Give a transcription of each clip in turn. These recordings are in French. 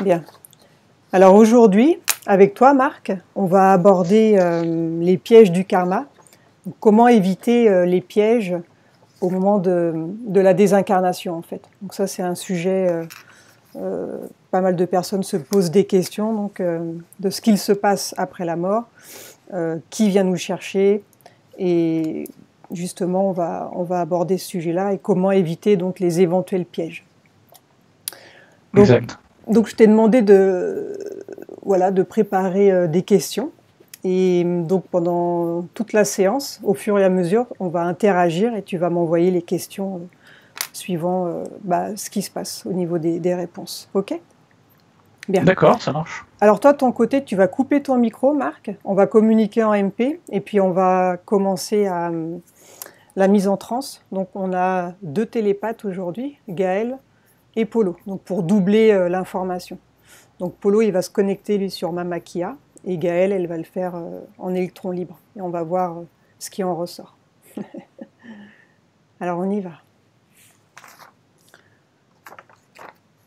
Bien. Alors aujourd'hui, avec toi, Marc, on va aborder les pièges du karma. Donc, comment éviter les pièges au moment de la désincarnation, en fait. Donc ça, c'est un sujet, pas mal de personnes se posent des questions donc, de ce qu'il se passe après la mort, qui vient nous chercher, et justement, on va aborder ce sujet-là et comment éviter donc les éventuels pièges. Donc, Exact. donc je t'ai demandé de préparer des questions. Et donc pendant toute la séance, au fur et à mesure, on va interagir et tu vas m'envoyer les questions suivant ce qui se passe au niveau des réponses. Ok? Bien. D'accord, ça marche. Alors toi, de ton côté, tu vas couper ton micro, Marc. On va communiquer en MP et puis on va commencer à la mise en transe. Donc on a 2 télépathes aujourd'hui, Gaël et Polo, donc pour doubler l'information. Donc Polo, il va se connecter lui sur Mamakia et Gaël, elle va le faire en électron libre. Et on va voir ce qui en ressort. Alors on y va.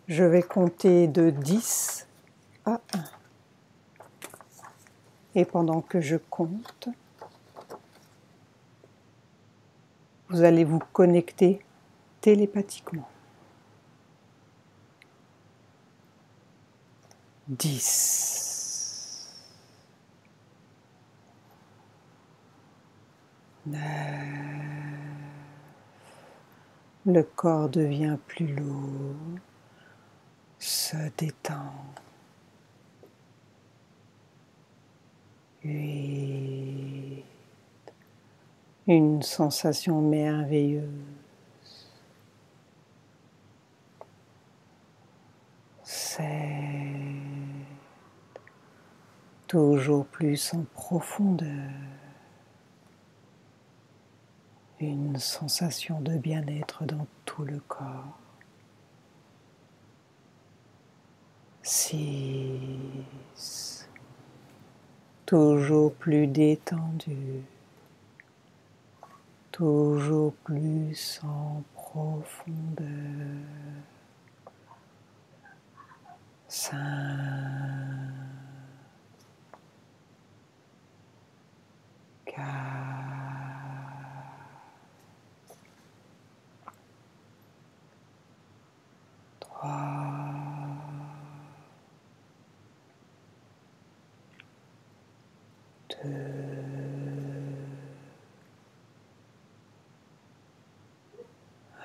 Je vais compter de 10 à 1. Et pendant que je compte, vous allez vous connecter télépathiquement. 10, 9, le corps devient plus lourd, se détend. 8, une sensation merveilleuse. 7, toujours plus en profondeur. Une sensation de bien-être dans tout le corps. 6, toujours plus détendu. Toujours plus en profondeur. 5, 4, 3, 2,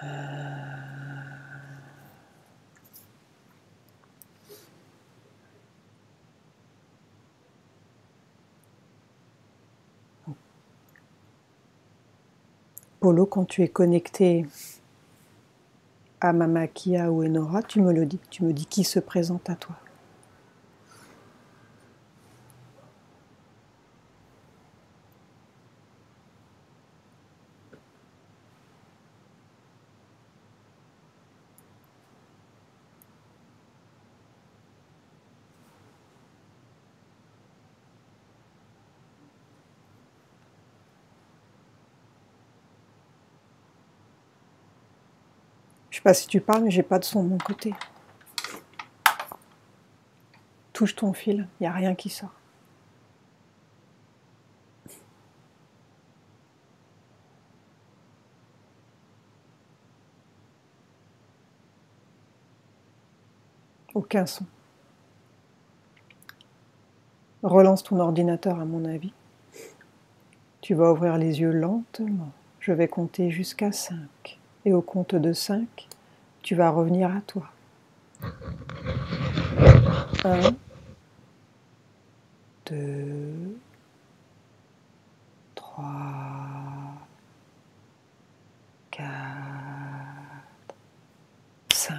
1. Polo, quand tu es connecté à Mamakia ou Enora, tu me le dis. Tu me dis qui se présente à toi. Je ne sais pas si tu parles, mais j'ai pas de son de mon côté. Touche ton fil, il n'y a rien qui sort. Aucun son. Relance ton ordinateur à mon avis. Tu vas ouvrir les yeux lentement. Je vais compter jusqu'à 5. Et au compte de 5, tu vas revenir à toi. 1, 2, 3, 4, 5.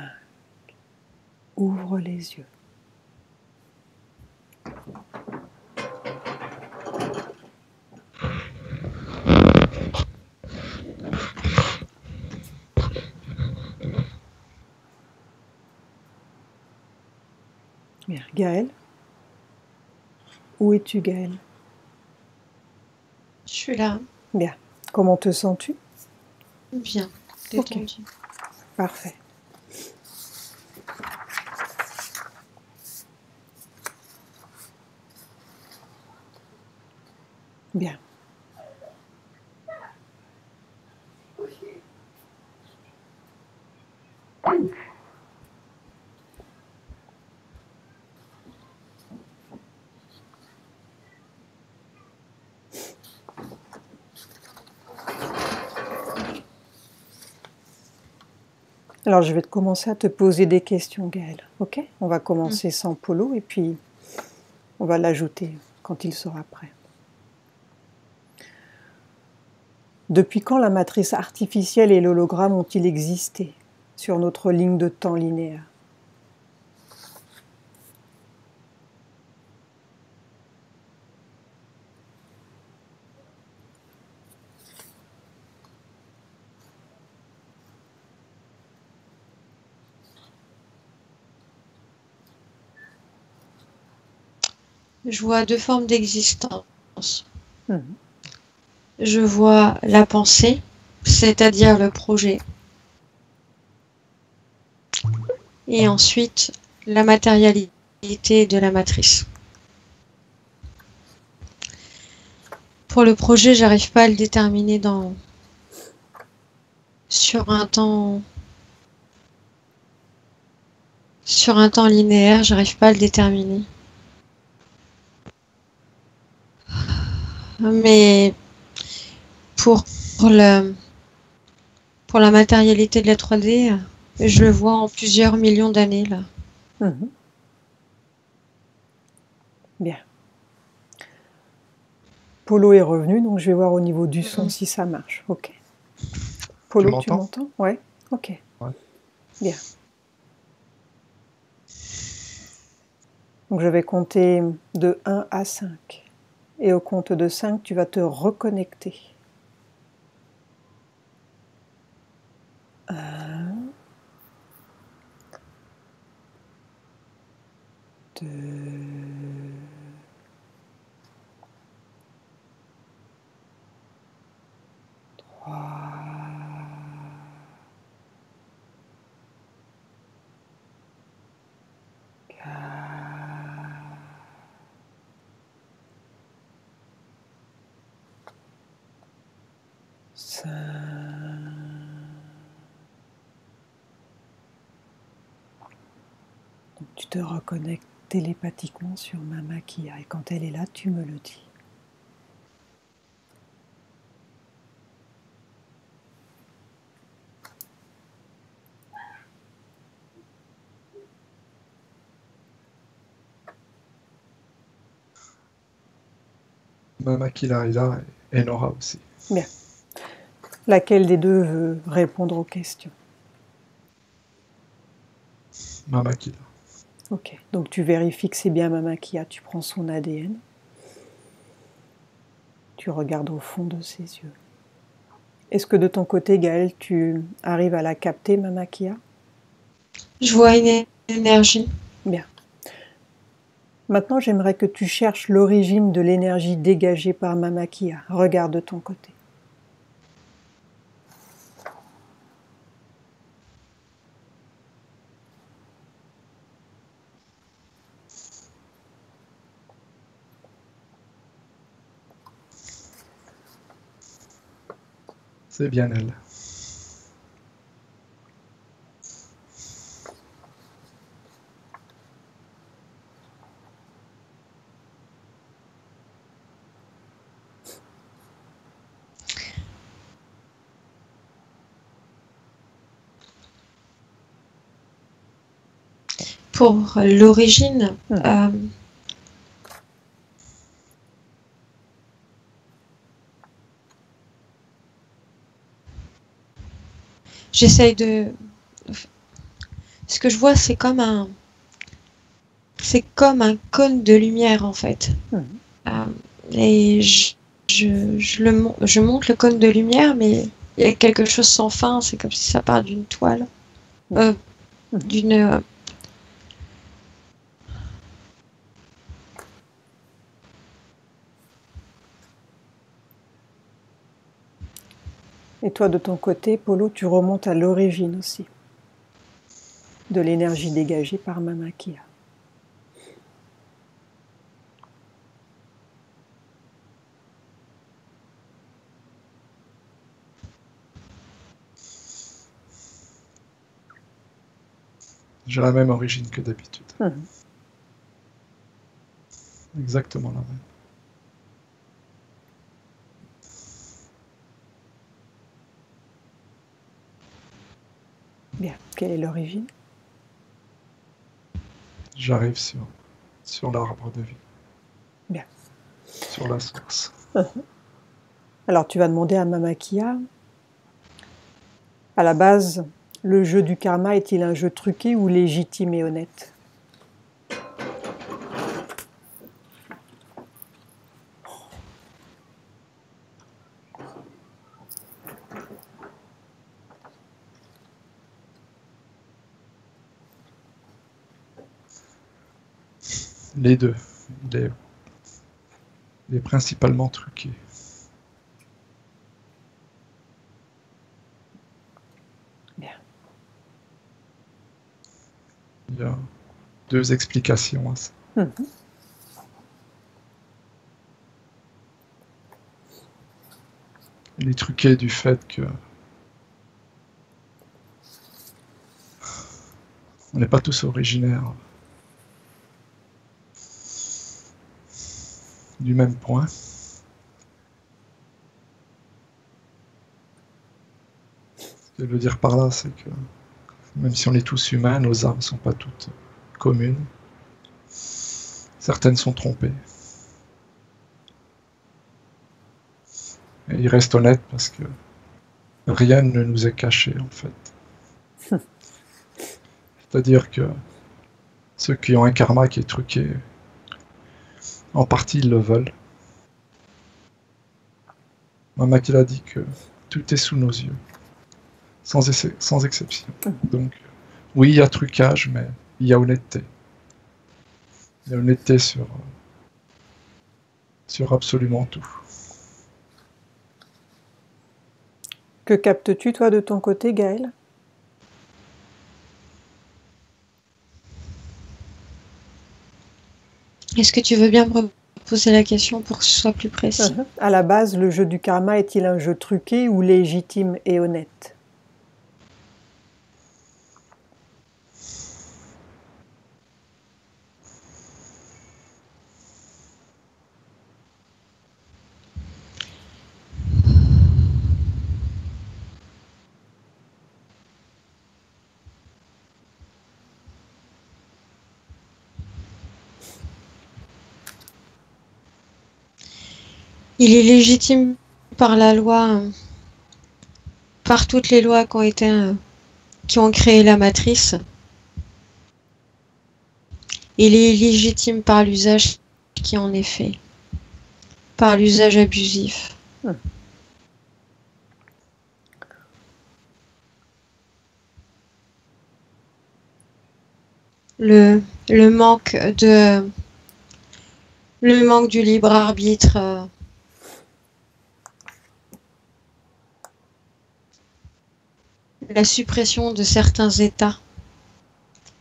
Ouvre les yeux. Bien. Gaël? Où es-tu, Gaël? Je suis là. Bien. Comment te sens-tu? Bien, détendue. Parfait. Bien. Alors, je vais commencer à te poser des questions, Gaëlle. Ok? On va commencer sans Polo et puis on va l'ajouter quand il sera prêt. Depuis quand la matrice artificielle et l'hologramme ont-ils existé sur notre ligne de temps linéaire? Je vois deux formes d'existence. Mhm. Je vois la pensée, c'est-à-dire le projet. Et ensuite, la matérialité de la matrice. Pour le projet, j'arrive pas à le déterminer sur un temps linéaire, j'arrive pas à le déterminer. Mais pour le pour la matérialité de la 3D, je le vois en plusieurs millions d'années là. Mhm. Bien. Polo est revenu, donc je vais voir au niveau du son si ça marche. Ok. Polo, tu m'entends? Ouais. Ok. Ouais. Bien. Donc je vais compter de 1 à 5. Et au compte de 5, tu vas te reconnecter. 1, 2, 3, 4, 5. Donc tu te reconnectes télépathiquement sur Mama Kia et quand elle est là, tu me le dis. Mama Kila est là et Nora aussi. Bien. Laquelle des deux veut répondre aux questions? Mama Kila. Ok, donc tu vérifies que c'est bien Mama Kia, tu prends son ADN, tu regardes au fond de ses yeux. Est-ce que de ton côté, Gaëlle, tu arrives à la capter, Mama Kia? Je vois une énergie. Bien. Maintenant, j'aimerais que tu cherches l'origine de l'énergie dégagée par Mama Kia. Regarde de ton côté. C'est bien elle. Pour l'origine, j'essaye de... Ce que je vois, c'est comme un cône de lumière en fait. Et je monte le cône de lumière, mais il y a quelque chose sans fin. C'est comme si ça part d'une toile, d'une... Et toi, de ton côté, Polo, tu remontes à l'origine aussi de l'énergie dégagée par Mama Kia. J'ai la même origine que d'habitude. Mhm. Exactement la même. Bien. Quelle est l'origine? J'arrive sur l'arbre de vie, Bien. sur la source. Alors tu vas demander à Mama Kia, à la base, le jeu du karma est-il un jeu truqué ou légitime et honnête? Les deux. Il est principalement truqué. Bien. Il y a deux explications à ça. Mhm. Il est truqué du fait que on n'est pas tous originaires du même point. Ce que je veux dire par là, c'est que même si on est tous humains, nos âmes ne sont pas toutes communes. Certaines sont trompées. Et il reste honnête parce que rien ne nous est caché en fait. C'est-à-dire que ceux qui ont un karma qui est truqué, en partie ils le veulent. Mama qui a dit que tout est sous nos yeux, sans exception. Donc oui, il y a trucage, mais il y a honnêteté. Il y a honnêteté sur absolument tout. Que captes-tu, toi, de ton côté, Gaël? Est-ce que tu veux bien me reposer la question pour que ce soit plus précis? À la base, le jeu du karma est-il un jeu truqué ou légitime et honnête? Il est légitime par la loi, par toutes les lois qui ont été, qui ont créé la matrice. Il est légitime par l'usage qui en est fait, par l'usage abusif. Le, le manque de, le manque du libre arbitre, la suppression de certains états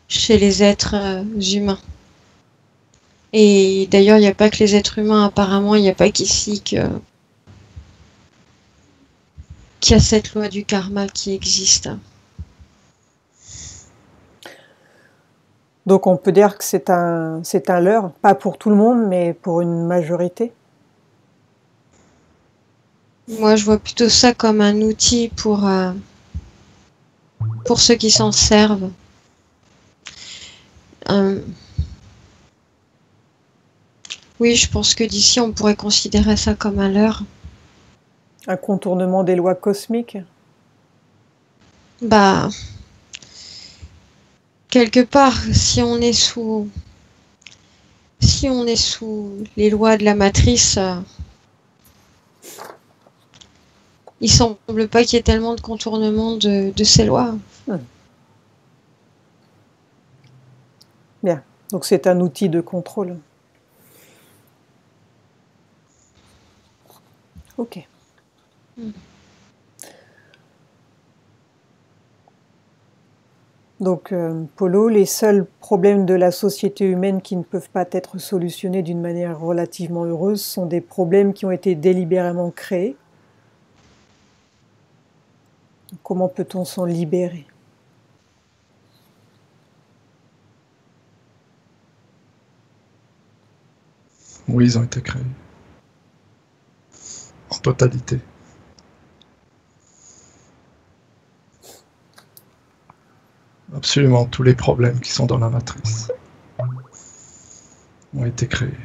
chez les êtres humains. Et d'ailleurs, il n'y a pas que les êtres humains, apparemment, il n'y a pas qu'ici qu'il y a cette loi du karma qui existe. Donc on peut dire que c'est un leurre, pas pour tout le monde, mais pour une majorité. Moi, je vois plutôt ça comme un outil pour ceux qui s'en servent. Oui, je pense que d'ici, on pourrait considérer ça comme un leurre. Un contournement des lois cosmiques. Bah, quelque part, si on est sous les lois de la matrice, il semble pas qu'il y ait tellement de contournement de ces lois. Bien, donc c'est un outil de contrôle. Ok. Donc, Polo, les seuls problèmes de la société humaine qui ne peuvent pas être solutionnés d'une manière relativement heureuse sont des problèmes qui ont été délibérément créés. Comment peut-on s'en libérer? Oui, ils ont été créés. En totalité. Absolument tous les problèmes qui sont dans la matrice ont été créés.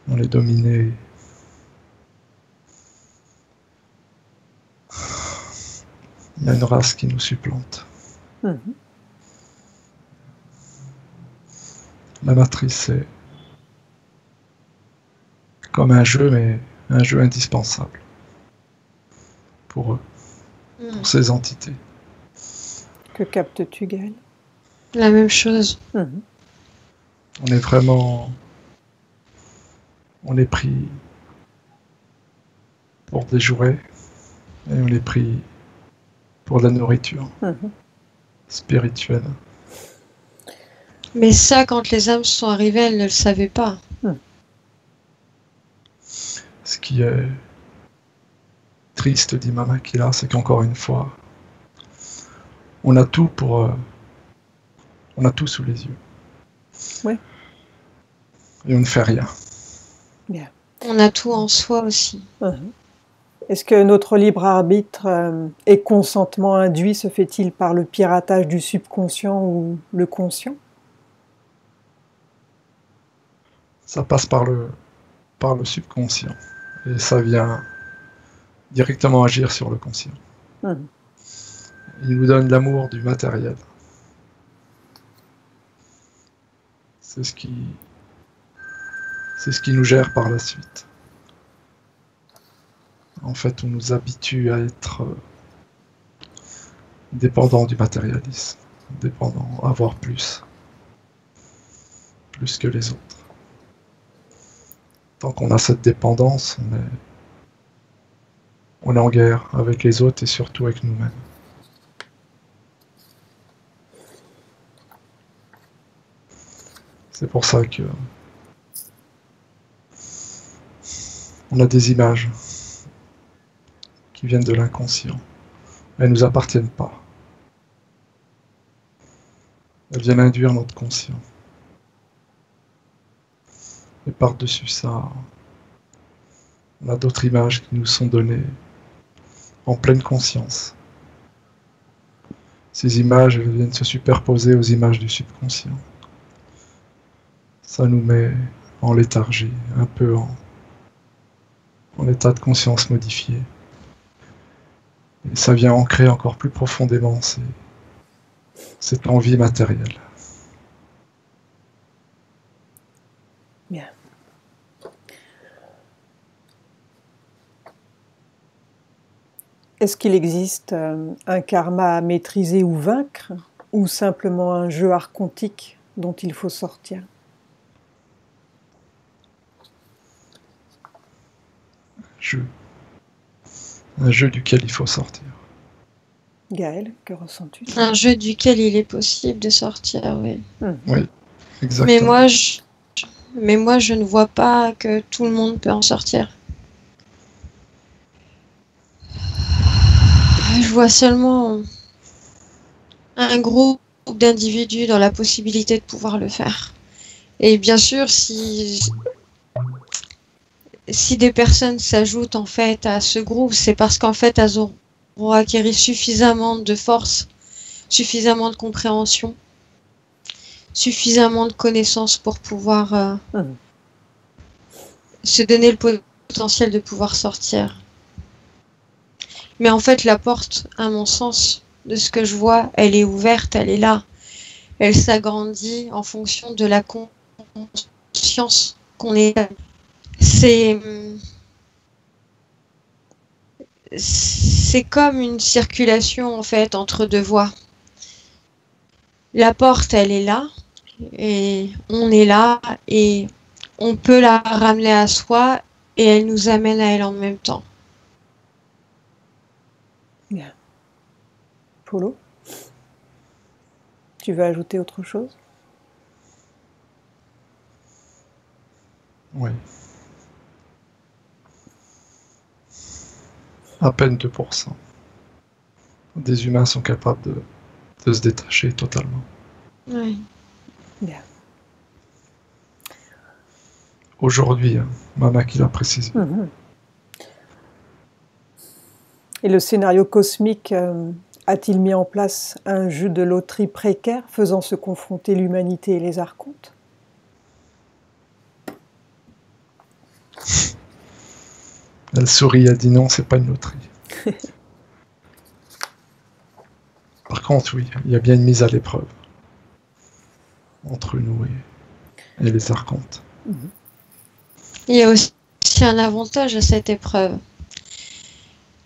On est dominé. Il y a une race qui nous supplante. Mhm. La matrice, c'est comme un jeu, mais un jeu indispensable pour eux, pour ces entités. Que captes-tu, Gaël? La même chose. Mhm. On est vraiment... On est pris pour des jouets et on est pris pour de la nourriture spirituelle. Mais ça, quand les âmes sont arrivées, elles ne le savaient pas. Ce qui est triste, dit Mama Kila, c'est qu'encore une fois, on a tout pour... on a tout sous les yeux. Oui. Et on ne fait rien. Bien. On a tout en soi aussi. Est-ce que notre libre arbitre et consentement induit se fait-il par le piratage du subconscient ou le conscient? Ça passe par le subconscient. Et ça vient directement agir sur le conscient. Il nous donne l'amour du matériel. C'est ce qui nous gère par la suite. En fait, on nous habitue à être dépendants du matérialisme, dépendants, à avoir plus que les autres. Tant qu'on a cette dépendance, on est en guerre avec les autres et surtout avec nous-mêmes. C'est pour ça que on a des images qui viennent de l'inconscient. Elles ne nous appartiennent pas. Elles viennent induire notre conscient. Et par-dessus ça, on a d'autres images qui nous sont données en pleine conscience. Ces images, elles viennent se superposer aux images du subconscient. Ça nous met en léthargie, un peu en état de conscience modifié. Et ça vient ancrer encore plus profondément cette envie matérielle. Bien. Est-ce qu'il existe un karma à maîtriser ou vaincre, ou simplement un jeu archontique dont il faut sortir? Un jeu duquel il faut sortir. Gaël, que ressens-tu? Un jeu duquel il est possible de sortir, oui. Oui, exactement. Mais moi, je ne vois pas que tout le monde peut en sortir. Je vois seulement un groupe d'individus dans la possibilité de pouvoir le faire. Et bien sûr, si des personnes s'ajoutent en fait à ce groupe, c'est parce qu'en fait elles auront acquis suffisamment de force, suffisamment de compréhension, suffisamment de connaissances pour pouvoir se donner le potentiel de pouvoir sortir. Mais en fait, la porte, à mon sens, de ce que je vois, elle est ouverte, elle est là. Elle s'agrandit en fonction de la conscience qu'on est. C'est comme une circulation en fait entre deux voies. La porte, elle est là, et on est là, et on peut la ramener à soi, et elle nous amène à elle en même temps. Bien. Polo, tu veux ajouter autre chose? Oui. À peine 2% des humains sont capables de se détacher totalement. Oui. Bien. Aujourd'hui, hein, Mama qui l'a précisé. Et le scénario cosmique a-t-il mis en place un jeu de loterie précaire faisant se confronter l'humanité et les archontes? Elle sourit, elle dit non, c'est pas une loterie. Par contre, oui, il y a bien une mise à l'épreuve entre nous et les archontes. Il y a aussi un avantage à cette épreuve.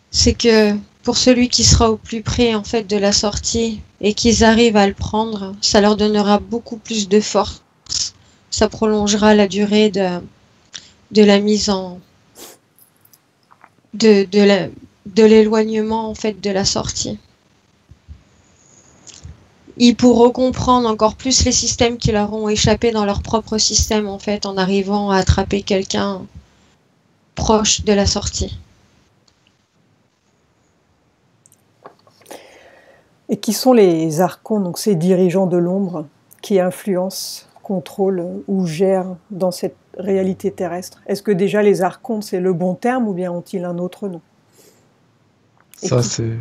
C'est que pour celui qui sera au plus près en fait de la sortie et qu'ils arrivent à le prendre, ça leur donnera beaucoup plus de force. Ça prolongera la durée de la mise en de l'éloignement en fait de la sortie. Ils pourront comprendre encore plus les systèmes qui leur ont échappé dans leur propre système en fait en arrivant à attraper quelqu'un proche de la sortie. Et qui sont les archontes, donc ces dirigeants de l'ombre, qui influencent, contrôlent ou gèrent dans cette réalité terrestre? Est-ce que déjà les archontes, c'est le bon terme ou bien ont-ils un autre nom? Ça, c'est...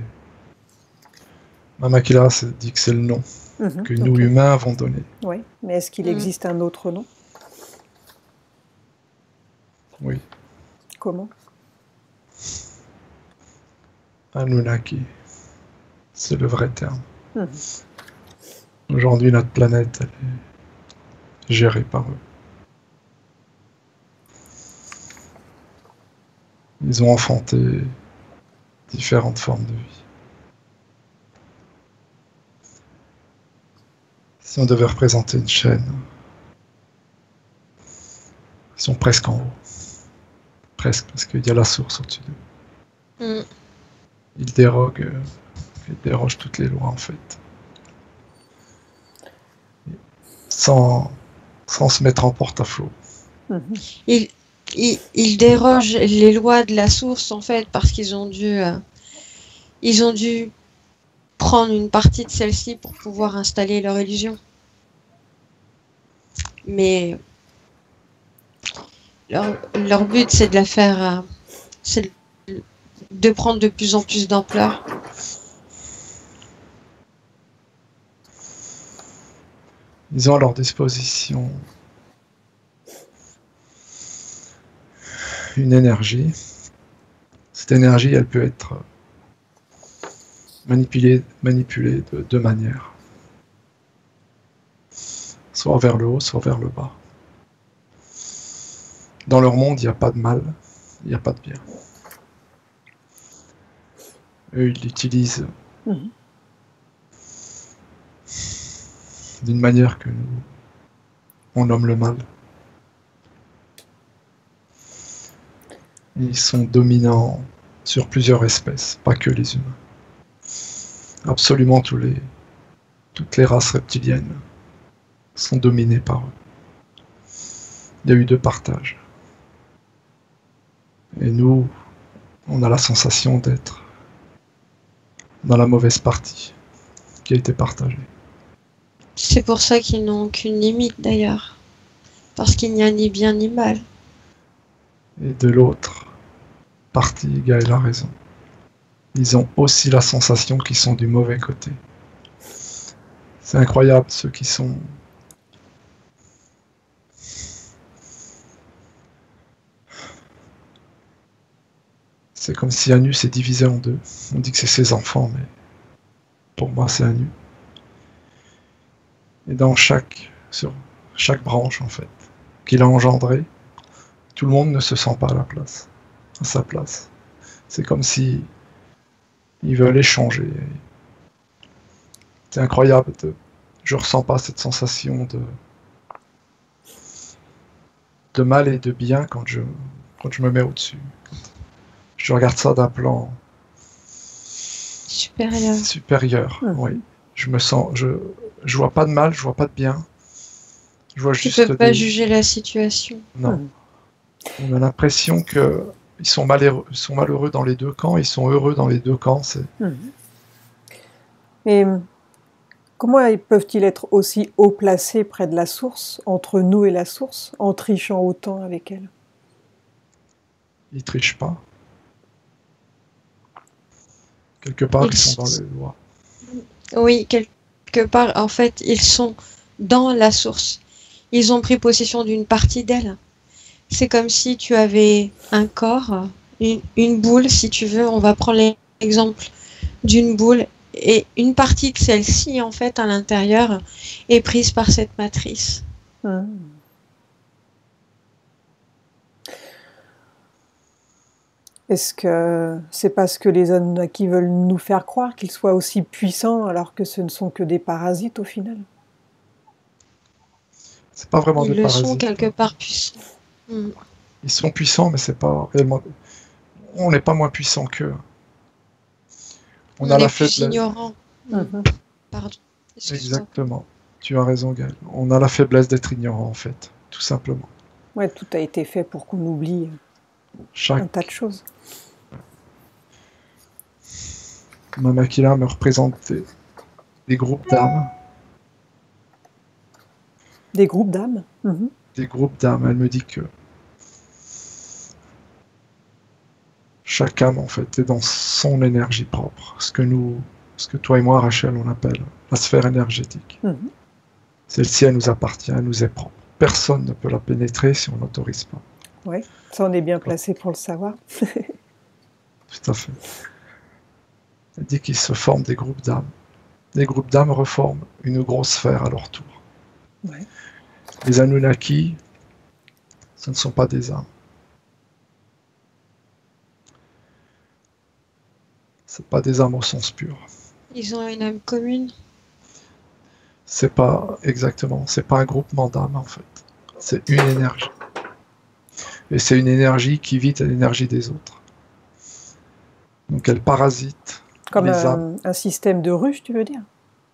Mama Kila dit que c'est le nom que nous, okay. humains, avons donné. Oui, mais est-ce qu'il existe un autre nom? Oui. Comment? Anunnaki. C'est le vrai terme. Aujourd'hui, notre planète, elle est gérée par eux. Ils ont enfanté différentes formes de vie. Si on devait représenter une chaîne, ils sont presque en haut. Presque, parce qu'il y a la source au-dessus d'eux. Ils dérogent toutes les lois, en fait. Sans se mettre en porte-à-faux. Ils dérogent les lois de la source, en fait, parce qu'ils ont dû prendre une partie de celle-ci pour pouvoir installer leur illusion. Mais leur but, c'est de la faire... c'est de prendre de plus en plus d'ampleur. Ils ont à leur disposition une énergie. Cette énergie, elle peut être manipulée de deux manières. Soit vers le haut, soit vers le bas. Dans leur monde, il n'y a pas de mal, il n'y a pas de bien. Eux, ils l'utilisent d'une manière que nous, on nomme le mal. Ils sont dominants sur plusieurs espèces, pas que les humains. Absolument toutes les races reptiliennes sont dominées par eux. Il y a eu 2 partages. Et nous, on a la sensation d'être dans la mauvaise partie qui a été partagée. C'est pour ça qu'ils n'ont aucune limite d'ailleurs. Parce qu'il n'y a ni bien ni mal. Et de l'autre partie, Gaël a raison. Ils ont aussi la sensation qu'ils sont du mauvais côté. C'est incroyable, ceux qui sont... C'est comme si Anu s'est divisé en 2. On dit que c'est ses enfants, mais pour moi c'est Anu. Et sur chaque branche, en fait, qu'il a engendré, tout le monde ne se sent pas à sa place. C'est comme si ils veulent échanger. C'est incroyable. Je ressens pas cette sensation de mal et de bien quand je me mets au-dessus. Je regarde ça d'un plan supérieur. Oui. Je me sens, je vois pas de mal, je vois pas de bien. Je vois juste. Tu peux pas juger la situation. Non. On a l'impression que ils sont malheureux dans les 2 camps, ils sont heureux dans les 2 camps. Et Comment peuvent-ils être aussi haut placés près de la source, entre nous et la source, en trichant autant avec elle? Ils trichent pas. Quelque part, ils sont dans les lois. Oui, quelque part, en fait, ils sont dans la source. Ils ont pris possession d'une partie d'elle. C'est comme si tu avais un corps, une boule, si tu veux. On va prendre l'exemple d'une boule. Et une partie de celle-ci, en fait, à l'intérieur, est prise par cette matrice. Est-ce que c'est parce que les Anunnaki veulent nous faire croire qu'ils soient aussi puissants alors que ce ne sont que des parasites au final? C'est pas vraiment Ils des le parasites. sont quelque part puissants. Ils sont puissants, mais c'est pas réellement. On n'est pas moins puissant qu'eux. On a la faiblesse. Ignorant. Pardon. Exactement. Tu as raison, Gaël. On a la faiblesse d'être ignorant, en fait, tout simplement. Ouais, tout a été fait pour qu'on oublie un tas de choses. Mamakila me représente des groupes d'âmes. Des groupes d'âmes? Des groupes d'âmes. Elle me dit que chaque âme, en fait, est dans son énergie propre. Ce que toi et moi, Rachel, on appelle la sphère énergétique. Celle-ci, elle nous appartient, elle nous est propre. Personne ne peut la pénétrer si on n'autorise pas. Oui, ça on est bien placé pour le savoir. Tout à fait. Elle dit qu'il se forment des groupes d'âmes. Les groupes d'âmes reforment une grosse sphère à leur tour. Ouais. Les Anunnaki, ce ne sont pas des âmes. Ce pas des âmes au sens pur. Ils ont une âme commune. C'est pas exactement, c'est pas un groupement d'âmes en fait. C'est une énergie. Et c'est une énergie qui vit à l'énergie des autres. Donc elle parasite comme les âmes. Un système de ruche, tu veux dire?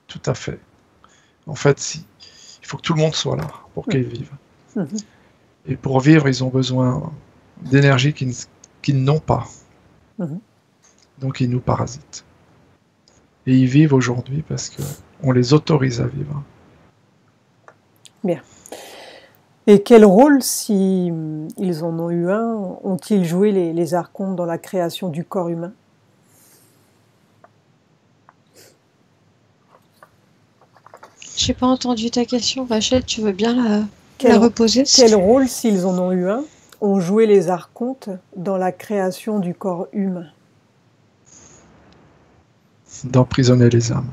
Tout à fait. En fait, il faut que tout le monde soit là pour qu'ils vivent. Et pour vivre, ils ont besoin d'énergie qu'ils n'ont pas. Donc ils nous parasitent. Et ils vivent aujourd'hui parce qu'on les autorise à vivre. Bien. Et quel rôle, si ils en ont eu un, ont-ils joué les archontes dans la création du corps humain? J'ai pas entendu ta question, Rachel, tu veux bien la reposer? Quel rôle, s'ils en ont eu un, ont joué les archontes dans la création du corps humain? D'emprisonner les âmes.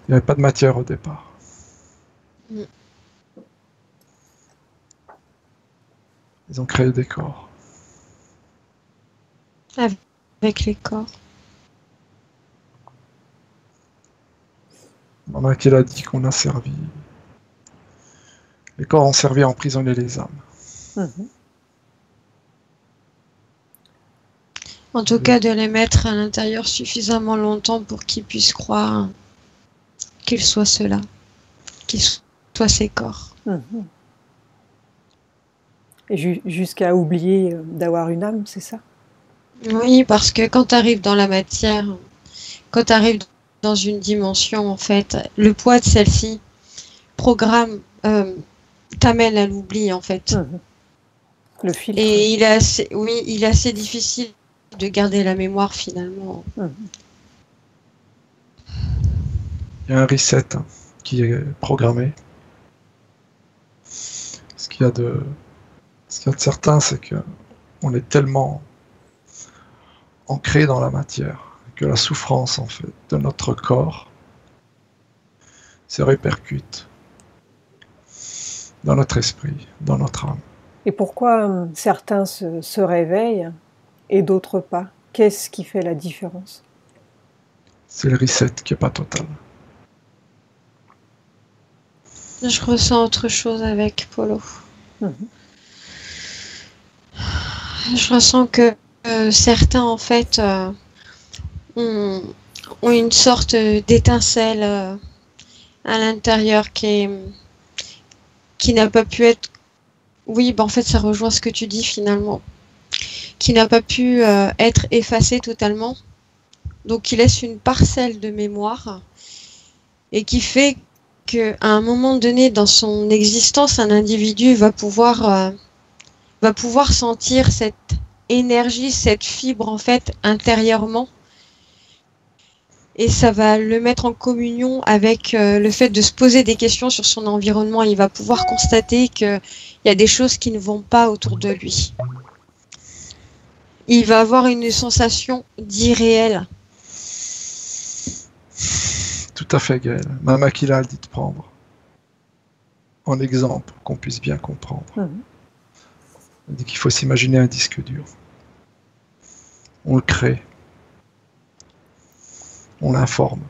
Il n'y avait pas de matière au départ. Ils ont créé des corps. Avec les corps. Maman qui a dit qu'on a servi. Les corps ont servi à emprisonner les âmes. En tout cas, de les mettre à l'intérieur suffisamment longtemps pour qu'ils puissent croire qu'ils soient ceux-là, qu'ils soient ces corps. Et jusqu'à oublier d'avoir une âme, c'est ça? Oui, parce que quand tu arrives dans la matière, quand tu arrives dans une dimension, en fait, le poids de celle-ci programme, t'amène à l'oubli, en fait. Le filtre. Et il est assez difficile de garder la mémoire, finalement. Il y a un reset qui est programmé. Ce qu'il y a de certain, c'est que on est tellement ancré dans la matière que la souffrance en fait de notre corps se répercute dans notre esprit, dans notre âme. Et pourquoi certains se réveillent et d'autres pas? Qu'est-ce qui fait la différence? C'est le reset qui n'est pas total. Je ressens autre chose avec Polo. Je ressens que certains, en fait, ont une sorte d'étincelle à l'intérieur qui n'a pas pu être... Oui, en fait, ça rejoint ce que tu dis, finalement. Qui n'a pas pu être effacée totalement donc il laisse une parcelle de mémoire et qui fait qu'à un moment donné dans son existence, un individu va pouvoir sentir cette énergie, cette fibre en fait intérieurement, et ça va le mettre en communion avec le fait de se poser des questions sur son environnement. Il va pouvoir constater qu'il y a des choses qui ne vont pas autour de lui. Il va avoir une sensation d'irréel. Tout à fait, Gaël. Mme Aquila a dit de prendre en exemple qu'on puisse bien comprendre. Elle dit qu'il faut s'imaginer un disque dur. On le crée. On l'informe.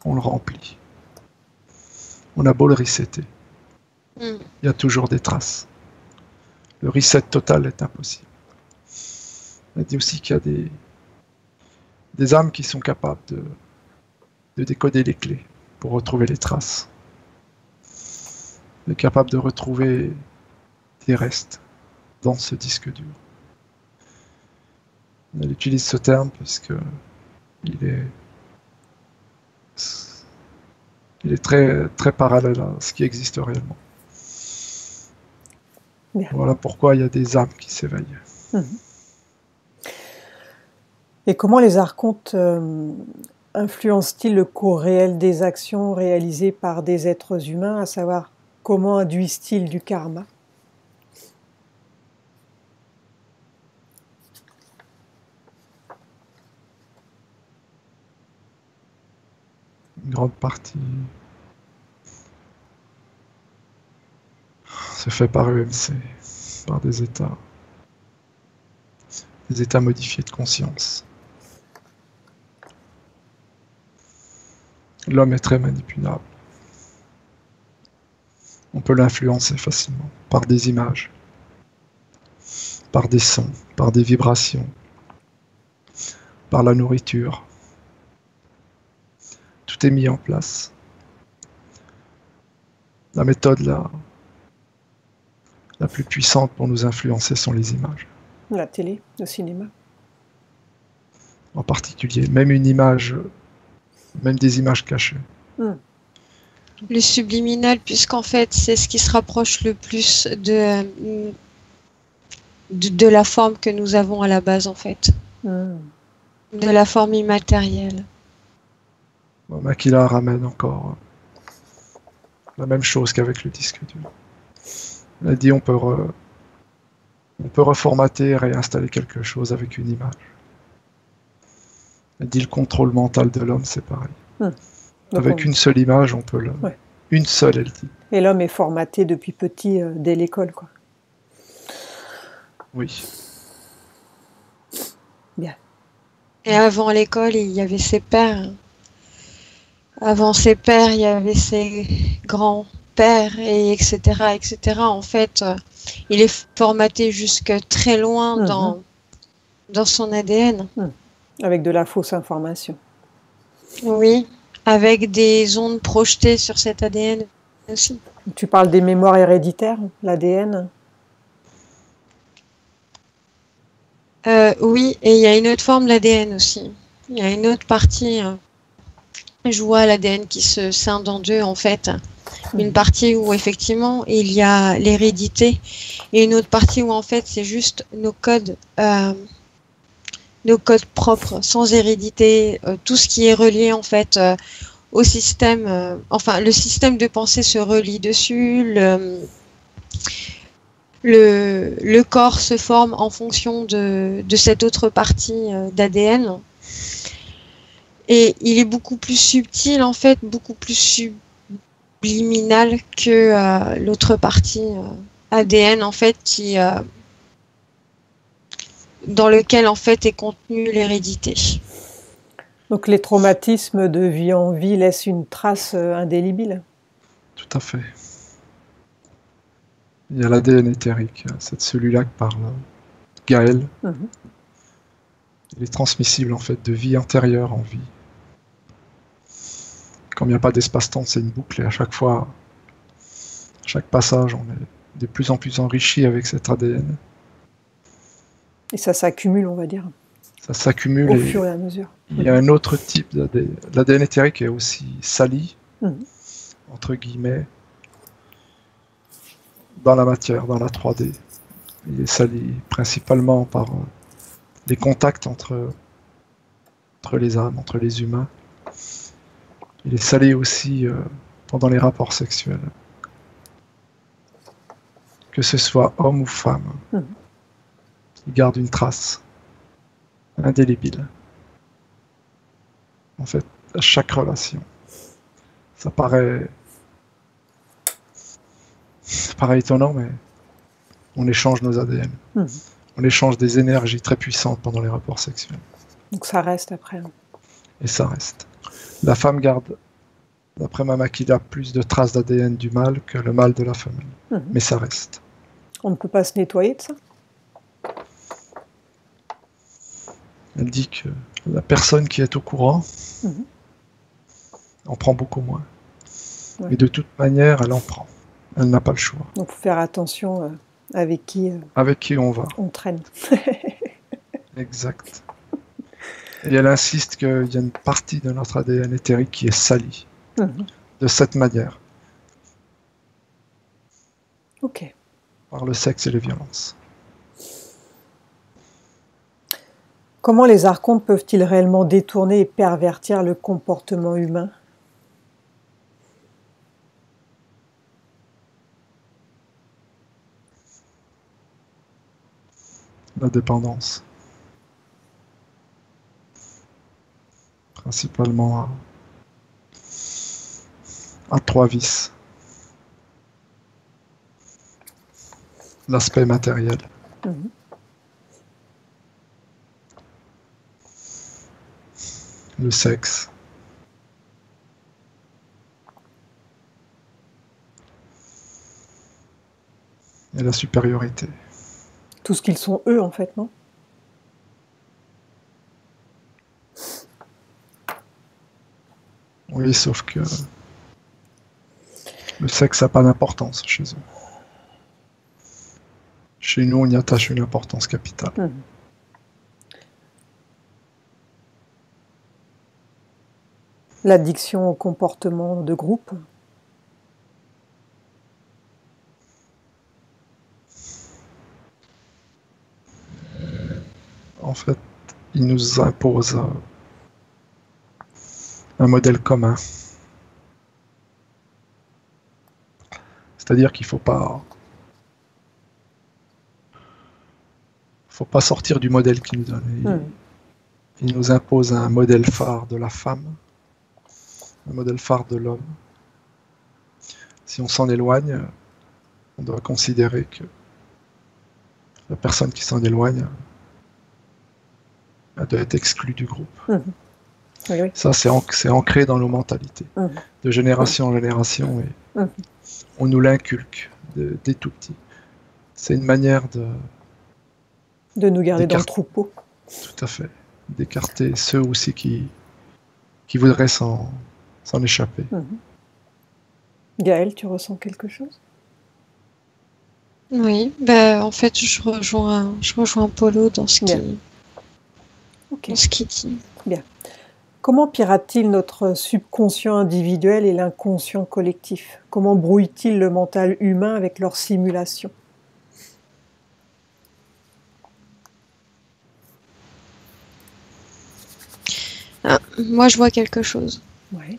On le remplit. On a beau le resetter. Il y a toujours des traces. Le reset total est impossible. Elle dit aussi qu'il y a des âmes qui sont capables de décoder les clés pour retrouver les traces. Elle est capable de retrouver des restes dans ce disque dur. Elle utilise ce terme parce que il est très, très parallèle à ce qui existe réellement. Bien. Voilà pourquoi il y a des âmes qui s'éveillent. Et comment les archontes influencent-ils le cours réel des actions réalisées par des êtres humains, à savoir comment induisent-ils du karma? Une grande partie se fait par EMC, par des états modifiés de conscience. L'homme est très manipulable. On peut l'influencer facilement par des images, par des sons, par des vibrations, par la nourriture. Tout est mis en place. La méthode la plus puissante pour nous influencer sont les images. La télé, le cinéma. En particulier, même une image, même des images cachées. Le subliminal, puisqu'en fait, c'est ce qui se rapproche le plus de la forme que nous avons à la base, en fait. De la forme immatérielle. Makila ramène encore la même chose qu'avec le disque dur. Elle dit on peut reformater et réinstaller quelque chose avec une image. Elle dit le contrôle mental de l'homme, c'est pareil. Avec une seule image, on peut une seule, elle dit. Et l'homme est formaté depuis petit dès l'école, quoi. Oui. Bien. Et avant l'école, il y avait ses pères. Avant ses pères, il y avait ses grands-pères, et etc., etc. En fait, il est formaté jusque très loin dans son ADN. Avec de la fausse information. Oui, avec des ondes projetées sur cet ADN aussi. Tu parles des mémoires héréditaires, l'ADN? Oui, et il y a une autre forme de l'ADN aussi. Il y a une autre partie... Je vois l'ADN qui se scinde en deux, en fait. Une partie où, effectivement, il y a l'hérédité, et une autre partie où, en fait, c'est juste nos codes propres, sans hérédité, tout ce qui est relié, en fait, au système. Enfin, le système de pensée se relie dessus, le corps se forme en fonction de cette autre partie d'ADN. Et il est beaucoup plus subtil, en fait, beaucoup plus subliminal que l'autre partie ADN, en fait, dans lequel, en fait, est contenue l'hérédité. Donc les traumatismes de vie en vie laissent une trace indélébile? Tout à fait. Il y a l'ADN éthérique, cette cellule-là que parle Gaël. Il est transmissible, en fait, de vie antérieure en vie. Comme il n'y a pas d'espace-temps, c'est une boucle, et à chaque fois, à chaque passage, on est de plus en plus enrichi avec cet ADN. Et ça s'accumule, on va dire. Ça s'accumule au et fur et à mesure. il y a un autre type d'ADN. L'ADN éthérique est aussi sali, Mhm. entre guillemets, dans la matière, dans la 3D. Il est sali principalement par les contacts entre les âmes, entre les humains. Il est salé aussi pendant les rapports sexuels. Que ce soit homme ou femme, Mhm. il garde une trace indélébile. En fait, à chaque relation. Ça paraît étonnant, mais on échange nos ADN. Mhm. On échange des énergies très puissantes pendant les rapports sexuels. Donc ça reste après. Et ça reste. La femme garde, d'après ma Makida, plus de traces d'ADN du mâle que le mâle de la femelle. Mhm. Mais ça reste. On ne peut pas se nettoyer de ça? Elle dit que la personne qui est au courant Mhm. en prend beaucoup moins. Ouais. Mais de toute manière, elle en prend. Elle n'a pas le choix. Donc il faut faire attention avec qui Avec qui on va. on traîne. Exact. Et elle insiste qu'il y a une partie de notre ADN éthérique qui est salie. Mhm. De cette manière. Ok. Par le sexe et les violences. Comment les archontes peuvent-ils réellement détourner et pervertir le comportement humain? La dépendance. Principalement à 3 vices. L'aspect matériel. Mhm. Le sexe. Et la supériorité. Tout ce qu'ils sont eux, en fait, non? Oui, sauf que le sexe n'a pas d'importance chez eux. Chez nous, on y attache une importance capitale. Mhm. L'addiction au comportement de groupe. En fait, ils nous imposent un modèle commun. C'est-à-dire qu'il faut pas sortir du modèle qu'ils nous donnent. Ils nous imposent un modèle phare de la femme, un modèle phare de l'homme. Si on s'en éloigne, on doit considérer que la personne qui s'en éloigne, elle doit être exclue du groupe. Mhm. Oui, oui. Ça, c'est ancré dans nos mentalités, Mhm. de génération en génération, et Mhm. on nous l'inculque dès tout petit. C'est une manière De nous garder dans le d'écarter, troupeau. tout à fait, d'écarter ceux aussi qui voudraient s'en échapper. Mhm. Gaëlle, tu ressens quelque chose? Oui, bah, en fait, je rejoins Polo dans ce Bien. qui, Ok. dans ce qu'il dit. Bien. Comment pirate-t-il notre subconscient individuel et l'inconscient collectif? Comment brouille-t-il le mental humain avec leur simulation? Ah, moi, je vois quelque chose. Ouais.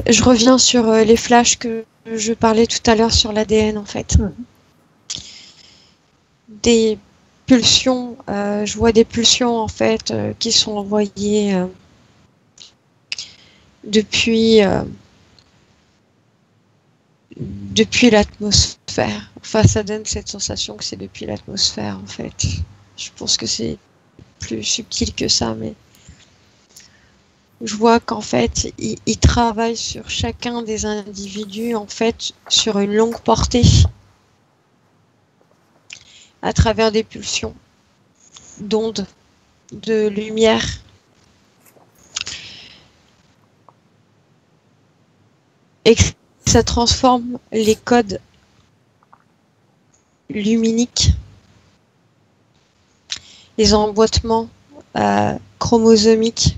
Je reviens sur les flashs que je parlais tout à l'heure sur l'ADN, en fait. Mhm. Des pulsions, je vois des pulsions, en fait, qui sont envoyées depuis l'atmosphère. Enfin, ça donne cette sensation que c'est depuis l'atmosphère, en fait. Je pense que c'est plus subtil que ça, mais je vois qu'en fait, il travaille sur chacun des individus, en fait, sur une longue portée, à travers des pulsions d'ondes, de lumière. Et que ça transforme les codes luminiques les emboîtements chromosomiques.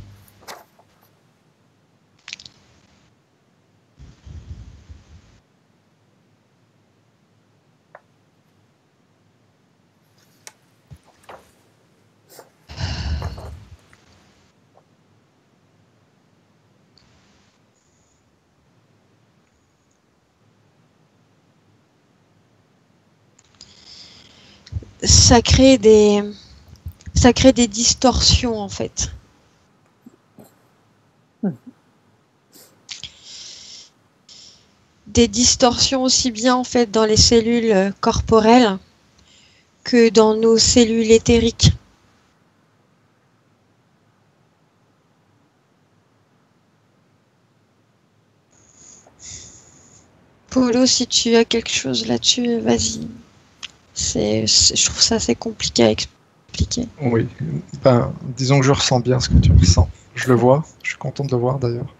Ça crée des distorsions en fait. Des distorsions aussi bien en fait dans les cellules corporelles que dans nos cellules éthériques. Polo, si tu as quelque chose là-dessus, vas-y. Je trouve ça assez compliqué à expliquer. Oui, ben, disons que je ressens bien ce que tu ressens. Je le vois, je suis content de le voir d'ailleurs.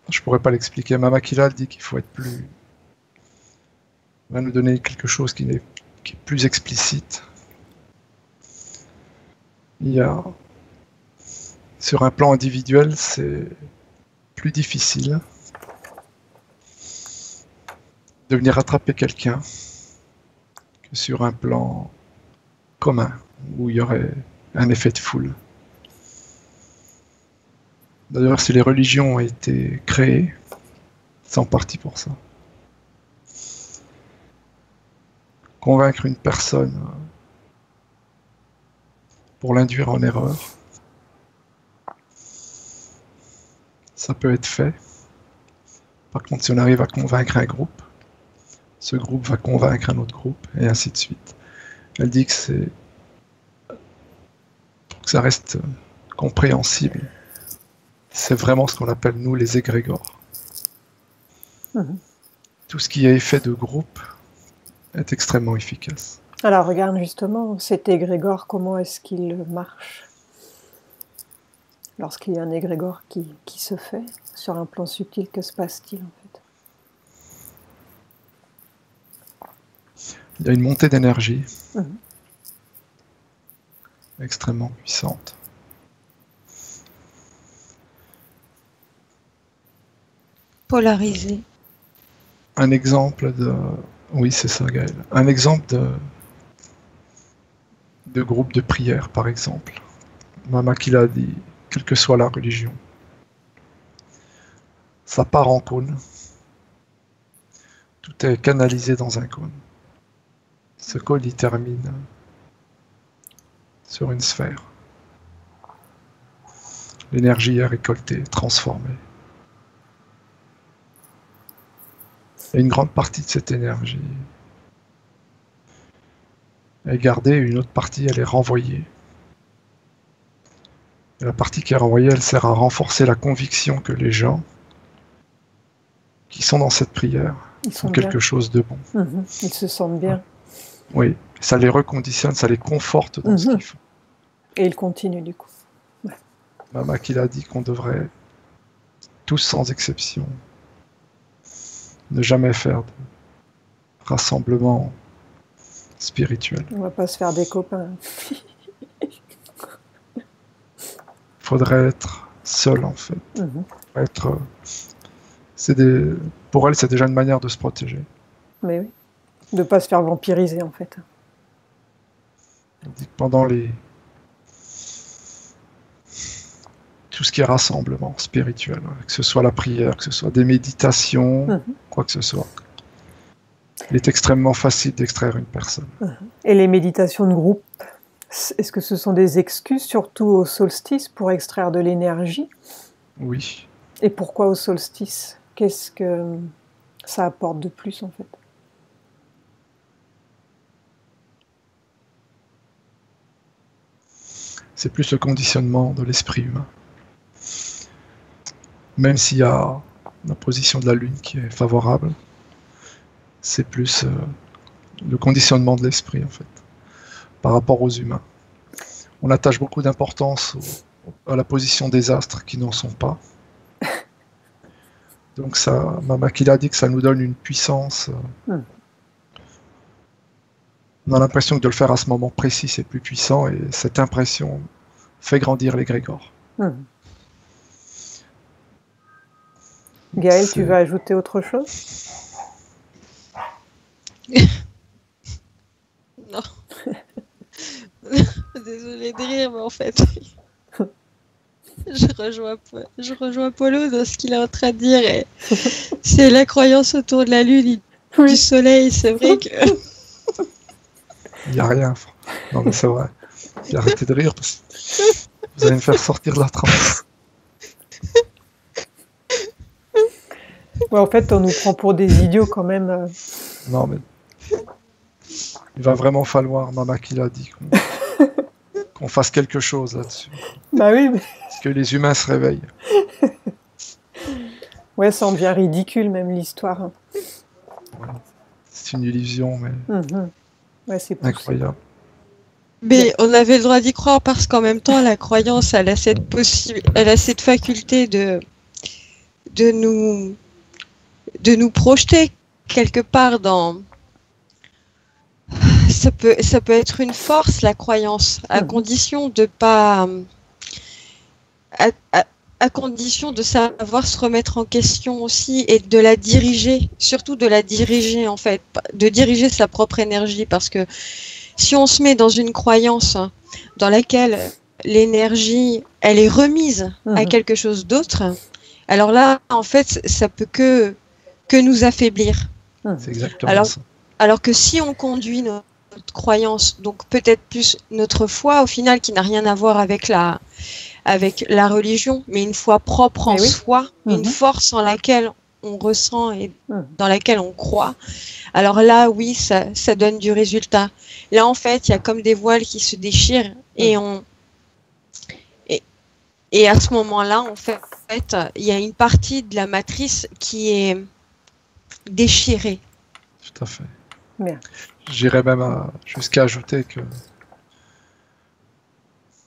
Je pourrais pas l'expliquer. Mama Kila dit qu'il faut être plus... Elle va nous donner quelque chose qui est plus explicite. Il y a... Sur un plan individuel, c'est plus difficile de venir attraper quelqu'un que sur un plan commun, où il y aurait un effet de foule. D'ailleurs, si les religions ont été créées, c'est en partie pour ça. Convaincre une personne pour l'induire en erreur, ça peut être fait. Par contre, si on arrive à convaincre un groupe, ce groupe va convaincre un autre groupe, et ainsi de suite. Elle dit que c'est... pour que ça reste compréhensible, c'est vraiment ce qu'on appelle, nous, les égrégores. Tout ce qui est effet de groupe est extrêmement efficace. Alors, regarde justement, cet égrégore, comment est-ce qu'il marche lorsqu'il y a un égrégore qui se fait sur un plan subtil? Que se passe-t-il en fait? Il y a une montée d'énergie extrêmement puissante. Polarisé. Un exemple de... Oui, c'est ça, Gaël. Un exemple de groupe de prière, par exemple. Mama Kila dit, quelle que soit la religion, ça part en cône. Tout est canalisé dans un cône. Ce cône, il termine sur une sphère. L'énergie est récoltée, transformée. Et une grande partie de cette énergie est gardée, une autre partie, elle est renvoyée. Et la partie qui est renvoyée, elle sert à renforcer la conviction que les gens qui sont dans cette prière font quelque chose de bon. Ils se sentent bien. Oui, ça les reconditionne, ça les conforte dans ce qu'ils font. Et ils continuent du coup. Ouais. Mama Kila dit qu'on devrait, tous sans exception, ne jamais faire de rassemblement spirituel. On va pas se faire des copains. Il faudrait être seul en fait. Pour elle, c'est déjà une manière de se protéger. Mais oui, de ne pas se faire vampiriser en fait. Elle dit que pendant tout ce qui est rassemblement spirituel, que ce soit la prière, que ce soit des méditations, quoi que ce soit, il est extrêmement facile d'extraire une personne. Et les méditations de groupe, est-ce que ce sont des excuses, surtout au solstice, pour extraire de l'énergie? Oui. Et pourquoi au solstice? Qu'est-ce que ça apporte de plus en fait? C'est plus le conditionnement de l'esprit humain. Même s'il y a la position de la Lune qui est favorable, c'est plus le conditionnement de l'esprit en fait, par rapport aux humains. On attache beaucoup d'importance à la position des astres qui n'en sont pas. Donc ça, Mama Kila dit que ça nous donne une puissance On a l'impression que de le faire à ce moment précis, c'est plus puissant, et cette impression fait grandir l'égrégore. Gaël, tu veux ajouter autre chose? Non. Désolée de rire, mais en fait, je rejoins Polo dans ce qu'il est en train de dire. Et c'est la croyance autour de la Lune et du Soleil. C'est vrai que... Il n'y a rien. Non, mais c'est vrai. Puis arrêtez de rire, parce que vous allez me faire sortir de la transe. Ouais, en fait, on nous prend pour des idiots quand même. Non, mais il va vraiment falloir, Mama qui l'a dit, qu'on fasse quelque chose là-dessus. Bah oui, mais... Parce que les humains se réveillent. Ouais, ça en devient ridicule, même l'histoire. Ouais. C'est une illusion, mais Ouais, c'est poussé. incroyable. Mais on avait le droit d'y croire parce qu'en même temps, la croyance, elle a cette faculté de nous projeter quelque part dans... Ça peut être une force, la croyance, à condition de pas... À condition de savoir se remettre en question aussi et de la diriger, surtout de la diriger en fait, de diriger sa propre énergie, parce que si on se met dans une croyance dans laquelle l'énergie, elle est remise à quelque chose d'autre, alors là, en fait, ça peut que nous affaiblir. C'est exactement ça. Alors que si on conduit notre croyance, donc peut-être plus notre foi, au final, qui n'a rien à voir avec la religion, mais une foi propre en soi, une force en laquelle on ressent et dans laquelle on croit, alors là, oui, ça donne du résultat. Là, en fait, il y a comme des voiles qui se déchirent et et à ce moment-là, en fait, il y a une partie de la matrice qui est déchirée. Tout à fait. Bien. J'irais même jusqu'à ajouter que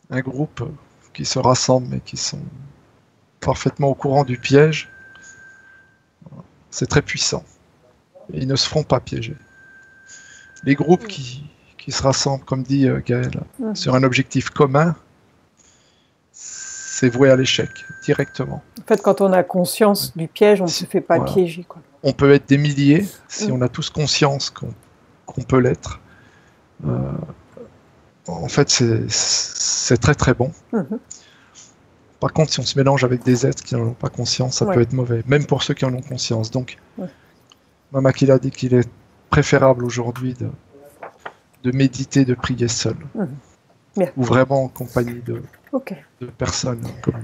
un groupe qui se rassemblent mais qui sont parfaitement au courant du piège, c'est très puissant. Et ils ne se feront pas piéger. Les groupes qui se rassemblent, comme dit Gaël, sur un objectif commun, c'est voué à l'échec, directement. En fait, quand on a conscience du piège, on ne se fait pas piéger, quoi. On peut être des milliers, si on a tous conscience qu'on peut l'être. En fait, c'est très très bon. Par contre, si on se mélange avec des êtres qui n'en ont pas conscience, ça peut être mauvais, même pour ceux qui en ont conscience. Donc, Mama qui l'a dit qu'il est préférable aujourd'hui de méditer, de prier seul. Ou vraiment en compagnie de personnes comme nous.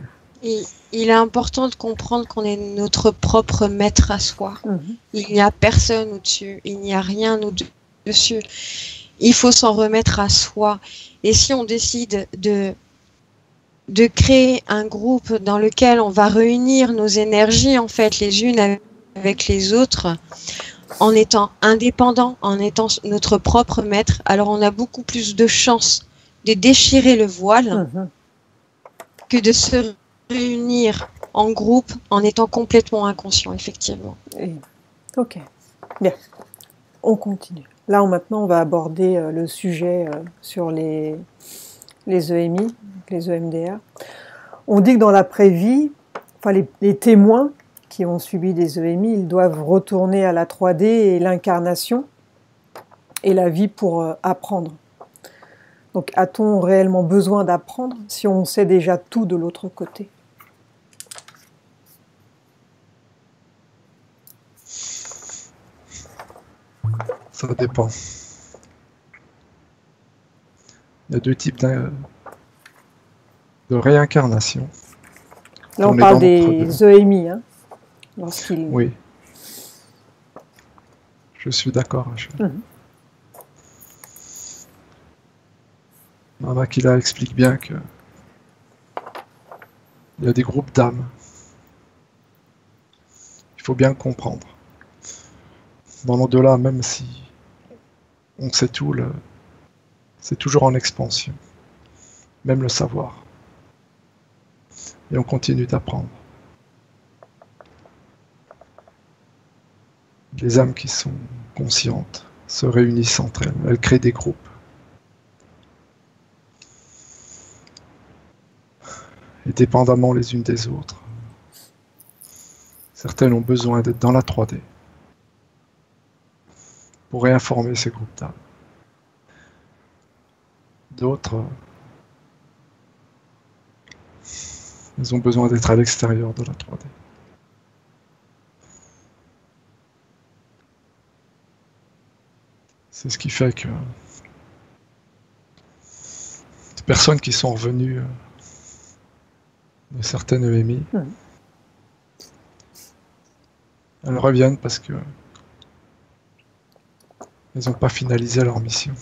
Il est important de comprendre qu'on est notre propre maître à soi. Il n'y a personne au-dessus, il n'y a rien au-dessus. Il faut s'en remettre à soi. Et si on décide de créer un groupe dans lequel on va réunir nos énergies, en fait, les unes avec les autres, en étant indépendants, en étant notre propre maître, alors on a beaucoup plus de chances de déchirer le voile que de se réunir en groupe en étant complètement inconscient, effectivement. Ok, bien. On continue. Là, maintenant, on va aborder le sujet sur les EMI, les EMDR. On dit que dans l'après-vie, enfin, les témoins qui ont subi des EMI, ils doivent retourner à la 3D et l'incarnation et la vie pour apprendre. Donc, a-t-on réellement besoin d'apprendre si on sait déjà tout de l'autre côté ? Ça dépend. Il y a deux types de réincarnation. Là, on parle des EMI, hein, Oui. Je suis d'accord. Mama Kila explique bien que il y a des groupes d'âmes. Il faut bien le comprendre. Dans l'au-delà, même si on sait tout, c'est toujours en expansion. Même le savoir. Et on continue d'apprendre. Les âmes qui sont conscientes se réunissent entre elles. Elles créent des groupes. Et dépendamment les unes des autres, certaines ont besoin d'être dans la 3D pour réinformer ces groupes d'âmes. D'autres, elles ont besoin d'être à l'extérieur de la 3D. C'est ce qui fait que les personnes qui sont revenues de certaines EMI, elles reviennent parce que elles n'ont pas finalisé leur mission.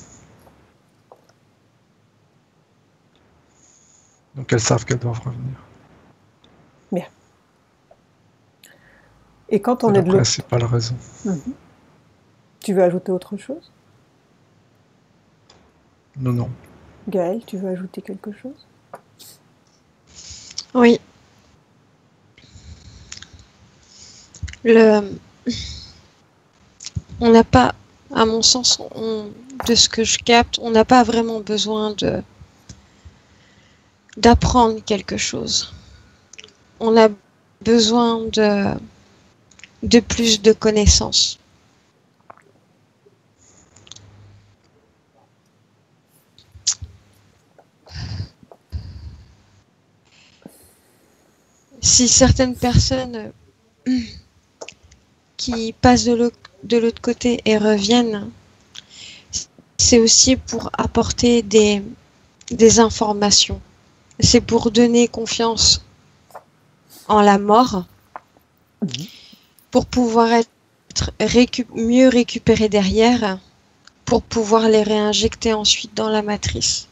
Donc elles savent qu'elles doivent revenir. Bien. Et quand on C'est est la de l'autre... principale raison. Tu veux ajouter autre chose? Non, non. Gaëlle, tu veux ajouter quelque chose? Oui. On n'a pas, à mon sens, de ce que je capte, on n'a pas vraiment besoin d'apprendre quelque chose. On a besoin de plus de connaissances. Si certaines personnes qui passent de l'autre côté et reviennent, c'est aussi pour apporter des informations. C'est pour donner confiance en la mort, pour pouvoir être mieux récupérés derrière, pour pouvoir les réinjecter ensuite dans la matrice.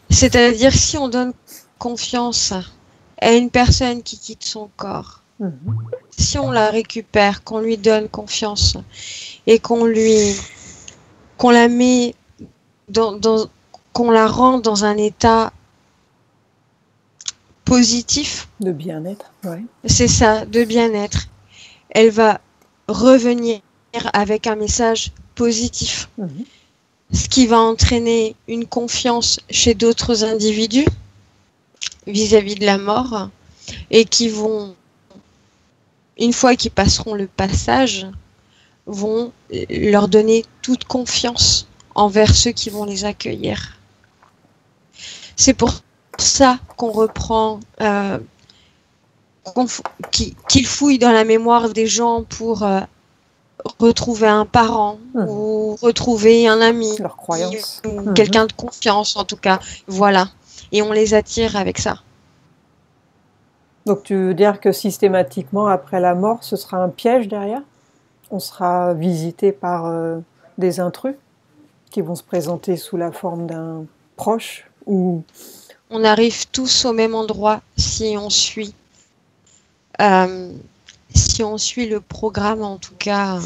C'est-à-dire, si on donne confiance à une personne qui quitte son corps, si on la récupère, qu'on lui donne confiance et qu'on la met qu'on la rend dans un état positif, de bien-être, ouais. C'est ça, de bien-être, elle va revenir avec un message positif. Ce qui va entraîner une confiance chez d'autres individus vis-à-vis de la mort et qui vont, une fois qu'ils passeront le passage, vont leur donner toute confiance envers ceux qui vont les accueillir. C'est pour ça qu'on reprend, qu'il fouille dans la mémoire des gens pour retrouver un parent ou retrouver un ami, leur croyance, ou quelqu'un de confiance en tout cas, voilà, et on les attire avec ça. Donc tu veux dire que systématiquement après la mort ce sera un piège derrière? On sera visité par des intrus qui vont se présenter sous la forme d'un proche ou... On arrive tous au même endroit si on suit le programme, en tout cas,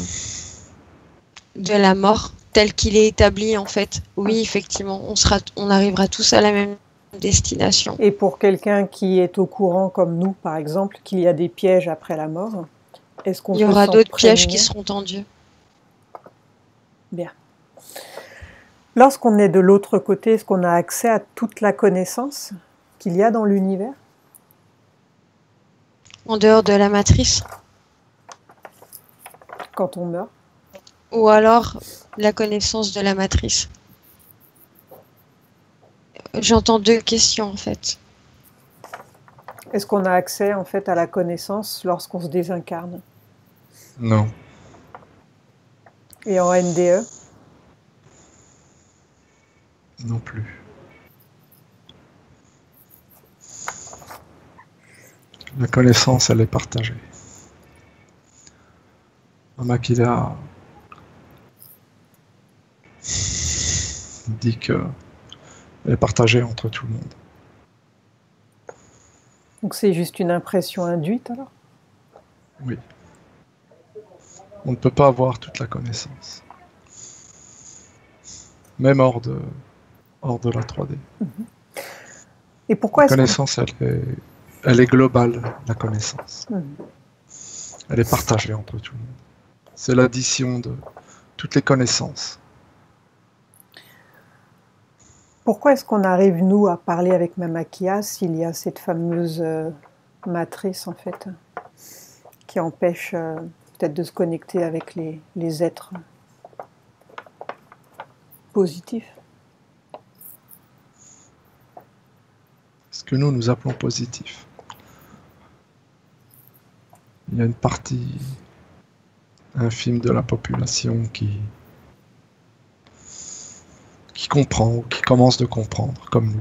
de la mort, tel qu'il est établi, en fait. Oui, effectivement, on arrivera tous à la même destination. Et pour quelqu'un qui est au courant, comme nous, par exemple, qu'il y a des pièges après la mort, est-ce qu'on peut s'en prémunir? Il y aura d'autres pièges qui seront tendus. Bien. Lorsqu'on est de l'autre côté, est-ce qu'on a accès à toute la connaissance qu'il y a dans l'univers? En dehors de la matrice? Quand on meurt? Ou alors la connaissance de la matrice? J'entends deux questions en fait. Est-ce qu'on a accès en fait à la connaissance lorsqu'on se désincarne? Non. Et en NDE? Non plus. La connaissance, elle est partagée. Makila dit qu'elle est partagée entre tout le monde. Donc c'est juste une impression induite alors? Oui. On ne peut pas avoir toute la connaissance. Même hors de la 3D. Et pourquoi la connaissance, elle est globale, la connaissance. Elle est partagée entre tout le monde. C'est l'addition de toutes les connaissances. Pourquoi est-ce qu'on arrive, nous, à parler avec Mamakia s'il y a cette fameuse matrice, en fait, qui empêche peut-être de se connecter avec les êtres positifs? Ce que nous appelons positif. Il y a une partie infime de la population qui comprend, ou qui commence de comprendre, comme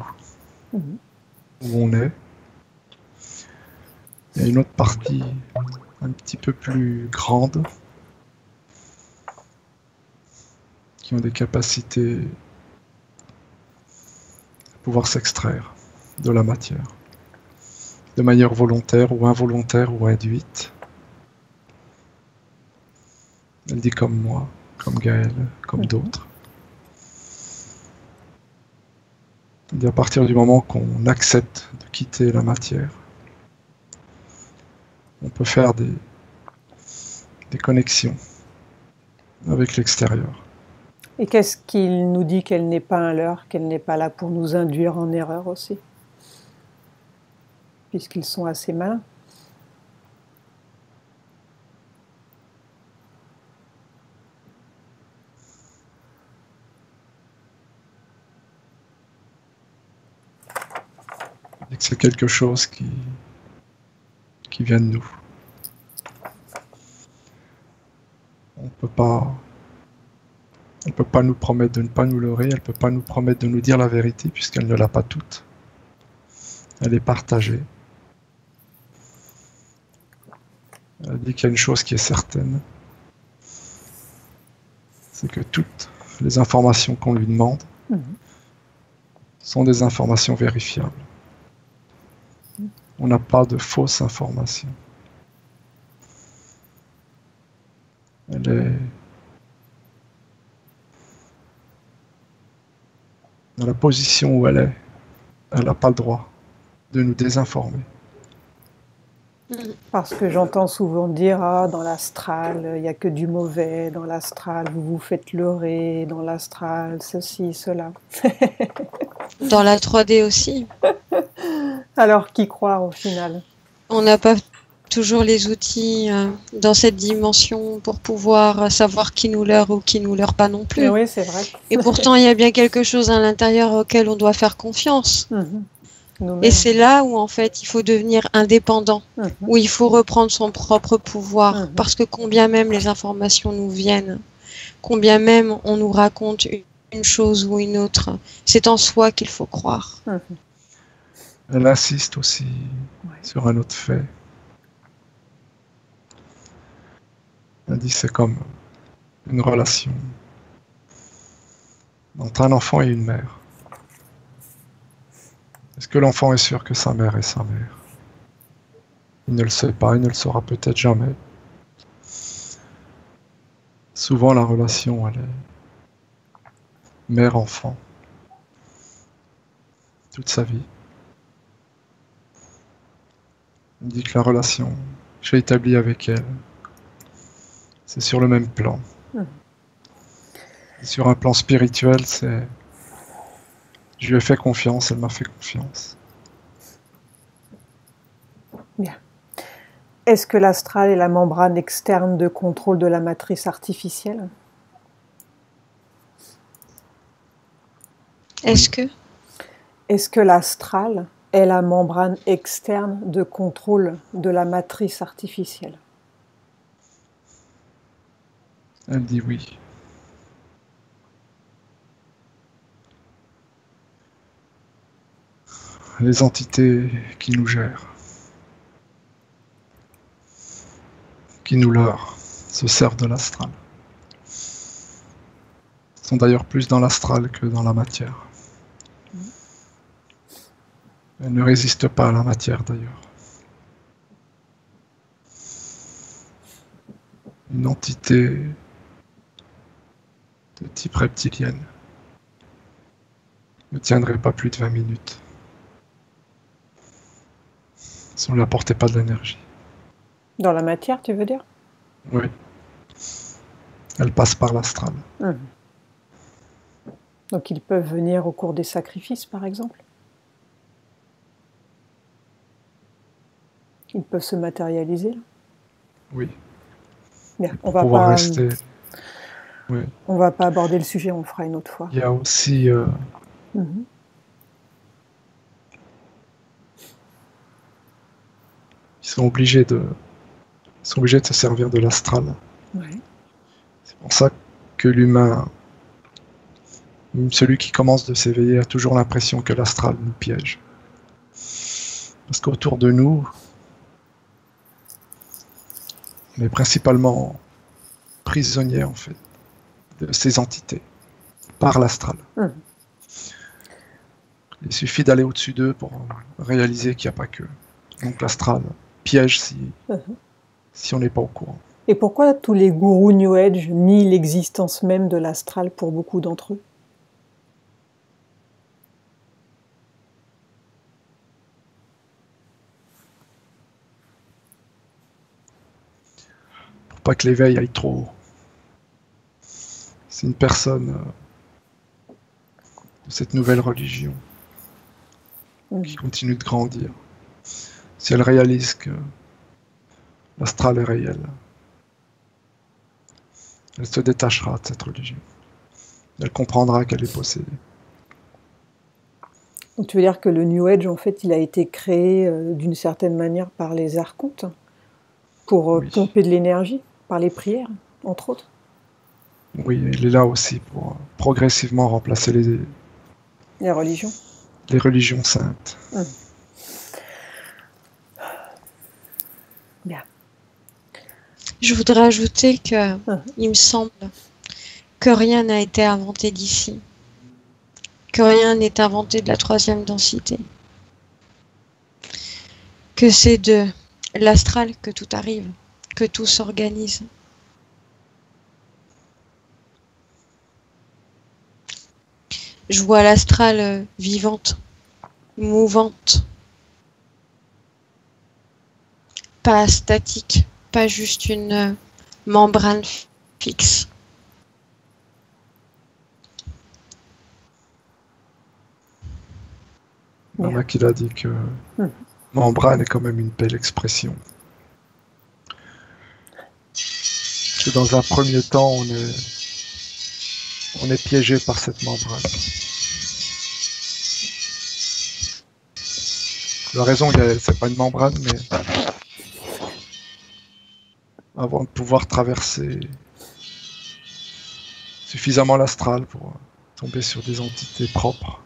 nous, où on est. Il y a une autre partie un petit peu plus grande qui ont des capacités à pouvoir s'extraire de la matière, de manière volontaire ou involontaire ou induite. Elle dit comme moi, comme Gaël, comme d'autres. Elle dit à partir du moment qu'on accepte de quitter la matière, on peut faire des connexions avec l'extérieur. Et qu'est-ce qu'il nous dit qu'elle n'est pas un leurre, qu'elle n'est pas là pour nous induire en erreur aussi? Puisqu'ils sont assez malins. Et que c'est quelque chose qui vient de nous. Elle peut pas nous promettre de ne pas nous leurrer, elle peut pas nous promettre de nous dire la vérité puisqu'elle ne l'a pas toute. Elle est partagée. Elle dit qu'il y a une chose qui est certaine, c'est que toutes les informations qu'on lui demande sont des informations vérifiables. On n'a pas de fausses informations. Elle est dans la position où elle est. Elle n'a pas le droit de nous désinformer. Parce que j'entends souvent dire, ah, dans l'astral, il n'y a que du mauvais, dans l'astral, vous vous faites leurrer, dans l'astral, ceci, cela. Dans la 3D aussi. Alors, qui croire au final? On n'a pas toujours les outils dans cette dimension pour pouvoir savoir qui nous leurre ou qui nous leurre pas non plus. Oui, c'est vrai. Et pourtant, il y a bien quelque chose à l'intérieur auquel on doit faire confiance. Et c'est là où, en fait, il faut devenir indépendant, où il faut reprendre son propre pouvoir, parce que combien même les informations nous viennent, combien même on nous raconte une chose ou une autre, c'est en soi qu'il faut croire. Elle insiste aussi sur un autre fait. Elle dit c'est comme une relation entre un enfant et une mère. Est-ce que l'enfant est sûr que sa mère est sa mère? Il ne le sait pas, il ne le saura peut-être jamais. Souvent la relation, elle est mère-enfant. Toute sa vie. Il dit que la relation que j'ai établie avec elle, c'est sur le même plan. Et sur un plan spirituel, c'est... Je lui ai fait confiance, elle m'a fait confiance. Bien. Est-ce que l'astral est la membrane externe de contrôle de la matrice artificielle? Est-ce que l'astral est la membrane externe de contrôle de la matrice artificielle? Elle dit oui. Les entités qui nous gèrent, qui nous leurrent, se servent de l'astral. Sont d'ailleurs plus dans l'astral que dans la matière. Elles ne résistent pas à la matière d'ailleurs. Une entité de type reptilienne ne tiendrait pas plus de 20 minutes. Si on ne lui apportait pas de l'énergie. Dans la matière, tu veux dire? Oui. elles passent par l'astral. Donc ils peuvent venir au cours des sacrifices, par exemple. Ils peuvent se matérialiser. Là. Oui. Bien, pour pouvoir rester. Oui. On va pas aborder le sujet, on le fera une autre fois. Il y a aussi ils sont obligés de se servir de l'astral. Ouais. C'est pour ça que l'humain, celui qui commence de s'éveiller, a toujours l'impression que l'astral nous piège. Parce qu'autour de nous, on est principalement prisonniers en fait de ces entités par l'astral. Il suffit d'aller au-dessus d'eux pour réaliser qu'il n'y a pas que. Donc l'astral piège si on n'est pas au courant. Et pourquoi tous les gourous New Age nient l'existence même de l'astral pour beaucoup d'entre eux? Pour pas que l'éveil aille trop haut. C'est une personne de cette nouvelle religion qui continue de grandir. Si elle réalise que l'astral est réel, elle se détachera de cette religion. Elle comprendra qu'elle est possédée. Donc tu veux dire que le New Age, en fait, il a été créé d'une certaine manière par les archontes pour pomper de l'énergie, par les prières, entre autres? Oui, il est là aussi pour progressivement remplacer les religions. Les religions saintes. Bien. Je voudrais ajouter que il me semble que rien n'a été inventé d'ici, que rien n'est inventé de la 3e densité, que c'est de l'astral que tout arrive, que tout s'organise. Je vois l'astral vivante, mouvante, pas statique, pas juste une membrane fixe. Il y en a qui l'a dit que membrane est quand même une belle expression. Que dans un premier temps, on est piégé par cette membrane. La raison, c'est pas une membrane, mais avant de pouvoir traverser suffisamment l'astral pour tomber sur des entités propres,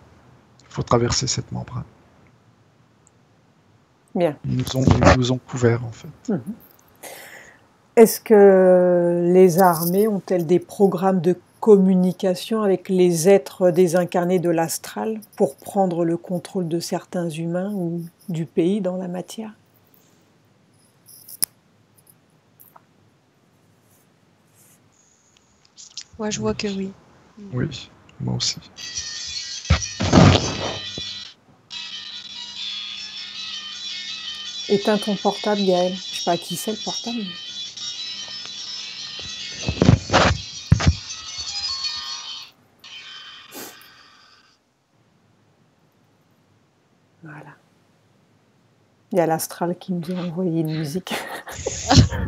il faut traverser cette membrane. Bien. Ils nous ont couverts, en fait. Est-ce que les armées ont-elles des programmes de communication avec les êtres désincarnés de l'astral pour prendre le contrôle de certains humains ou du pays dans la matière? Moi, je vois que oui. Oui, moi aussi. Éteins ton portable, Gaël. Je sais pas à qui c'est le portable. Voilà. Il y a l'astral qui nous a envoyé une musique.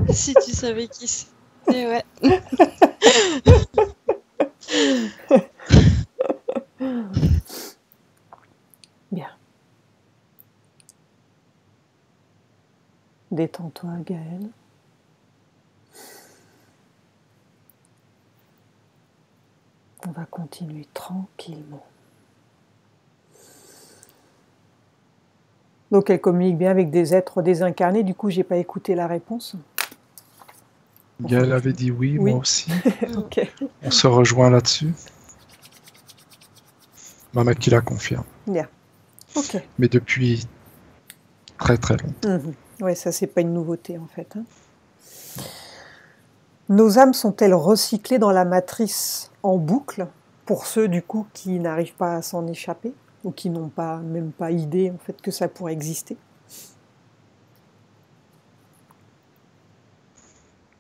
Si tu savais qui c'est, ouais. Bien. Détends-toi, Gaël. On va continuer tranquillement. Donc elle communique bien avec des êtres désincarnés. Du coup, j'ai pas écouté la réponse. Gaël avait dit oui, moi aussi. Okay. On se rejoint là-dessus. Maman qui la confirme. Bien. Ok. Mais depuis très très longtemps. Oui, ça c'est pas une nouveauté en fait. Nos âmes sont-elles recyclées dans la matrice en boucle pour ceux du coup qui n'arrivent pas à s'en échapper ou qui n'ont même pas idée en fait que ça pourrait exister?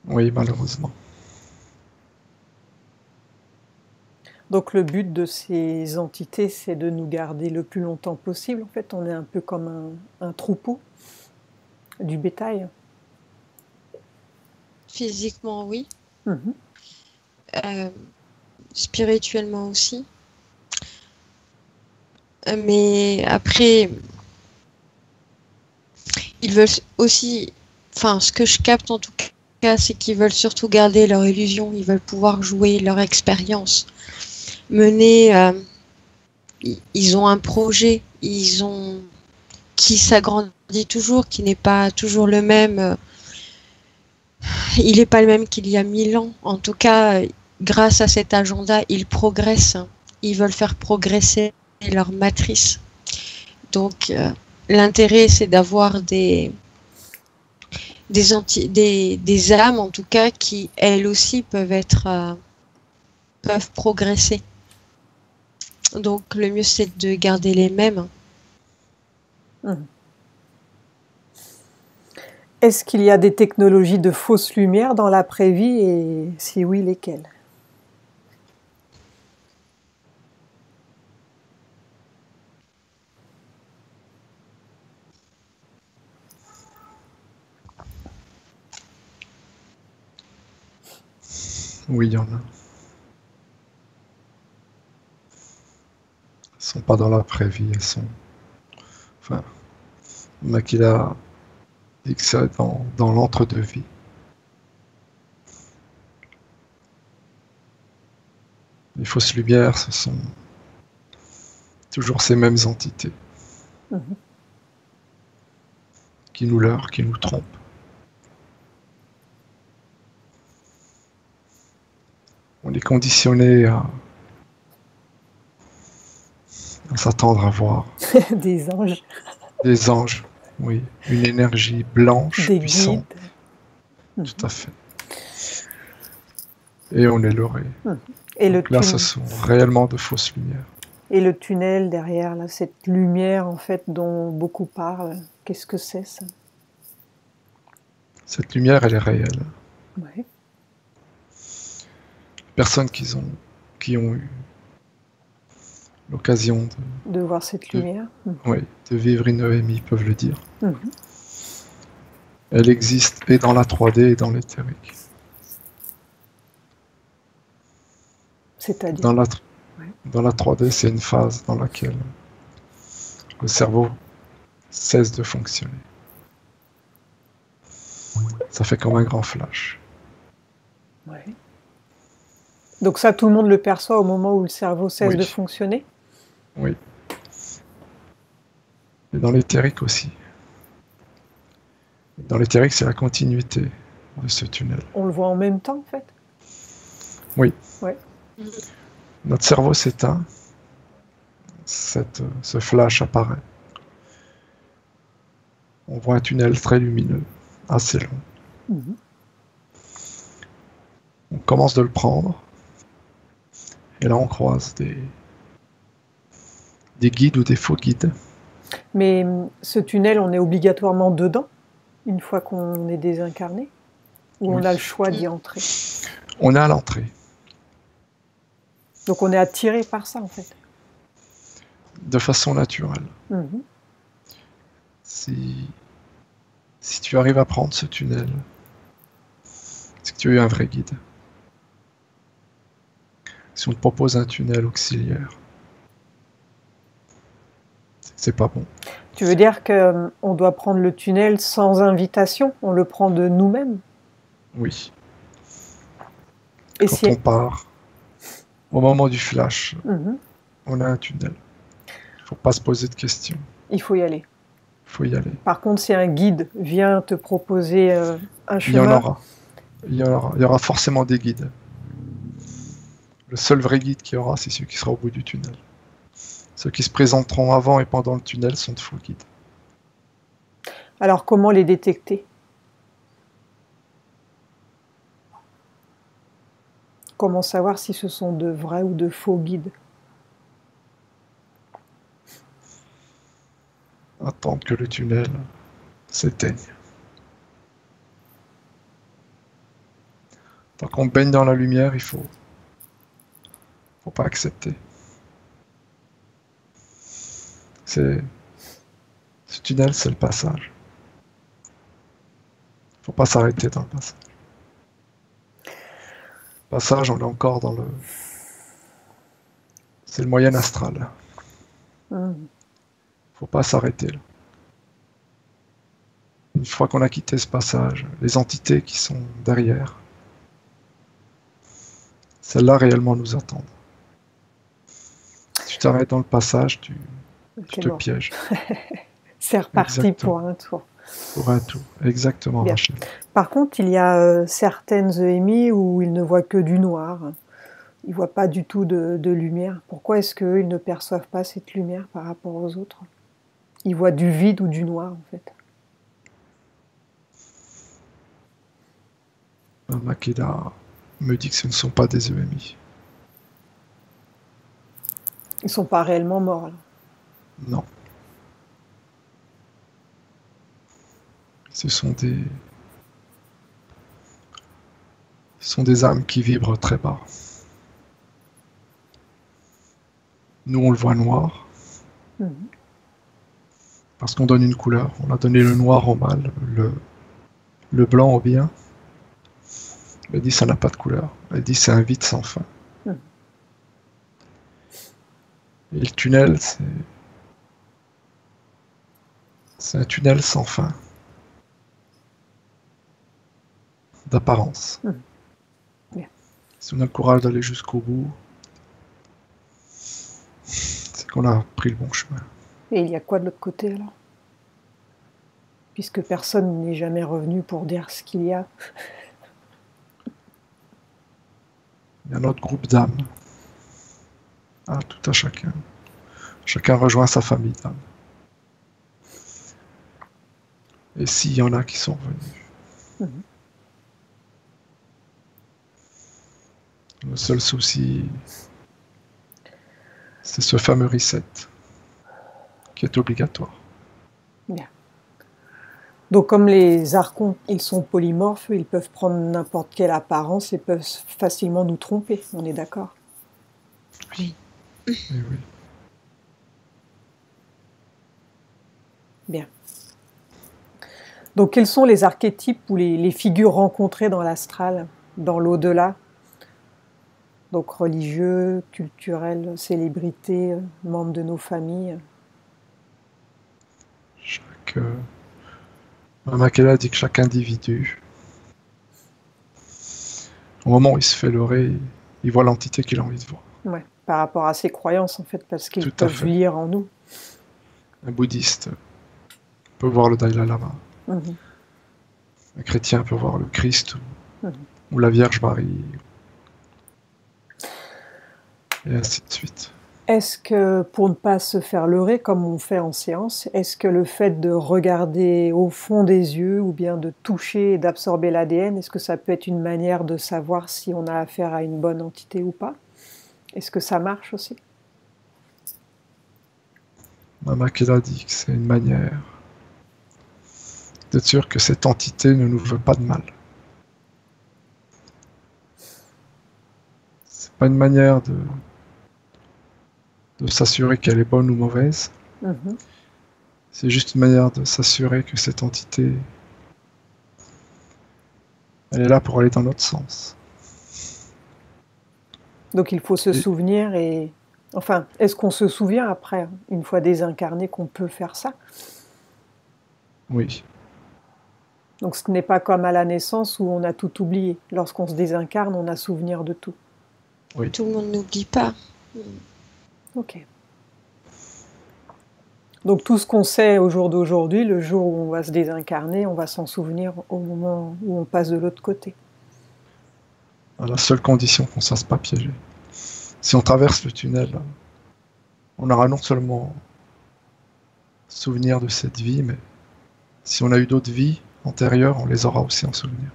Oui, malheureusement. Donc le but de ces entités, c'est de nous garder le plus longtemps possible. En fait, on est un peu comme un troupeau, du bétail. Physiquement, oui. Mhm. Euh, Spirituellement aussi. Mais après, ils veulent aussi, enfin, ce que je capte en tout cas, c'est qu'ils veulent surtout garder leur illusion, ils veulent pouvoir jouer leur expérience, mener, ils ont un projet, ils ont, qui s'agrandit toujours, qui n'est pas toujours le même, il n'est pas le même qu'il y a 1000 ans. En tout cas, grâce à cet agenda, ils progressent, ils veulent faire progresser leur matrice. Donc, l'intérêt, c'est d'avoir des âmes, en tout cas, qui, elles aussi, peuvent progresser. Donc, le mieux, c'est de garder les mêmes. Mhm. Est-ce qu'il y a des technologies de fausse lumière dans l'après-vie et si oui, lesquelles? Oui, il y en a. Elles sont pas dans l'après-vie, elles sont... Enfin, Makila dit que c'est dans l'entre-deux-vie. Les fausses lumières, ce sont toujours ces mêmes entités Mhm. qui nous leurrent, qui nous trompent. On est conditionné à s'attendre à voir Des anges, des anges, oui, une énergie blanche, des puissante, guides. tout à fait. Et on est leurré. Mhm. Et Donc là, ce sont réellement de fausses lumières. Et le tunnel derrière, là, cette lumière en fait dont beaucoup parlent, qu'est-ce que c'est ça? Cette lumière, elle est réelle. Ouais. Personnes qui ont eu l'occasion De voir cette lumière. oui, de vivre une EMI peuvent le dire. Mhm. Elle existe et dans la 3D et dans l'éthérique. C'est-à-dire? Dans la 3D, c'est une phase dans laquelle le cerveau cesse de fonctionner. Ça fait comme un grand flash. Ouais. Donc ça, tout le monde le perçoit au moment où le cerveau cesse de fonctionner? Oui. Et dans l'éthérique aussi. Dans l'éthérique, c'est la continuité de ce tunnel. On le voit en même temps, en fait? Oui. Ouais. Notre cerveau s'éteint, ce flash apparaît. On voit un tunnel très lumineux, assez long. Mhm. On commence de le prendre, et là on croise des guides ou des faux guides. Mais ce tunnel, on est obligatoirement dedans, une fois qu'on est désincarné? Ou on a le choix d'y entrer? On est à l'entrée. Donc on est attiré par ça, en fait? De façon naturelle. Mhm. Si tu arrives à prendre ce tunnel, c'est que tu as eu un vrai guide. Si on te propose un tunnel auxiliaire, c'est pas bon. Tu veux dire qu'on doit prendre le tunnel sans invitation? On le prend de nous-mêmes? Oui. Et quand on part, au moment du flash, on a un tunnel. Il ne faut pas se poser de questions. Il faut y aller. Il faut y aller. Par contre, si un guide vient te proposer un chemin... Il y en aura. Il y aura forcément des guides. Le seul vrai guide qu'il y aura, c'est celui qui sera au bout du tunnel. Ceux qui se présenteront avant et pendant le tunnel sont de faux guides. Alors, comment les détecter? Comment savoir si ce sont de vrais ou de faux guides? Attendre que le tunnel s'éteigne. Tant qu'on baigne dans la lumière, il faut Faut pas accepter. Ce tunnel, c'est le passage. Faut pas s'arrêter dans le passage. Passage, on est encore dans le... C'est le moyen astral. Faut pas s'arrêter là. Une fois qu'on a quitté ce passage, les entités qui sont derrière, celles-là réellement nous attendent. Si tu t'arrêtes dans le passage, tu te pièges. C'est reparti Exactement. pour un tour. Pour un tour, exactement, Bien. Rachel. Par contre, il y a certaines EMI où ils ne voient que du noir. Ils ne voient pas du tout de lumière. Pourquoi est-ce qu'eux, ils ne perçoivent pas cette lumière par rapport aux autres? Ils voient du vide ou du noir, en fait. Makeda me dit que ce ne sont pas des EMI. Ils ne sont pas réellement morts, là. Non. Ce sont des âmes qui vibrent très bas. Nous, on le voit noir. Parce qu'on donne une couleur. On a donné le noir au mal, le blanc au bien. Elle dit ça n'a pas de couleur. Elle dit c'est un vide sans fin. Et le tunnel, c'est un tunnel sans fin. D'apparence. Bien. Si on a le courage d'aller jusqu'au bout, c'est qu'on a pris le bon chemin. Et il y a quoi de l'autre côté, alors? Puisque personne n'est jamais revenu pour dire ce qu'il y a. Il y a notre groupe d'âmes. Ah, tout à chacun. Chacun rejoint sa famille d'âmes. Et s'il y en a qui sont revenus. Le seul souci, c'est ce fameux reset qui est obligatoire. Bien. Donc comme les archons, ils sont polymorphes, ils peuvent prendre n'importe quelle apparence et peuvent facilement nous tromper, on est d'accord? Oui. Et oui. Bien. Donc quels sont les archétypes ou les figures rencontrées dans l'astral, dans l'au-delà? Donc religieux, culturels, célébrités, membres de nos familles. Makeda dit que chaque individu, au moment où il se fait leurrer, il voit l'entité qu'il a envie de voir. Ouais, par rapport à ses croyances en fait, parce qu'ils Tout à peuvent fait. lire en nous. Un bouddhiste peut voir le Dalai Lama. Un chrétien peut voir le Christ ou la Vierge Marie. Et ainsi de suite. Est-ce que, pour ne pas se faire leurrer comme on fait en séance, est-ce que le fait de regarder au fond des yeux ou bien de toucher et d'absorber l'ADN, est-ce que ça peut être une manière de savoir si on a affaire à une bonne entité ou pas? Est-ce que ça marche aussi? Makeda dit que c'est une manière d'être sûr que cette entité ne nous veut pas de mal. C'est pas une manière de s'assurer qu'elle est bonne ou mauvaise. C'est juste une manière de s'assurer que cette entité, elle est là pour aller dans notre sens. Donc il faut se souvenir et... Enfin, est-ce qu'on se souvient après, une fois désincarné, qu'on peut faire ça? Oui. Donc ce n'est pas comme à la naissance où on a tout oublié. Lorsqu'on se désincarne, on a souvenir de tout. Oui. Tout le monde n'oublie pas. Ok. Donc tout ce qu'on sait au jour d'aujourd'hui, le jour où on va se désincarner, on va s'en souvenir au moment où on passe de l'autre côté. À la seule condition qu'on ne se fasse pas piéger. Si on traverse le tunnel, on aura non seulement souvenir de cette vie, mais si on a eu d'autres vies antérieures, on les aura aussi en souvenir.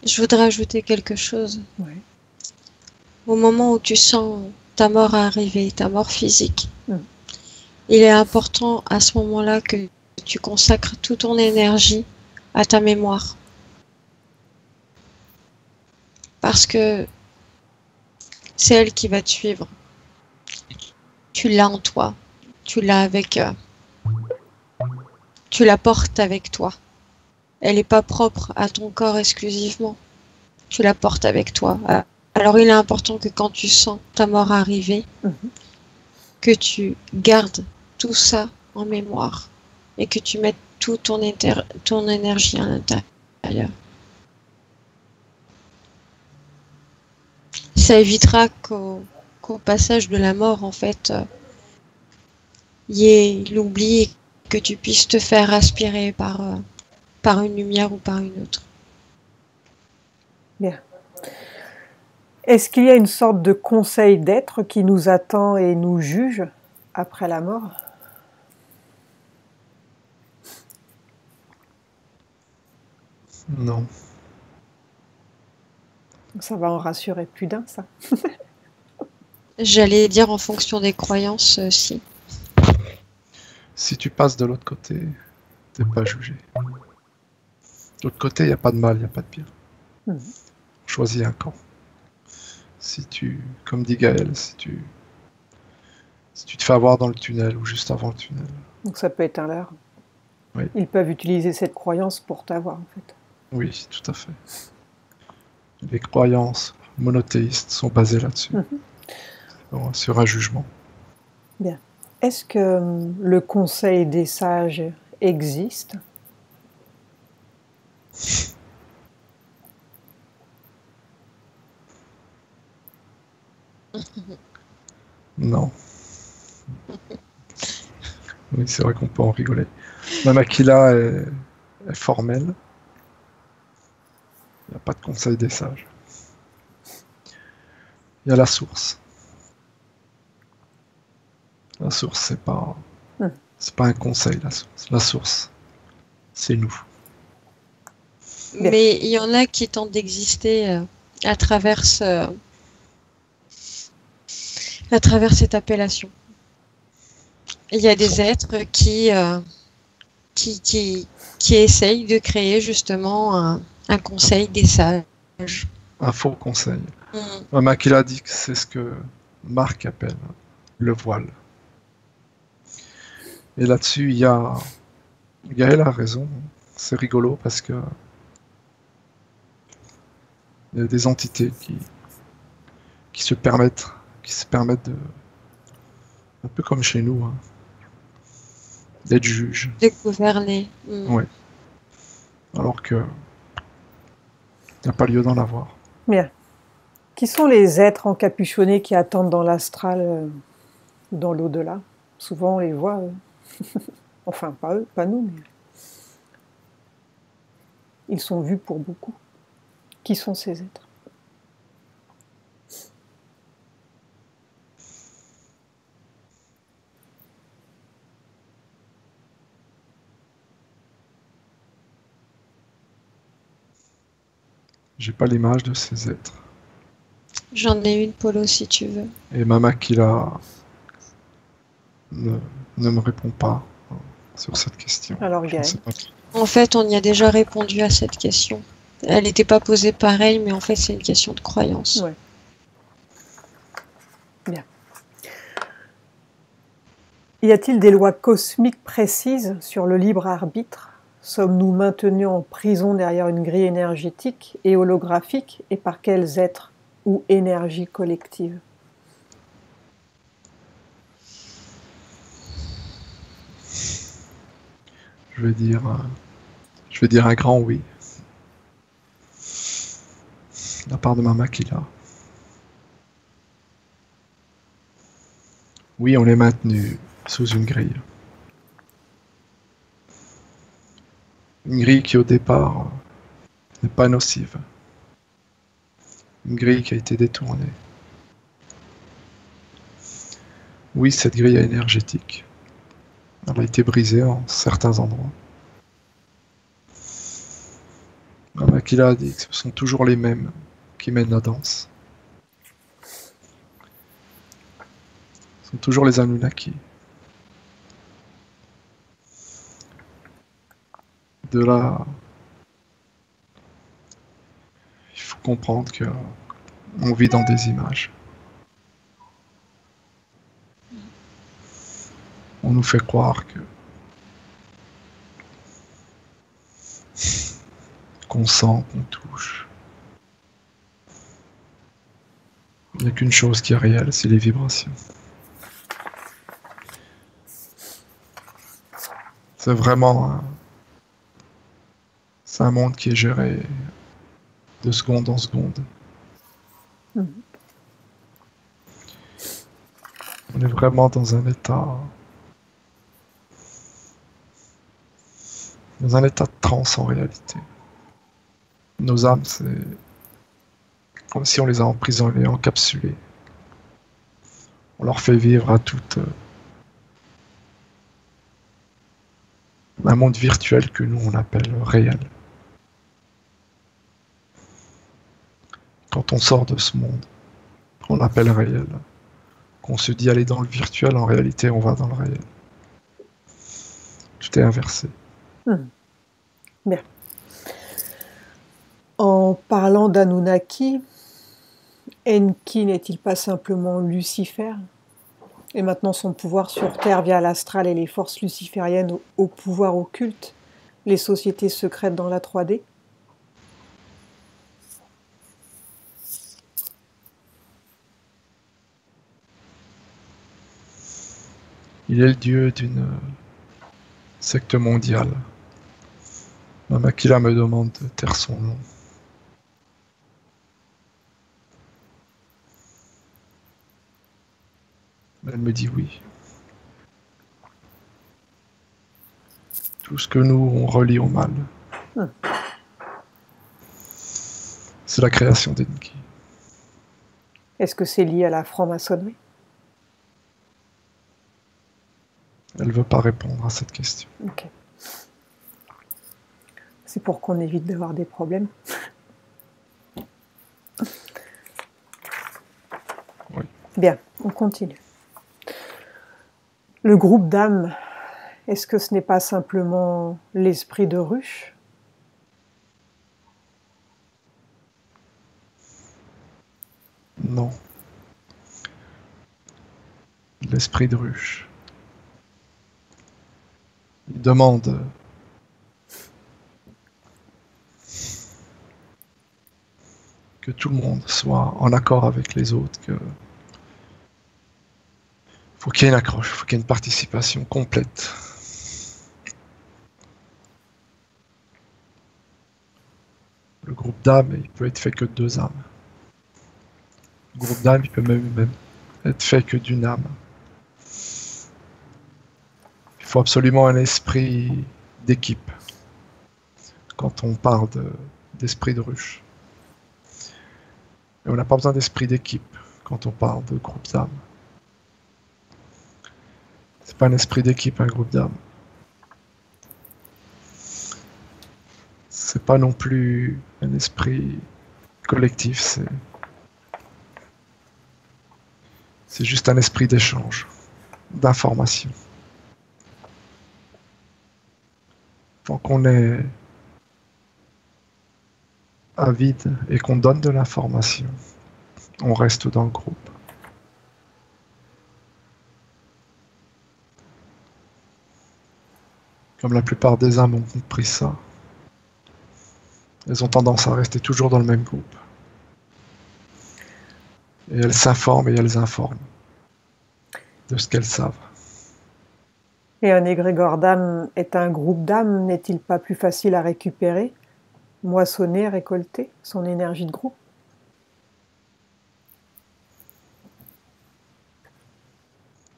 Je voudrais ajouter quelque chose. Ouais. Au moment où tu sens ta mort arriver, ta mort physique, il est important à ce moment-là que tu consacres toute ton énergie à ta mémoire. Parce que c'est elle qui va te suivre. Tu l'as en toi. Tu l'as avec... tu la portes avec toi. Elle n'est pas propre à ton corps exclusivement. Tu la portes avec toi. Alors il est important que quand tu sens ta mort arriver, que tu gardes tout ça en mémoire et que tu mettes toute ton énergie à l'intérieur. Ça évitera qu'au passage de la mort, en fait, il y ait l'oubli et que tu puisses te faire aspirer par une lumière ou par une autre. Bien. Est-ce qu'il y a une sorte de conseil d'être qui nous attend et nous juge après la mort? Non. Ça va en rassurer plus d'un, ça. J'allais dire en fonction des croyances, si. Si tu passes de l'autre côté, t'es pas jugé. De l'autre côté, il n'y a pas de mal, il n'y a pas de bien. Choisis un camp. Si tu, comme dit Gaël, si tu te fais avoir dans le tunnel ou juste avant le tunnel. Donc ça peut être un leurre. Oui. Ils peuvent utiliser cette croyance pour t'avoir, en fait. Oui, tout à fait. Les croyances monothéistes sont basées là-dessus, sur un jugement. Bien. Est-ce que le conseil des sages existe? Non. Oui, c'est vrai qu'on peut en rigoler. Même Aquila est formelle. Il n'y a pas de conseil des sages. Il y a la source. La source, c'est pas un conseil, la source. La source, c'est nous. Mais il y en a qui tentent d'exister à travers cette appellation. Il y a des êtres qui essayent de créer justement un conseil des sages. Un faux conseil. Même Aquila dit que c'est ce que Marc appelle le voile. Et là-dessus, Gaël a raison. C'est rigolo parce que il y a des entités qui se permettent de, un peu comme chez nous, d'être juges. De gouverner. Ouais. Alors que il n'y a pas lieu d'en avoir. Bien. Qui sont les êtres encapuchonnés qui attendent dans l'astral, dans l'au-delà? Souvent on les voit, enfin pas eux, pas nous, mais ils sont vus pour beaucoup. Qui sont ces êtres? J'ai pas l'image de ces êtres. J'en ai une, Polo, si tu veux. Et Mama Kila ne me répond pas sur cette question. Alors Gaël. En fait, on y a déjà répondu à cette question. Elle n'était pas posée pareil, mais en fait, c'est une question de croyance. Ouais. Bien. Y a-t-il des lois cosmiques précises sur le libre arbitre? Sommes-nous maintenus en prison derrière une grille énergétique et holographique? Et par quels êtres ou énergies collectives? Je vais dire un grand oui. De la part de Mama Kila. Oui, on est maintenu sous une grille. Une grille qui au départ n'est pas nocive. Une grille qui a été détournée. Oui, cette grille énergétique. Elle a été brisée en certains endroits. Mama Kila a dit que ce sont toujours les mêmes qui mènent la danse. Ce sont toujours les Anunnaki. De là, il faut comprendre que on vit dans des images. On nous fait croire qu'on sent, qu'on touche. Il n'y a qu'une chose qui est réelle, c'est les vibrations. C'est vraiment c'est un monde qui est géré de seconde en seconde. Mhm. On est vraiment dans un état de transe en réalité. Nos âmes, c'est comme si on les a emprisonnés, encapsulés. On leur fait vivre à toute un monde virtuel que nous on appelle réel. Quand on sort de ce monde, qu'on appelle réel, qu'on se dit aller dans le virtuel, en réalité on va dans le réel. Tout est inversé. Bien. En parlant d'Anunnaki, Enki n'est-il pas simplement Lucifer? Et maintenant son pouvoir sur Terre via l'astral et les forces lucifériennes au pouvoir occulte, les sociétés secrètes dans la 3D? Il est le dieu d'une secte mondiale. Mama Kila me demande de taire son nom. Elle me dit oui. Tout ce que nous, on relie au mal, c'est la création d'Enki. Est-ce que c'est lié à la franc-maçonnerie? Elle ne veut pas répondre à cette question. Ok. C'est pour qu'on évite d'avoir des problèmes. Oui. Bien, on continue. Le groupe d'âmes, est-ce que ce n'est pas simplement l'esprit de ruche? Non. L'esprit de ruche. Il demande que tout le monde soit en accord avec les autres, que faut qu'il y ait une accroche, faut qu'il y ait une participation complète. Le groupe d'âmes, il peut être fait que de 2 âmes. Le groupe d'âmes, il peut même être fait que d'une âme. Il faut absolument un esprit d'équipe quand on parle d'esprit de ruche. Et on n'a pas besoin d'esprit d'équipe quand on parle de groupe d'âmes. C'est pas un esprit d'équipe, un groupe d'âmes. C'est pas non plus un esprit collectif, c'est juste un esprit d'échange, d'information. Tant qu'on est avide et qu'on donne de l'information, on reste dans le groupe. Comme la plupart des âmes ont compris ça, elles ont tendance à rester toujours dans le même groupe. Et elles s'informent et elles informent de ce qu'elles savent. Et un égrégore d'âme est un groupe d'âmes, n'est-il pas plus facile à récupérer, moissonner, récolter son énergie de groupe?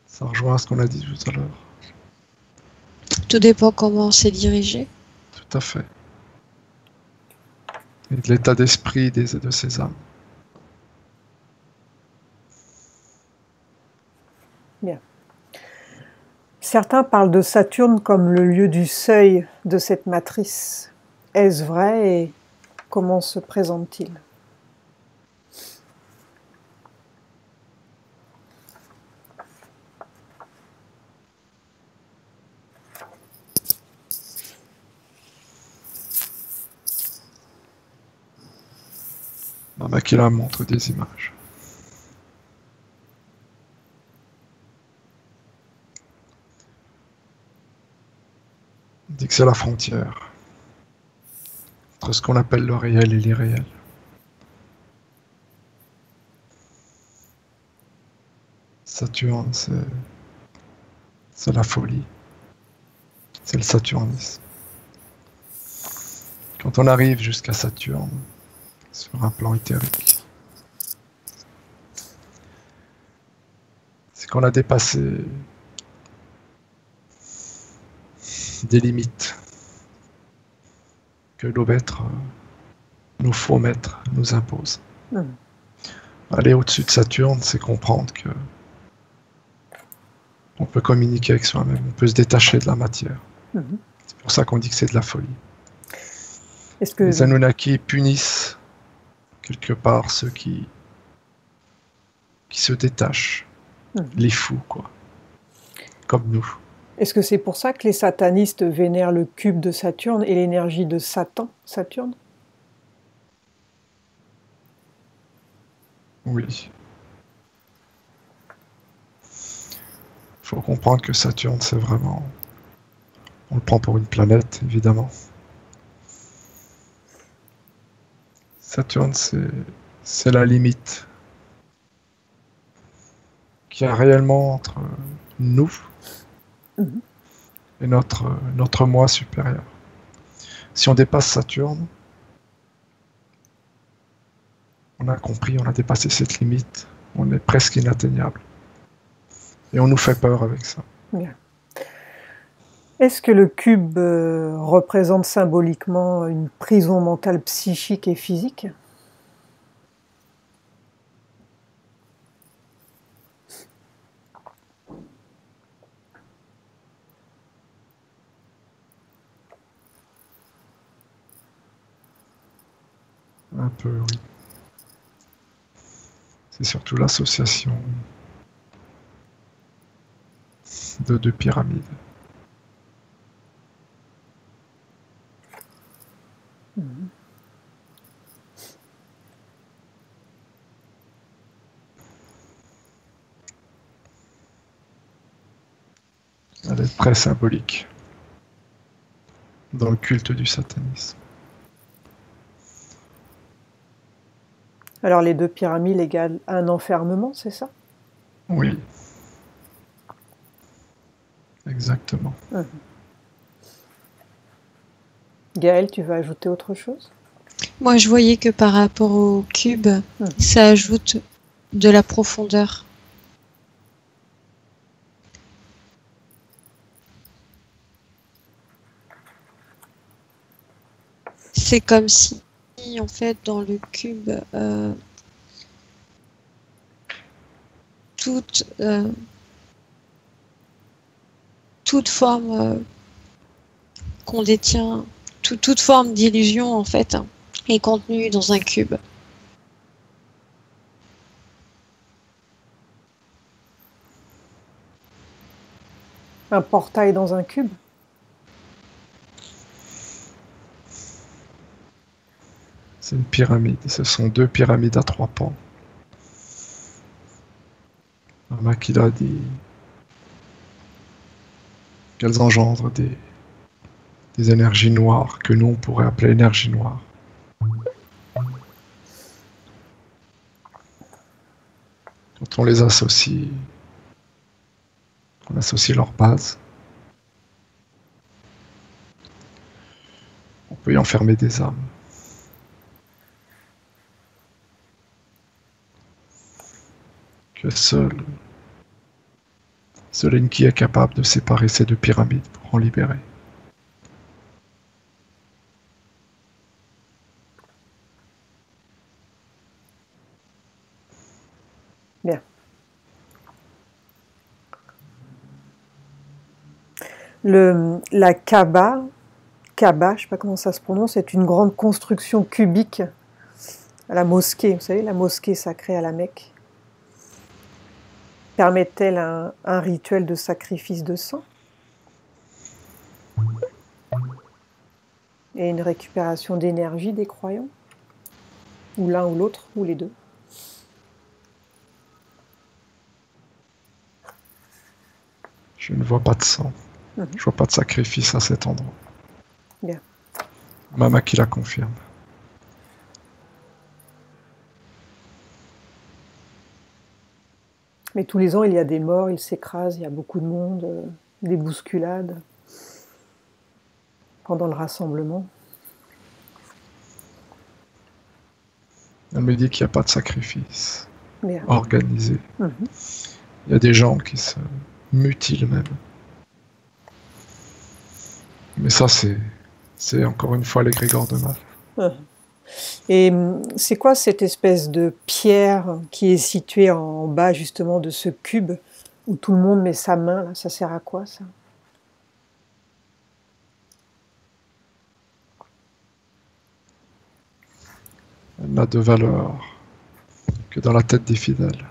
Ça rejoint ce qu'on a dit tout à l'heure. Tout dépend comment c'est dirigé. Tout à fait. Et de l'état d'esprit de ces âmes. Bien. Certains parlent de Saturne comme le lieu du seuil de cette matrice. Est-ce vrai et comment se présente-t-il? Mama Kila montre des images. dit que c'est la frontière entre ce qu'on appelle le réel et l'irréel. Saturne, c'est la folie, c'est le saturnisme. Quand on arrive jusqu'à Saturne, sur un plan éthérique, c'est qu'on a dépassé des limites que nos maîtres, nos faux maîtres nous imposent. Aller au-dessus de Saturne, c'est comprendre que on peut communiquer avec soi-même, on peut se détacher de la matière. C'est pour ça qu'on dit que c'est de la folie. Est-ce que... Les Anunnaki punissent quelque part ceux qui se détachent, les fous, quoi, comme nous. Est-ce que c'est pour ça que les satanistes vénèrent le cube de Saturne et l'énergie de Satan, Saturne? Oui. Il faut comprendre que Saturne, c'est vraiment... On le prend pour une planète, évidemment. Saturne, c'est la limite qu'il y a réellement entre nous et notre moi supérieur. Si on dépasse Saturne, on a compris, on a dépassé cette limite, on est presque inatteignable. Et on nous fait peur avec ça. Bien. Est-ce que le cube représente symboliquement une prison mentale psychique et physique? Un peu, oui. C'est surtout l'association de deux pyramides. Elle est très symbolique dans le culte du satanisme. Alors les deux pyramides égalent un enfermement, c'est ça? Oui. Exactement. Gaëlle, tu veux ajouter autre chose? Moi, je voyais que par rapport au cube, ça ajoute de la profondeur. C'est comme si, en fait, dans le cube, toute forme qu'on détient, toute forme d'illusion, en fait, est contenue dans un cube. Un portail dans un cube? C'est une pyramide. Ce sont deux pyramides à 3 pans. Makila dit qu'elles engendrent des énergies noires que nous on pourrait appeler énergie noire. Quand on les associe, on associe leur base, on peut y enfermer des âmes. Que seul Enki est capable de séparer ces deux pyramides pour en libérer. Bien. La Kaaba, je ne sais pas comment ça se prononce, c'est une grande construction cubique à la mosquée, vous savez, la mosquée sacrée à la Mecque. Permet-elle un rituel de sacrifice de sang et une récupération d'énergie des croyants? Ou l'un ou l'autre, ou les deux? Je ne vois pas de sang. Je ne vois pas de sacrifice à cet endroit. Bien. Mama qui la confirme. Mais tous les ans, il y a des morts, ils s'écrasent, il y a beaucoup de monde, des bousculades pendant le rassemblement. Elle me dit qu'il n'y a pas de sacrifice Bien. organisé. Mhm. Il y a des gens qui se mutilent même. Mais ça, c'est encore une fois l'égrégore de mal. Et c'est quoi cette espèce de pierre qui est située en bas justement de ce cube où tout le monde met sa main là? Ça sert à quoi ça? Elle n'a de valeur que dans la tête des fidèles.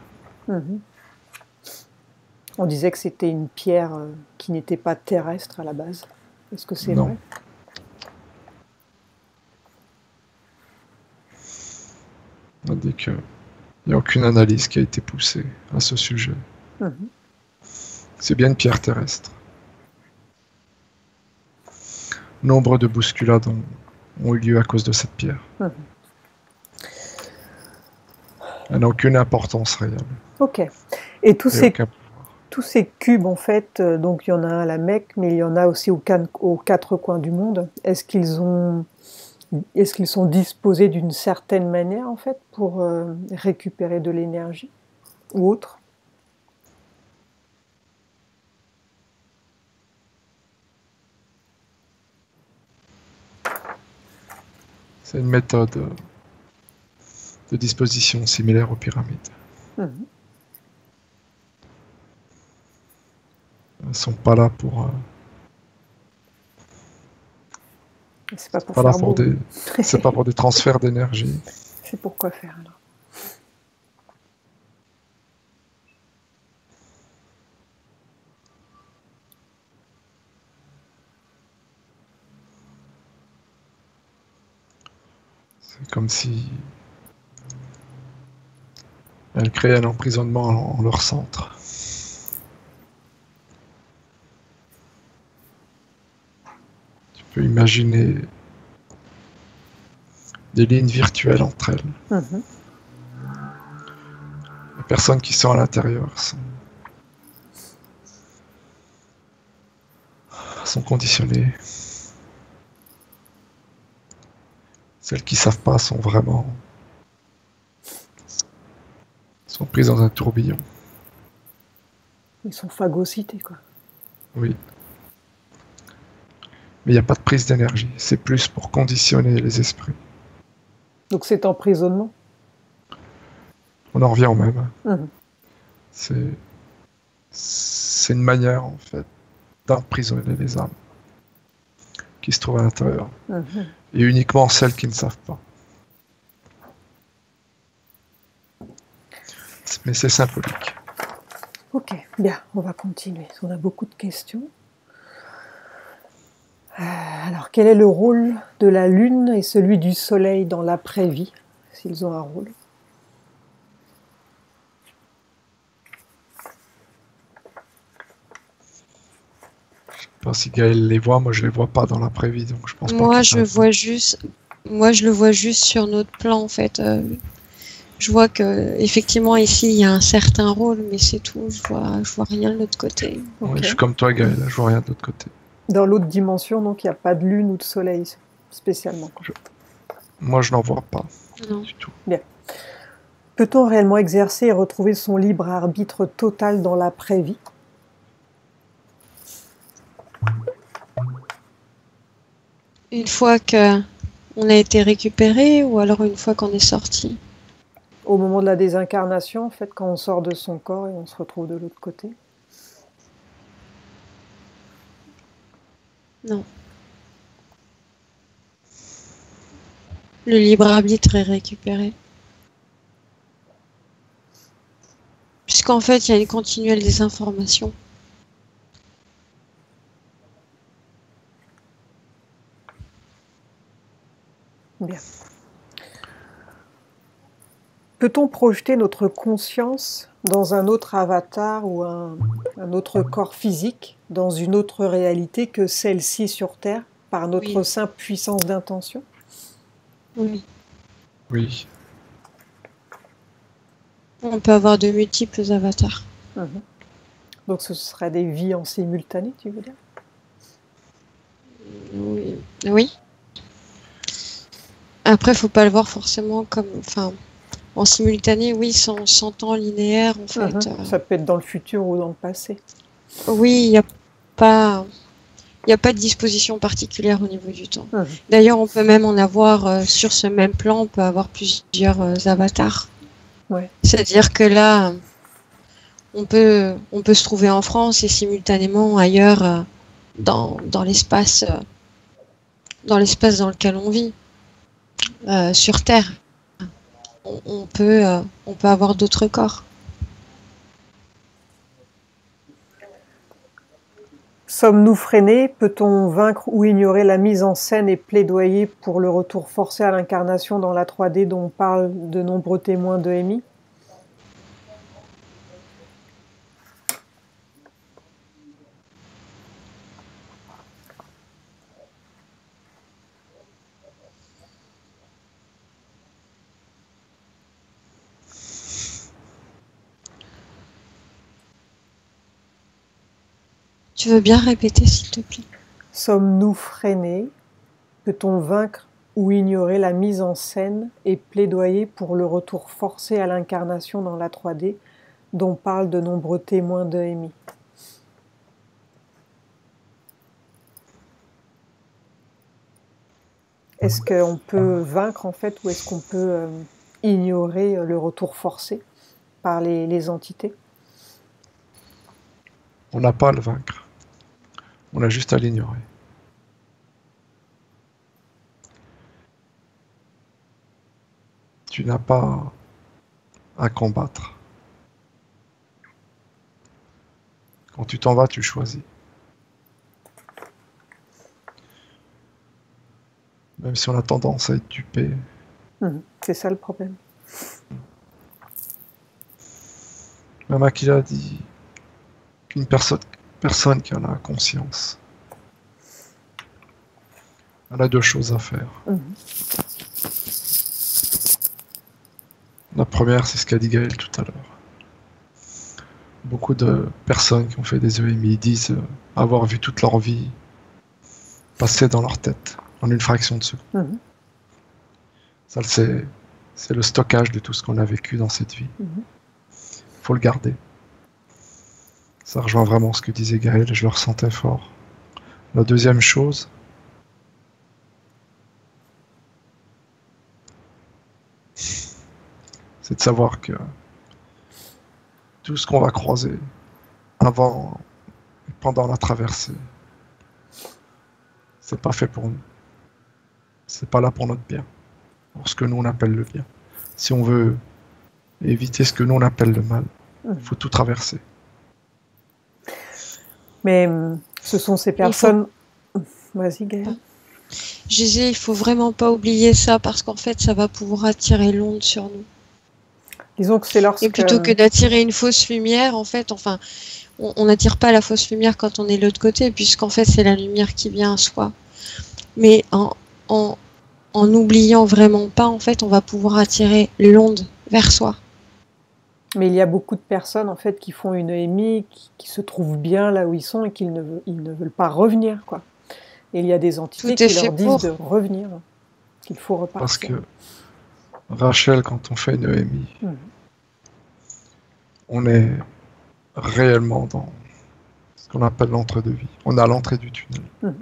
Mhm. On disait que c'était une pierre qui n'était pas terrestre à la base. Est-ce que c'est Non. vrai? On dit qu'il n'y a aucune analyse qui a été poussée à ce sujet. Mhm. C'est bien une pierre terrestre. Nombre de bousculades ont eu lieu à cause de cette pierre. Mhm. Elle n'a aucune importance réelle. Ok. Et tous Et ces, aucun pouvoir. tous ces cubes, en fait, donc il y en a un à la Mecque, mais il y en a aussi aux quatre coins du monde. Est-ce qu'ils sont disposés d'une certaine manière, en fait, pour récupérer de l'énergie ou autre? C'est une méthode de disposition similaire aux pyramides. Mhm. Elles ne sont pas là pour, C'est pas pour pas là faire pour beau. c'est pas pour des transferts d'énergie. C'est pour quoi faire alors? C'est comme si elles créaient un emprisonnement en leur centre. Tu peux imaginer des lignes virtuelles entre elles. Mhm. Les personnes qui sont à l'intérieur sont conditionnées. Celles qui ne savent pas sont prises dans un tourbillon. Ils sont phagocytés, quoi. Oui. Mais il n'y a pas de prise d'énergie. C'est plus pour conditionner les esprits. Donc c'est emprisonnement. On en revient au même. Mhm. C'est une manière, en fait, d'emprisonner les âmes qui se trouvent à l'intérieur. Mhm. Et uniquement celles qui ne savent pas. Mais c'est symbolique. Ok, bien, on va continuer. On a beaucoup de questions. Alors, quel est le rôle de la Lune et celui du Soleil dans l'après-vie, s'ils ont un rôle? Je sais pas si Gaël les voit, moi je les vois pas dans l'après-vie, donc je pense pas. Moi, je le vois juste sur notre plan, en fait. Je vois que effectivement ici il y a un certain rôle, mais c'est tout. Je vois rien de l'autre côté. Ouais, Ok. je suis comme toi, Gaël, je vois rien de l'autre côté. Dans l'autre dimension, donc, il n'y a pas de Lune ou de Soleil spécialement, quoi. Moi, je n'en vois pas Non. du tout. Peut-on réellement exercer et retrouver son libre arbitre total dans l'après-vie? Une fois que on a été récupéré, ou alors une fois qu'on est sorti. Au moment de la désincarnation, en fait, quand on sort de son corps et on se retrouve de l'autre côté? Non. Le libre arbitre est récupéré. Puisqu'en fait, il y a une continuelle désinformation. Bien. Peut-on projeter notre conscience dans un autre avatar ou un autre corps physique, dans une autre réalité que celle-ci sur Terre? par notre Oui. simple puissance d'intention. Oui. Oui. On peut avoir de multiples avatars. Mhm. Donc ce serait des vies en simultané, tu veux dire? Oui. Oui. Après, faut pas le voir forcément comme, enfin, en simultané, oui, sans temps linéaire, en fait. Ça peut être dans le futur ou dans le passé. Oui, pas, il n'y a pas de disposition particulière au niveau du temps. Mhm. D'ailleurs, on peut même en avoir sur ce même plan, on peut avoir plusieurs avatars. Ouais. C'est-à-dire que là, on peut se trouver en France et simultanément ailleurs dans l'espace dans lequel on vit sur Terre. On peut avoir d'autres corps. Sommes-nous freinés? Peut-on vaincre ou ignorer la mise en scène et plaidoyer pour le retour forcé à l'incarnation dans la 3D dont parlent de nombreux témoins de EMI? Tu veux bien répéter, s'il te plaît? Sommes-nous freinés? Peut-on vaincre ou ignorer la mise en scène et plaidoyer pour le retour forcé à l'incarnation dans la 3D dont parlent de nombreux témoins de EMI? Est-ce qu'on peut vaincre en fait ou est-ce qu'on peut ignorer le retour forcé par les entités? On n'a pas à le vaincre. On a juste à l'ignorer. Tu n'as pas à combattre. Quand tu t'en vas, tu choisis. Même si on a tendance à être dupé. C'est ça le problème. Même Aquila dit qu'une personne qui en a conscience, elle a deux choses à faire. La première, c'est ce qu'a dit Gaël tout à l'heure. Beaucoup de personnes qui ont fait des EMI disent avoir vu toute leur vie passer dans leur tête en une fraction de seconde. Ça, c'est le stockage de tout ce qu'on a vécu dans cette vie. Faut le garder. Ça rejoint vraiment ce que disait Gaël, je le ressentais fort. La deuxième chose, c'est de savoir que tout ce qu'on va croiser avant et pendant la traversée, c'est pas fait pour nous. C'est pas là pour notre bien, pour ce que nous on appelle le bien. Si on veut éviter ce que nous on appelle le mal, il faut tout traverser. Mais ce sont ces personnes... Vas-y Gaëlle. Je disais, il faut vraiment pas oublier ça parce qu'en fait, ça va pouvoir attirer l'onde sur nous. Disons que c'est lorsque... Et plutôt que d'attirer une fausse lumière, en fait, enfin, on n'attire pas la fausse lumière quand on est de l'autre côté, puisqu'en fait, c'est la lumière qui vient à soi. Mais en n'oubliant vraiment pas, en fait, on va pouvoir attirer l'onde vers soi. Mais il y a beaucoup de personnes, en fait, qui font une EMI, qui se trouvent bien là où ils sont et qu'ils ne veulent pas revenir, quoi. Et il y a des entités qui leur disent de revenir, qu'il faut repartir. Parce que, Rachel, quand on fait une EMI, on est réellement dans ce qu'on appelle l'entre-deux-vie. On est à l'entrée du tunnel.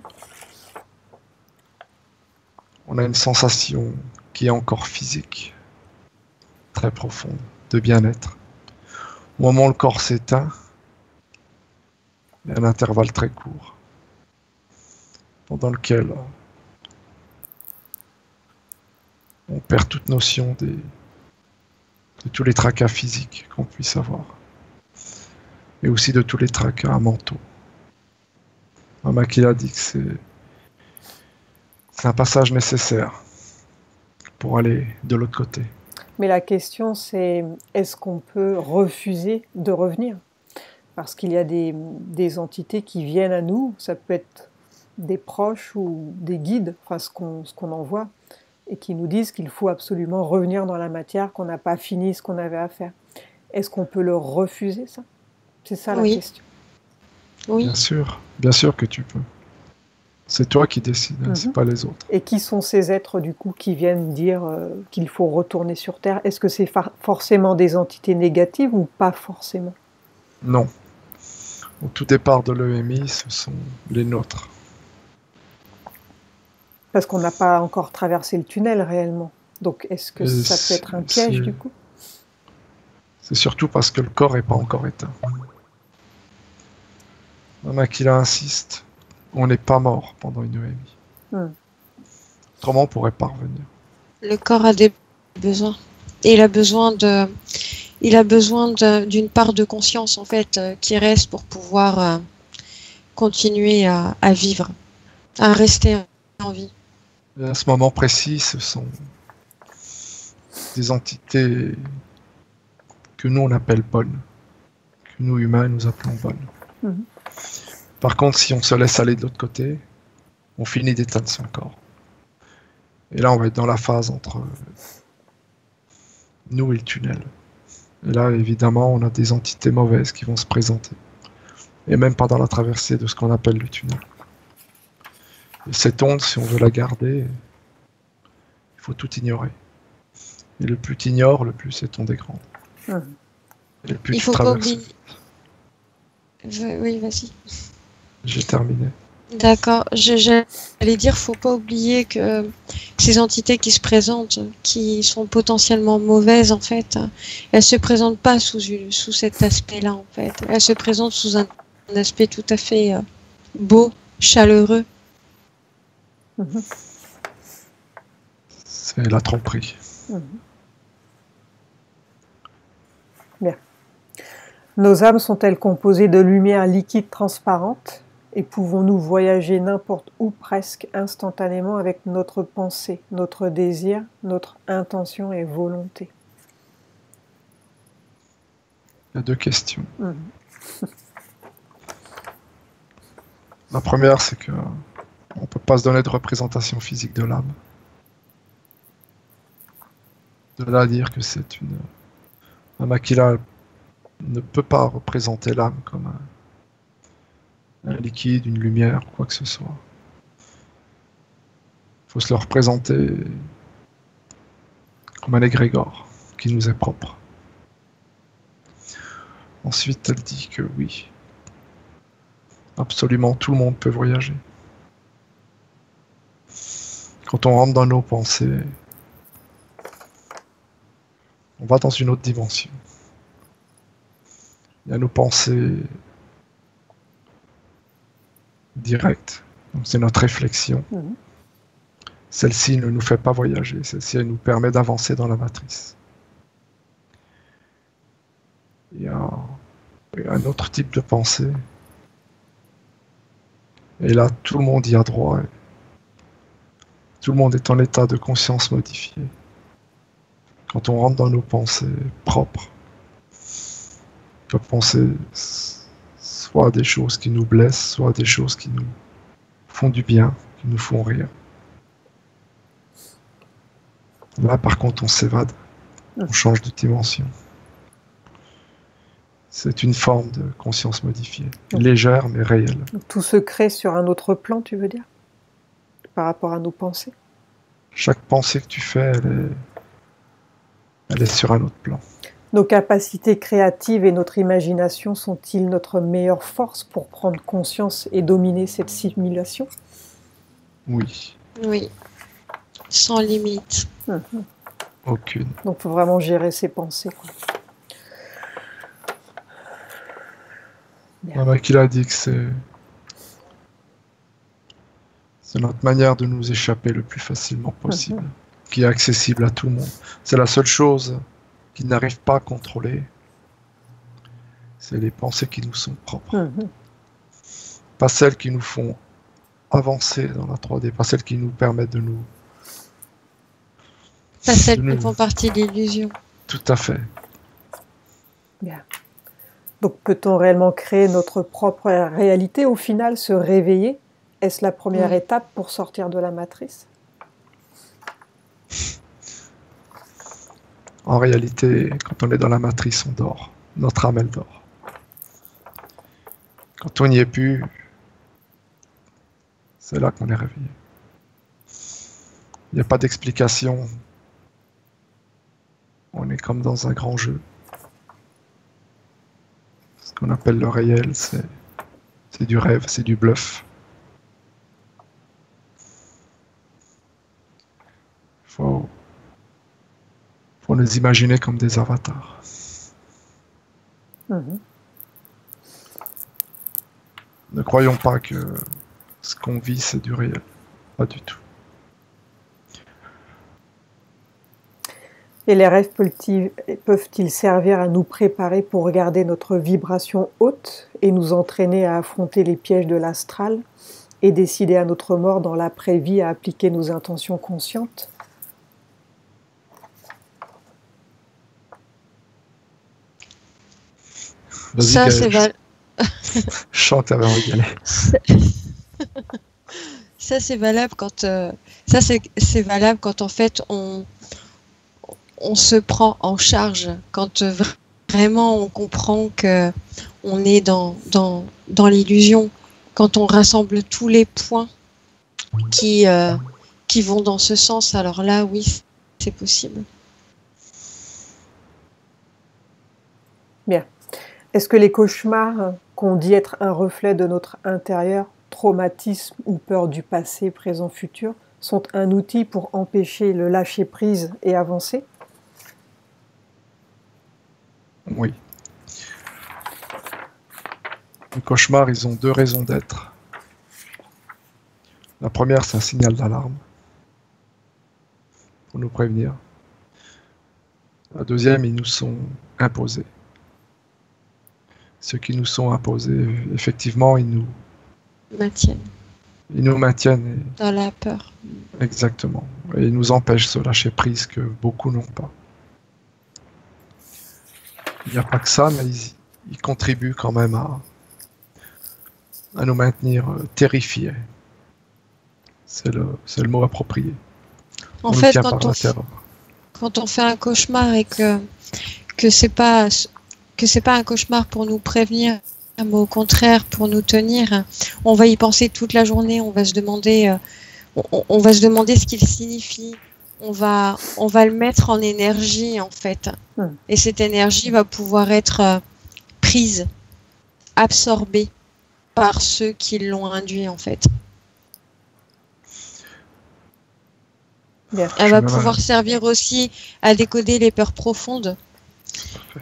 On a une sensation qui est encore physique, très profonde, de bien-être. Au moment où le corps s'éteint, il y a un intervalle très court, pendant lequel on perd toute notion de tous les tracas physiques qu'on puisse avoir, et aussi de tous les tracas mentaux. Makila dit que c'est un passage nécessaire pour aller de l'autre côté. Mais la question c'est, est-ce qu'on peut refuser de revenir? Parce qu'il y a des entités qui viennent à nous, ça peut être des proches ou des guides, enfin ce qu'on envoie, et qui nous disent qu'il faut absolument revenir dans la matière, qu'on n'a pas fini ce qu'on avait à faire. Est-ce qu'on peut le refuser, ça? C'est ça la Oui, question. oui. Bien sûr que tu peux. C'est toi qui décides, hein, c'est pas les autres. Et qui sont ces êtres, du coup, qui viennent dire qu'il faut retourner sur Terre? Est-ce que c'est forcément des entités négatives ou pas forcément? Non. Au tout départ de l'EMI, ce sont les nôtres. Parce qu'on n'a pas encore traversé le tunnel réellement. Donc est-ce que ça peut être un piège, du coup? C'est surtout parce que le corps n'est pas encore éteint. Makila insiste, on n'est pas mort pendant une EMI. Autrement, on ne pourrait pas revenir. Le corps a des besoins. Et il a besoin d'une part de conscience, en fait, qui reste pour pouvoir continuer à vivre, à rester en vie. Et à ce moment précis, ce sont des entités que nous on appelle bonnes, que nous humains nous appelons bonnes. Par contre, si on se laisse aller de l'autre côté, on finit d'éteindre son corps. Et là, on va être dans la phase entre nous et le tunnel. Et là, évidemment, on a des entités mauvaises qui vont se présenter. Et même pendant la traversée de ce qu'on appelle le tunnel. Et cette onde, si on veut la garder, il faut tout ignorer. Et le plus tu ignores, le plus cette onde est grande. Et le plus il tu faut pas traverses. oublier. Oui, vas-y. J'ai terminé. D'accord. J'allais dire, faut pas oublier que ces entités qui se présentent, qui sont potentiellement mauvaises, en fait, elles se présentent pas sous cet aspect-là, en fait. Elles se présentent sous un aspect tout à fait beau, chaleureux. C'est la tromperie. Bien. Nos âmes sont-elles composées de lumière liquide transparente et pouvons-nous voyager n'importe où presque instantanément avec notre pensée, notre désir, notre intention et volonté? Il y a deux questions. La première, c'est que on ne peut pas se donner de représentation physique de l'âme. De là à dire que c'est une... Un Makila ne peut pas représenter l'âme comme un liquide, une lumière, quoi que ce soit. Il faut se le représenter comme un égrégore qui nous est propre. Ensuite, elle dit que oui, absolument tout le monde peut voyager. Quand on rentre dans nos pensées, on va dans une autre dimension. Il y a nos pensées directes, donc c'est notre réflexion. Celle-ci ne nous fait pas voyager, celle-ci elle nous permet d'avancer dans la matrice. Il y a un autre type de pensée. Et là, tout le monde y a droit. Tout le monde est en état de conscience modifié. Quand on rentre dans nos pensées propres, on peut penser soit à des choses qui nous blessent, soit à des choses qui nous font du bien, qui nous font rire. Là, par contre, on s'évade. On change de dimension. C'est une forme de conscience modifiée, légère mais réelle. Tout se crée sur un autre plan, tu veux dire? Par rapport à nos pensées? Chaque pensée que tu fais, elle est sur un autre plan. Nos capacités créatives et notre imagination sont-ils notre meilleure force pour prendre conscience et dominer cette simulation? Oui. Oui. Sans limite. Aucune. Donc il faut vraiment gérer ses pensées, quoi. Makila a dit que c'est notre manière de nous échapper le plus facilement possible, qui est accessible à tout le monde. C'est la seule chose qu'ils n'arrivent pas à contrôler. C'est les pensées qui nous sont propres. Pas celles qui nous font avancer dans la 3D, pas celles qui nous permettent de nous... Pas celles qui font partie de l'illusion. Tout à fait. Bien. Donc peut-on réellement créer notre propre réalité, au final, se réveiller Est-ce la première Oui. étape pour sortir de la matrice? En réalité, quand on est dans la matrice, on dort. Notre âme, elle dort. Quand on n'y est plus, c'est là qu'on est réveillé. Il n'y a pas d'explication. On est comme dans un grand jeu. Ce qu'on appelle le réel, c'est du rêve, c'est du bluff. Faut nous imaginer comme des avatars. Mhm. Ne croyons pas que ce qu'on vit, c'est du réel. Pas du tout. Et les rêves peuvent-ils servir à nous préparer pour regarder notre vibration haute et nous entraîner à affronter les pièges de l'astral et décider à notre mort dans l'après-vie à appliquer nos intentions conscientes? Vas-y, Ça, Gaël, c'est val- je sens que t'avais envie d'y aller. ça, c'est valable quand, c'est valable quand en fait on se prend en charge, quand vraiment on comprend que on est dans l'illusion, quand on rassemble tous les points qui vont dans ce sens. Alors là, oui, c'est possible. Bien. Est-ce que les cauchemars qu'on dit être un reflet de notre intérieur, traumatisme ou peur du passé, présent, futur, sont un outil pour empêcher le lâcher-prise et avancer? Oui. Les cauchemars, ils ont deux raisons d'être. La première, c'est un signal d'alarme pour nous prévenir. La deuxième, ils nous sont imposés. Ceux qui nous sont imposés, effectivement, ils nous maintiennent Dans la peur. exactement. Et ils nous empêchent de lâcher prise que beaucoup n'ont pas. Il n'y a pas que ça, mais ils contribuent quand même à nous maintenir terrifiés. C'est le mot approprié. En On nous fait, tient par la terreur. quand on fait un cauchemar et que c'est pas un cauchemar pour nous prévenir, mais au contraire pour nous tenir, on va y penser toute la journée. On va se demander ce qu'il signifie. On va le mettre en énergie en fait. Et cette énergie va pouvoir être prise, absorbée par ceux qui l'ont induit en fait. Bien. Elle va pouvoir servir aussi à décoder les peurs profondes,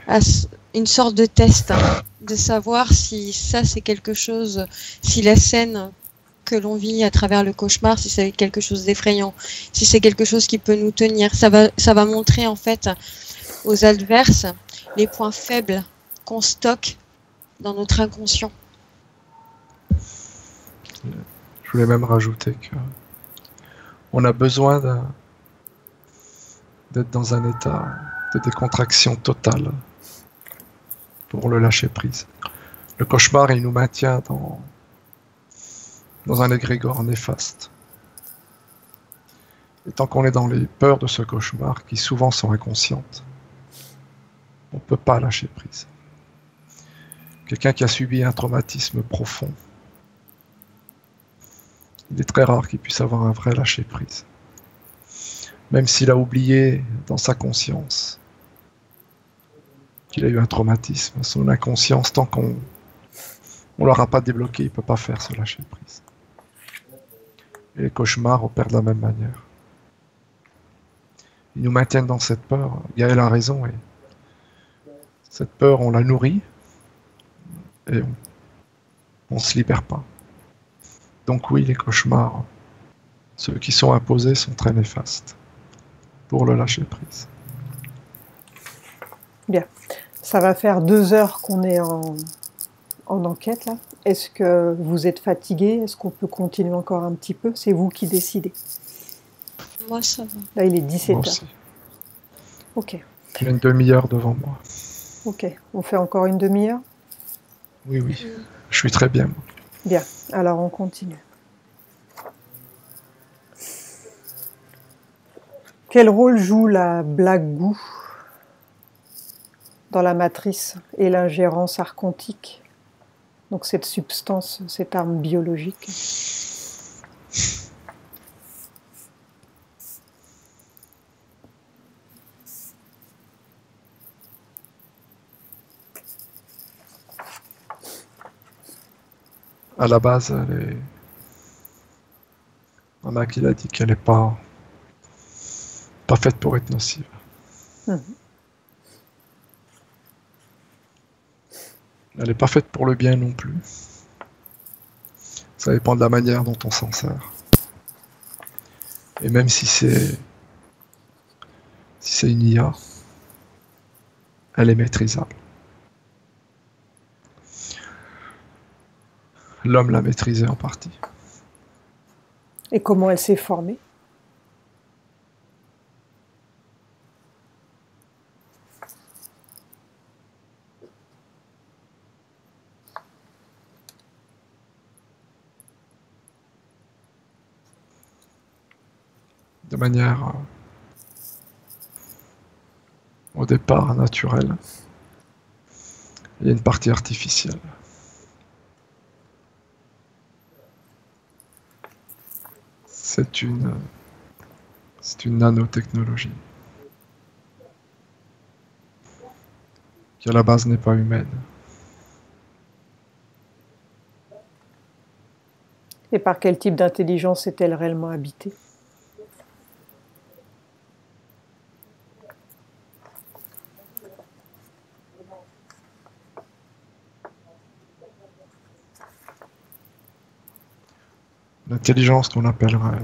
à une sorte de test, de savoir si ça c'est quelque chose, si la scène que l'on vit à travers le cauchemar, si c'est quelque chose d'effrayant, si c'est quelque chose qui peut nous tenir. Ça va montrer en fait aux adverses les points faibles qu'on stocke dans notre inconscient. Je voulais même rajouter que on a besoin d'être dans un état de décontraction totale pour le lâcher prise. Le cauchemar, il nous maintient dans un égrégore néfaste. Et tant qu'on est dans les peurs de ce cauchemar, qui souvent sont inconscientes, on ne peut pas lâcher prise. Quelqu'un qui a subi un traumatisme profond, il est très rare qu'il puisse avoir un vrai lâcher prise. Même s'il a oublié dans sa conscience qu'il a eu un traumatisme, son inconscience, tant qu'on ne l'aura pas débloqué, il ne peut pas faire ce lâcher prise. Et les cauchemars opèrent de la même manière. Ils nous maintiennent dans cette peur. Gaël a raison. Et cette peur, on la nourrit et on ne se libère pas. Donc oui, les cauchemars, ceux qui sont imposés, sont très néfastes pour le lâcher prise. Bien. Ça va faire 2 heures qu'on est en enquête là. Est-ce que vous êtes fatigué? Est-ce qu'on peut continuer encore un petit peu? C'est vous qui décidez. Moi, ça va. Là, il est 17 Moi heures. aussi. Ok. J'ai une demi-heure devant moi. Ok. On fait encore une demi-heure? Oui, oui. Je suis très bien. Bien. Alors, on continue. Quel rôle joue la black goo dans la matrice et l'ingérence archontique? Donc cette substance, cette arme biologique. À la base, Mama qui l'a dit qu'elle n'est pas faite pour être nocive. Mhm. Elle n'est pas faite pour le bien non plus. Ça dépend de la manière dont on s'en sert. Et même si c'est une IA, elle est maîtrisable. L'homme l'a maîtrisée en partie. Et comment elle s'est formée? De manière au départ naturelle. Il y a une partie artificielle. C'est une nanotechnologie qui à la base n'est pas humaine. Et par quel type d'intelligence est-elle réellement habitée? L'intelligence qu'on appellerait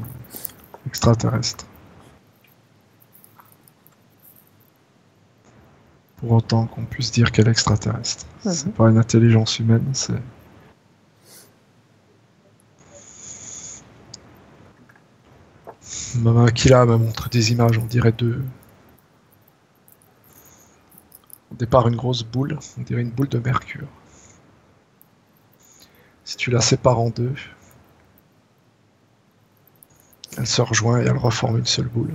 extraterrestre. Pour autant qu'on puisse dire qu'elle est extraterrestre. C'est pas une intelligence humaine, c'est... Maman Akila me montre des images, on dirait deux... Au départ, une grosse boule, on dirait une boule de mercure. Si tu la sépares en deux, elle se rejoint et elle reforme une seule boule.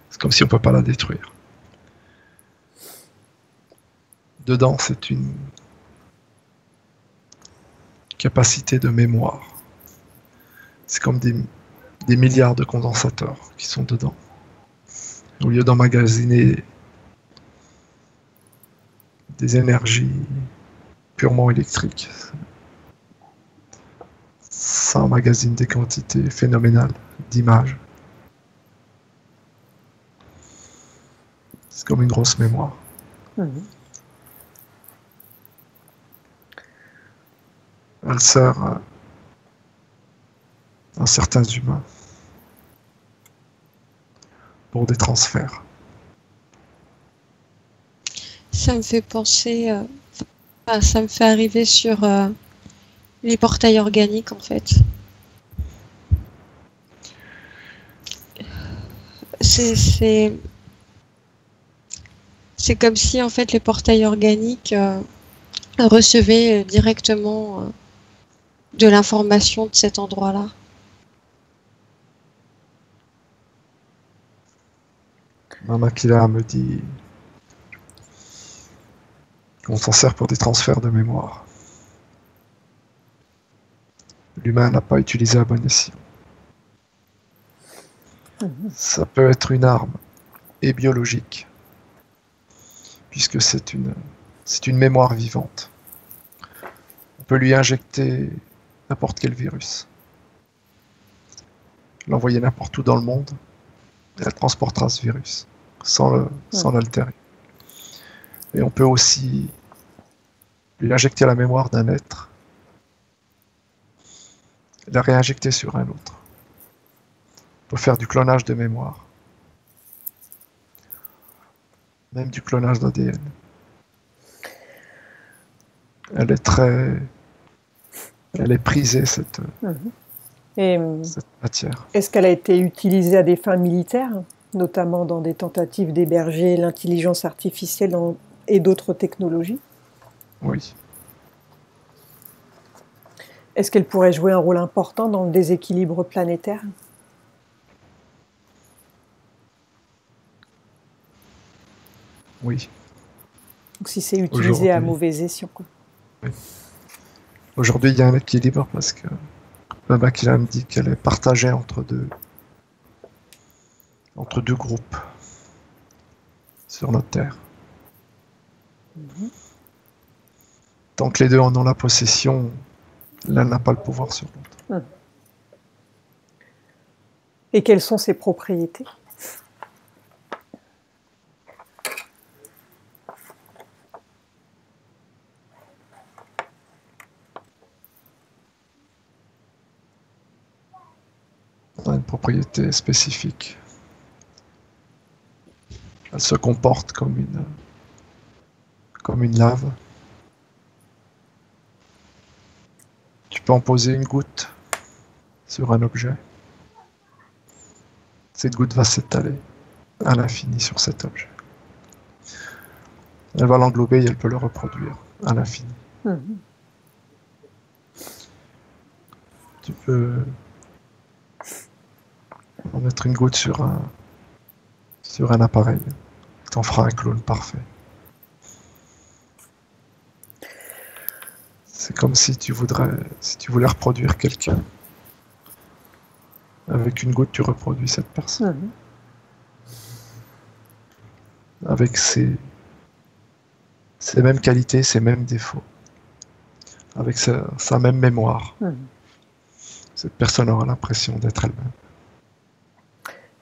C'est comme si on ne peut pas la détruire. Dedans, c'est une capacité de mémoire. C'est comme des milliards de condensateurs qui sont dedans. Au lieu d'emmagasiner des énergies purement électriques, ça emmagasine des quantités phénoménales d'images. C'est comme une grosse mémoire. Elle sert à certains humains pour des transferts. Ça me fait penser, ça me fait arriver sur les portails organiques en fait. C'est comme si en fait les portails organiques recevaient directement de l'information de cet endroit-là. Mama Kila me dit qu'on s'en sert pour des transferts de mémoire. L'humain n'a pas utilisé à bon escient. Ça peut être une arme et biologique, puisque c'est une mémoire vivante. On peut lui injecter n'importe quel virus, l'envoyer n'importe où dans le monde, et elle transportera ce virus, sans l'altérer. Et on peut aussi lui injecter la mémoire d'un être, et la réinjecter sur un autre. On peut faire du clonage de mémoire, même du clonage d'ADN. Elle est prisée, cette matière. Est-ce qu'elle a été utilisée à des fins militaires, notamment dans des tentatives d'héberger l'intelligence artificielle et d'autres technologies? Oui. Est-ce qu'elle pourrait jouer un rôle important dans le déséquilibre planétaire? Oui. Donc si c'est utilisé à mauvais escient, quoi. Oui. Aujourd'hui, il y a un équilibre parce que Baba Kila me dit qu'elle est partagée entre deux groupes sur notre Terre. Tant que les deux en ont la possession, l'un n'a pas le pouvoir sur l'autre. Et quelles sont ses propriétés? On a une propriété spécifique. Elle se comporte comme une lave. Tu peux en poser une goutte sur un objet. Cette goutte va s'étaler à l'infini sur cet objet. Elle va l'englober et elle peut le reproduire à l'infini. Tu peux en mettre une goutte sur un appareil. T'en feras un clone parfait. C'est comme si tu voulais reproduire quelqu'un. Avec une goutte, tu reproduis cette personne. Avec ses mêmes qualités, ses mêmes défauts. Avec sa même mémoire. Cette personne aura l'impression d'être elle-même.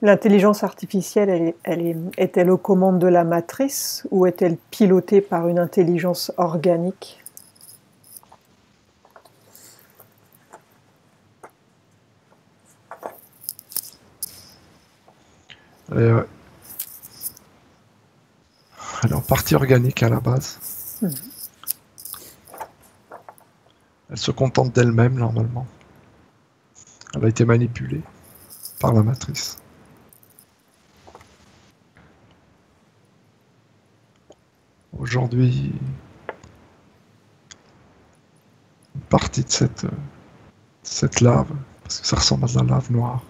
L'intelligence artificielle, est-elle aux commandes de la matrice ou est-elle pilotée par une intelligence organique? Elle est en partie organique à la base. Elle se contente d'elle-même normalement. Elle a été manipulée par la matrice. Aujourd'hui, une partie de cette lave, parce que ça ressemble à de la lave noire,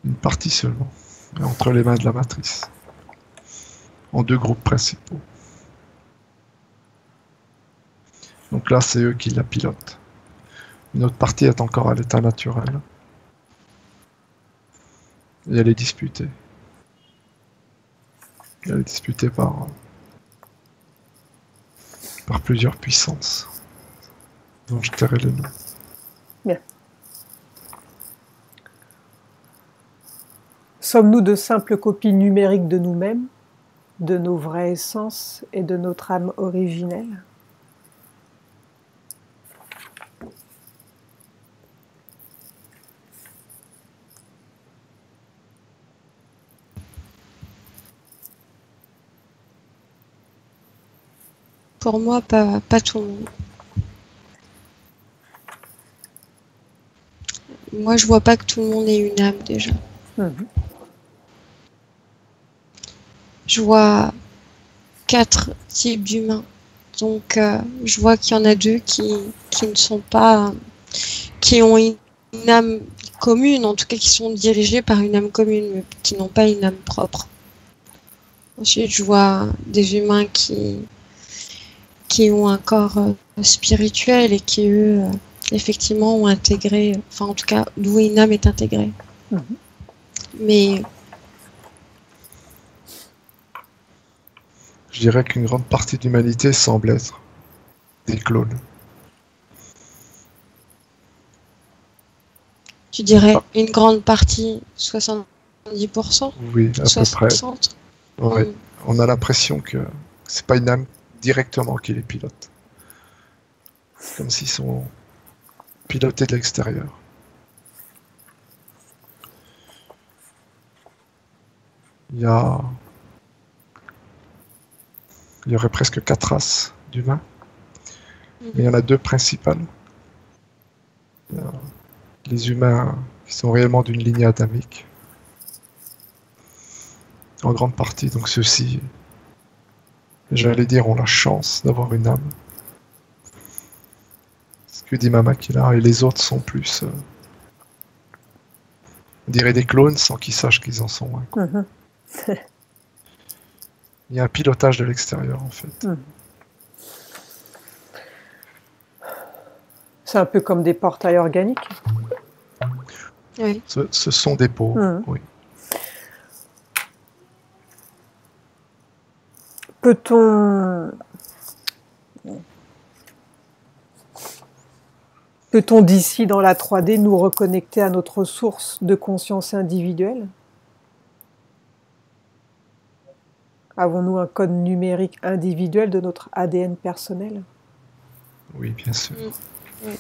une partie seulement, est entre les mains de la matrice, en deux groupes principaux. Donc là, c'est eux qui la pilotent. Une autre partie est encore à l'état naturel. Et elle est disputée. Elle est disputée par plusieurs puissances, dont je tairai les noms. Bien. Sommes-nous de simples copies numériques de nous-mêmes, de nos vraies essences et de notre âme originelle? Pour moi, pas tout le monde. Moi, je vois pas que tout le monde ait une âme déjà. Je vois 4 types d'humains. Donc, je vois qu'il y en a 2 qui ne sont pas, qui ont une âme commune, en tout cas qui sont dirigés par une âme commune, mais qui n'ont pas une âme propre. Ensuite, je vois des humains qui ont un corps spirituel et qui, eux, effectivement, ont intégré, enfin, en tout cas, d'où une âme est intégrée. Mais je dirais qu'une grande partie de l'humanité semble être des clones. tu dirais une grande partie, 70%? Oui, à 60? peu près. Ouais. On a l'impression que c'est pas une âme directement qui les pilote. C'est comme s'ils sont pilotés de l'extérieur. Il y aurait presque 4 races d'humains, mais il y en a 2 principales. Il y a les humains qui sont réellement d'une lignée adamique, en grande partie, donc ceux-ci, j'allais dire, ont la chance d'avoir une âme. Ce que dit Mama Kila, et les autres sont plus, on dirait des clones sans qu'ils sachent qu'ils en sont un. Il y a un pilotage de l'extérieur, en fait. C'est un peu comme des portails organiques. Oui. Ce sont des pots, oui. Peut-on d'ici dans la 3D nous reconnecter à notre source de conscience individuelle? Avons-nous un code numérique individuel de notre ADN personnel? Oui, bien sûr. Oui.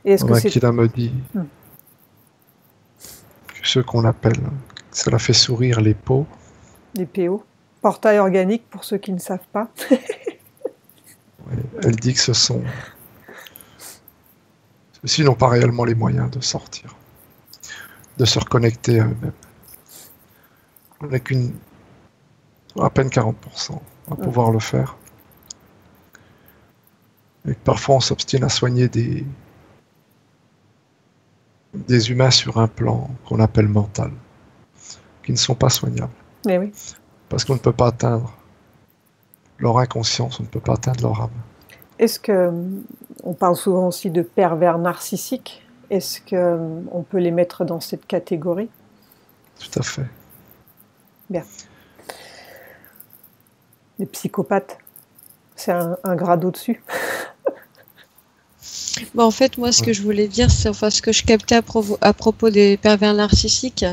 Et est-ce que Makila me dit que ce qu'on appelle, cela fait sourire les pots. Les PO, portail organique pour ceux qui ne savent pas. Oui, elle dit que ceux-ci n'ont pas réellement les moyens de sortir, de se reconnecter à eux-mêmes. On n'a à peine 40% à pouvoir le faire. Et parfois on s'obstine à soigner des humains sur un plan qu'on appelle mental, qui ne sont pas soignables. Mais oui. Parce qu'on ne peut pas atteindre leur inconscience, on ne peut pas atteindre leur âme. Est-ce que, on parle souvent aussi de pervers narcissiques, est-ce qu'on peut les mettre dans cette catégorie? Tout à fait. Bien. Les psychopathes, c'est un grade au-dessus. En fait, moi, ce que je voulais dire, c'est ce que je captais à propos des pervers narcissiques,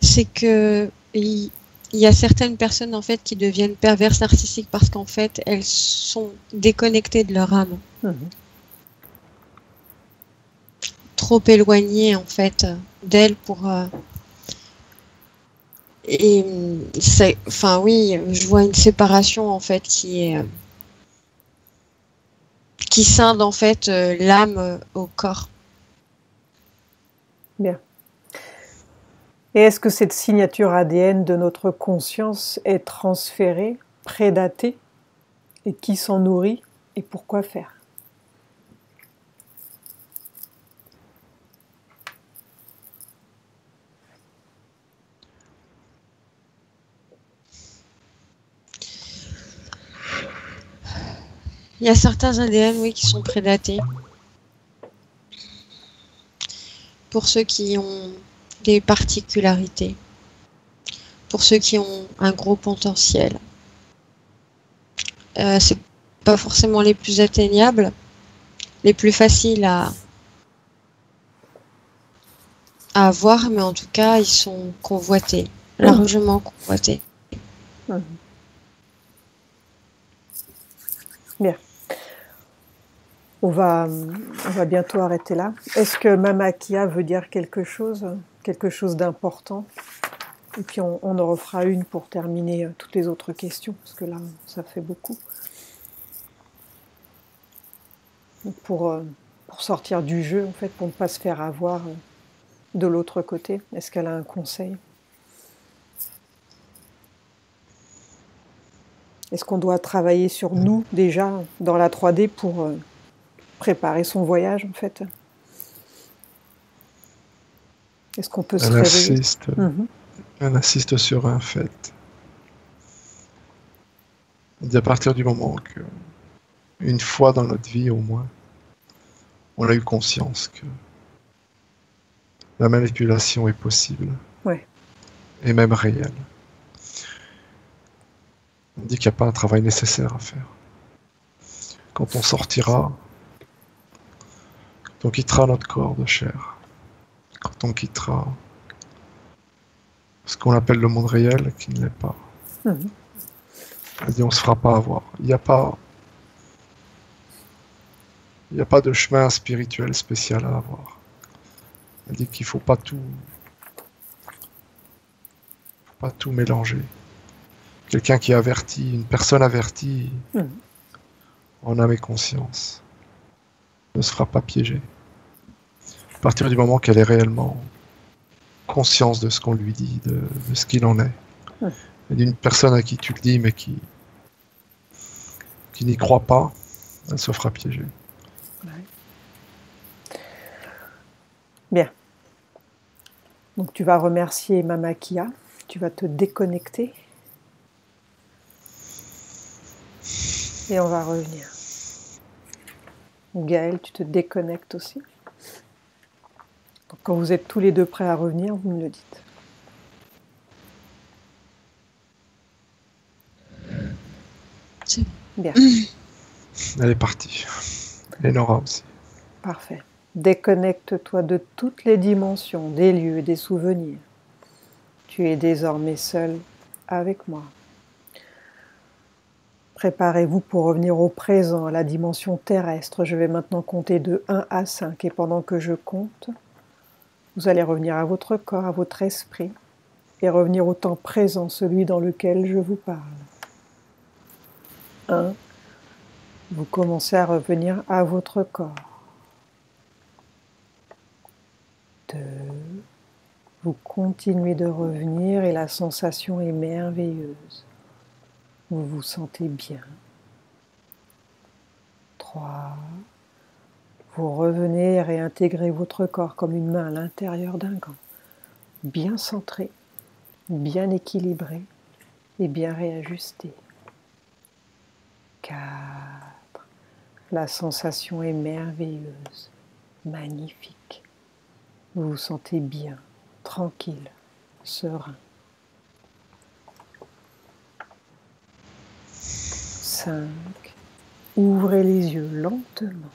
c'est que il y a certaines personnes en fait qui deviennent perverses narcissiques parce qu'en fait, elles sont déconnectées de leur âme, trop éloignées en fait d'elles pour. Et oui, je vois une séparation en fait qui scinde en fait l'âme au corps. Bien. Et est-ce que cette signature ADN de notre conscience est transférée, prédatée? Et qui s'en nourrit? Et pourquoi faire? Il y a certains ADN, oui, qui sont prédatés. Pour ceux qui ont des particularités. Pour ceux qui ont un gros potentiel. C'est pas forcément les plus atteignables, les plus faciles à avoir, mais en tout cas, ils sont convoités, largement convoités. Bien. On va bientôt arrêter là. Est-ce que Mama Kia veut dire quelque chose d'important? Et puis on en refera une pour terminer toutes les autres questions, parce que là, ça fait beaucoup. Donc pour sortir du jeu, en fait, pour ne pas se faire avoir de l'autre côté, est-ce qu'elle a un conseil? Est-ce qu'on doit travailler sur nous déjà dans la 3D pour préparer son voyage en fait? Est-ce qu'on peut se réveiller? Elle insiste sur un fait. Elle dit à partir du moment que, une fois dans notre vie au moins, on a eu conscience que la manipulation est possible. Ouais. Et même réelle. On dit qu'il n'y a pas un travail nécessaire à faire. Quand on sortira, quand on quittera notre corps de chair, quand on quittera ce qu'on appelle le monde réel, qui ne l'est pas, on dit on ne se fera pas avoir. Il n'y a pas de chemin spirituel spécial à avoir. Elle dit qu'il ne faut pas tout mélanger. Quelqu'un qui est averti, une personne avertie, en âme et conscience, ne se fera pas piéger. À partir du moment qu'elle est réellement conscience de ce qu'on lui dit, de ce qu'il en est. Et d'une personne à qui tu le dis, mais qui n'y croit pas, elle se fera piéger. Donc tu vas remercier Mama Kia, tu vas te déconnecter et on va revenir. Gaël, tu te déconnectes aussi. Donc quand vous êtes tous les deux prêts à revenir, vous me le dites. C'est Bien, Elle est partie. Et Nora aussi. parfait. Déconnecte-toi de toutes les dimensions, des lieux et des souvenirs. Tu es désormais seul avec moi. Préparez-vous pour revenir au présent, à la dimension terrestre. Je vais maintenant compter de 1 à 5 et pendant que je compte, vous allez revenir à votre corps, à votre esprit et revenir au temps présent, celui dans lequel je vous parle. 1. Vous commencez à revenir à votre corps. 2. Vous continuez de revenir et la sensation est merveilleuse. Vous vous sentez bien. 3. Vous revenez et réintégrez votre corps comme une main à l'intérieur d'un gant, bien centré, bien équilibré et bien réajusté. 4. La sensation est merveilleuse, magnifique. Vous vous sentez bien, tranquille, serein. 5. Ouvrez les yeux lentement.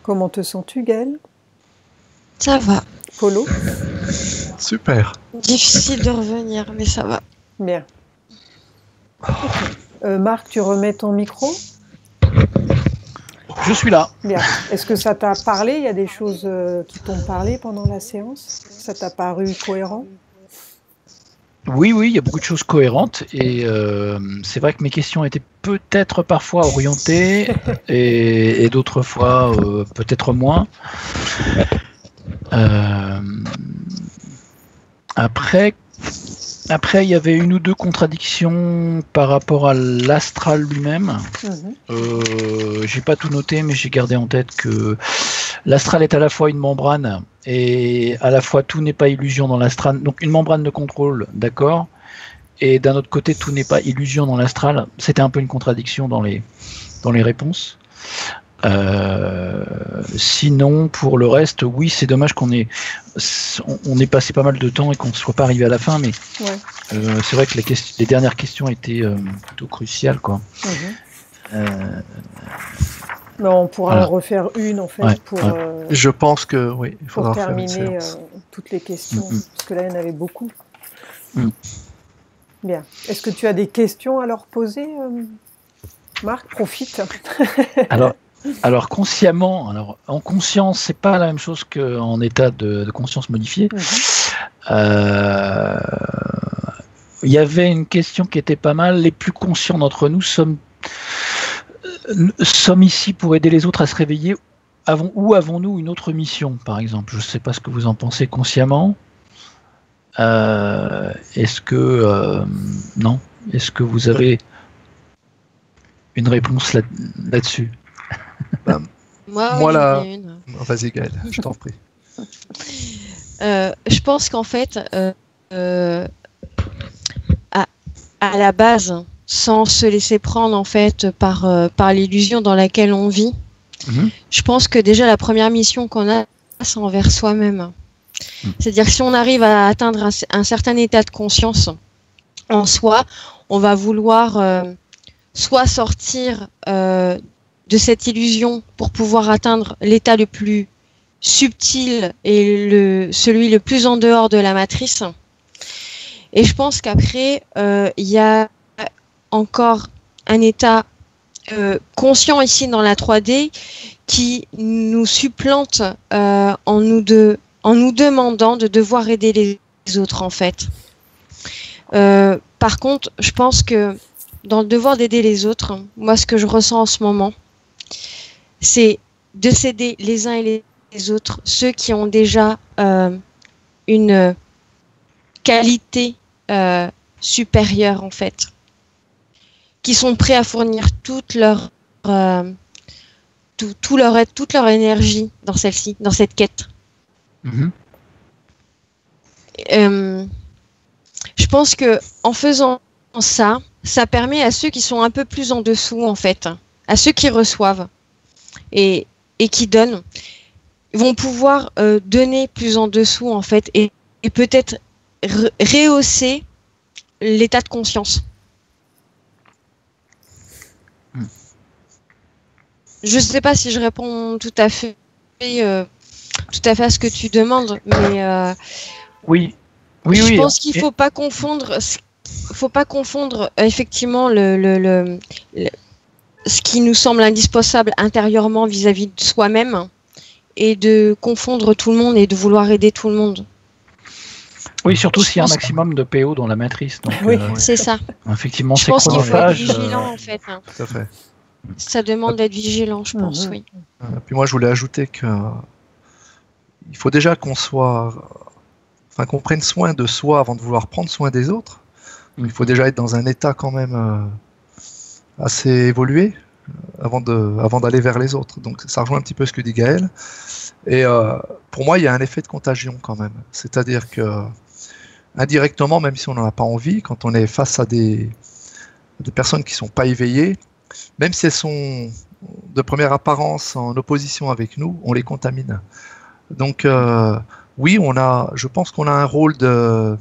Comment te sens-tu, Gaël? Ça va. Polo? Super. Difficile de revenir, mais ça va. Bien. Marc, tu remets ton micro? Je suis là. Bien. Est-ce que ça t'a parlé? Il y a des choses qui t'ont parlé pendant la séance? Ça t'a paru cohérent? Oui, il y a beaucoup de choses cohérentes et c'est vrai que mes questions étaient peut-être parfois orientées et d'autres fois peut-être moins. Après, il y avait une ou deux contradictions par rapport à l'astral lui-même. J'ai pas tout noté, mais j'ai gardé en tête que l'astral est à la fois une membrane et à la fois tout n'est pas illusion dans l'astral. Donc une membrane de contrôle, d'accord. Et d'un autre côté, tout n'est pas illusion dans l'astral. C'était un peu une contradiction dans les réponses. Sinon, pour le reste, oui, c'est dommage qu'on ait passé pas mal de temps et qu'on ne soit pas arrivé à la fin, mais Ouais. c'est vrai que les dernières questions étaient plutôt cruciales, quoi. Mais on pourra Voilà. en refaire une, en fait, Ouais, pour, ouais. Je pense que oui, il pour faudra faire une terminer séance. toutes les questions, Mhm. parce que là, il y en avait beaucoup. Mhm. Bien. Est-ce que tu as des questions à leur poser, Marc? Profite. Alors consciemment, en conscience, c'est pas la même chose qu'en état de conscience modifiée. Il y avait une question qui était pas mal. Les plus conscients d'entre nous sommes ici pour aider les autres à se réveiller. Avons-nous une autre mission, par exemple? Je ne sais pas ce que vous en pensez consciemment. Est-ce que non? Est-ce que vous avez une réponse là-dessus? Moi, là- j'en ai une. Vas-y Gaël, je t'en prie. Je pense qu'en fait, à la base, sans se laisser prendre en fait par l'illusion dans laquelle on vit, je pense que déjà la première mission qu'on a, c'est envers soi-même. C'est-à-dire que si on arrive à atteindre un certain état de conscience en soi, on va vouloir soit sortir de cette illusion pour pouvoir atteindre l'état le plus subtil et celui le plus en dehors de la matrice. Et je pense qu'après, il y a encore un état conscient ici dans la 3D qui nous supplante en nous demandant de devoir aider les autres, en fait. Par contre, je pense que dans le devoir d'aider les autres, moi, ce que je ressens en ce moment, c'est de s'aider les uns et les autres, ceux qui ont déjà une qualité supérieurs en fait, qui sont prêts à fournir toute leur énergie dans celle-ci, dans cette quête. Je pense que en faisant ça, ça permet à ceux qui sont un peu plus en dessous en fait, à ceux qui reçoivent et qui donnent, vont pouvoir donner plus en dessous en fait et peut-être rehausser l'état de conscience. Je ne sais pas si je réponds tout à fait à ce que tu demandes, mais oui. Je pense qu'il faut pas confondre effectivement ce qui nous semble indispensable intérieurement vis-à-vis de soi-même et de confondre tout le monde et de vouloir aider tout le monde. Oui, surtout s'il y a un maximum de PO dans la matrice. Donc, oui, c'est ça. Effectivement, je pense qu'il faut être vigilant en fait. Tout à fait. Ça demande d'être vigilant, je pense, oui. Puis moi, je voulais ajouter que il faut déjà qu'on prenne soin de soi avant de vouloir prendre soin des autres. Il faut déjà être dans un état quand même assez évolué avant d'aller vers les autres. Donc ça rejoint un petit peu ce que dit Gaël. Et pour moi, il y a un effet de contagion quand même. C'est-à-dire que indirectement, même si on n'en a pas envie, quand on est face à des personnes qui ne sont pas éveillées, même si elles sont de première apparence en opposition avec nous, on les contamine. Donc oui, je pense qu'on a un rôle de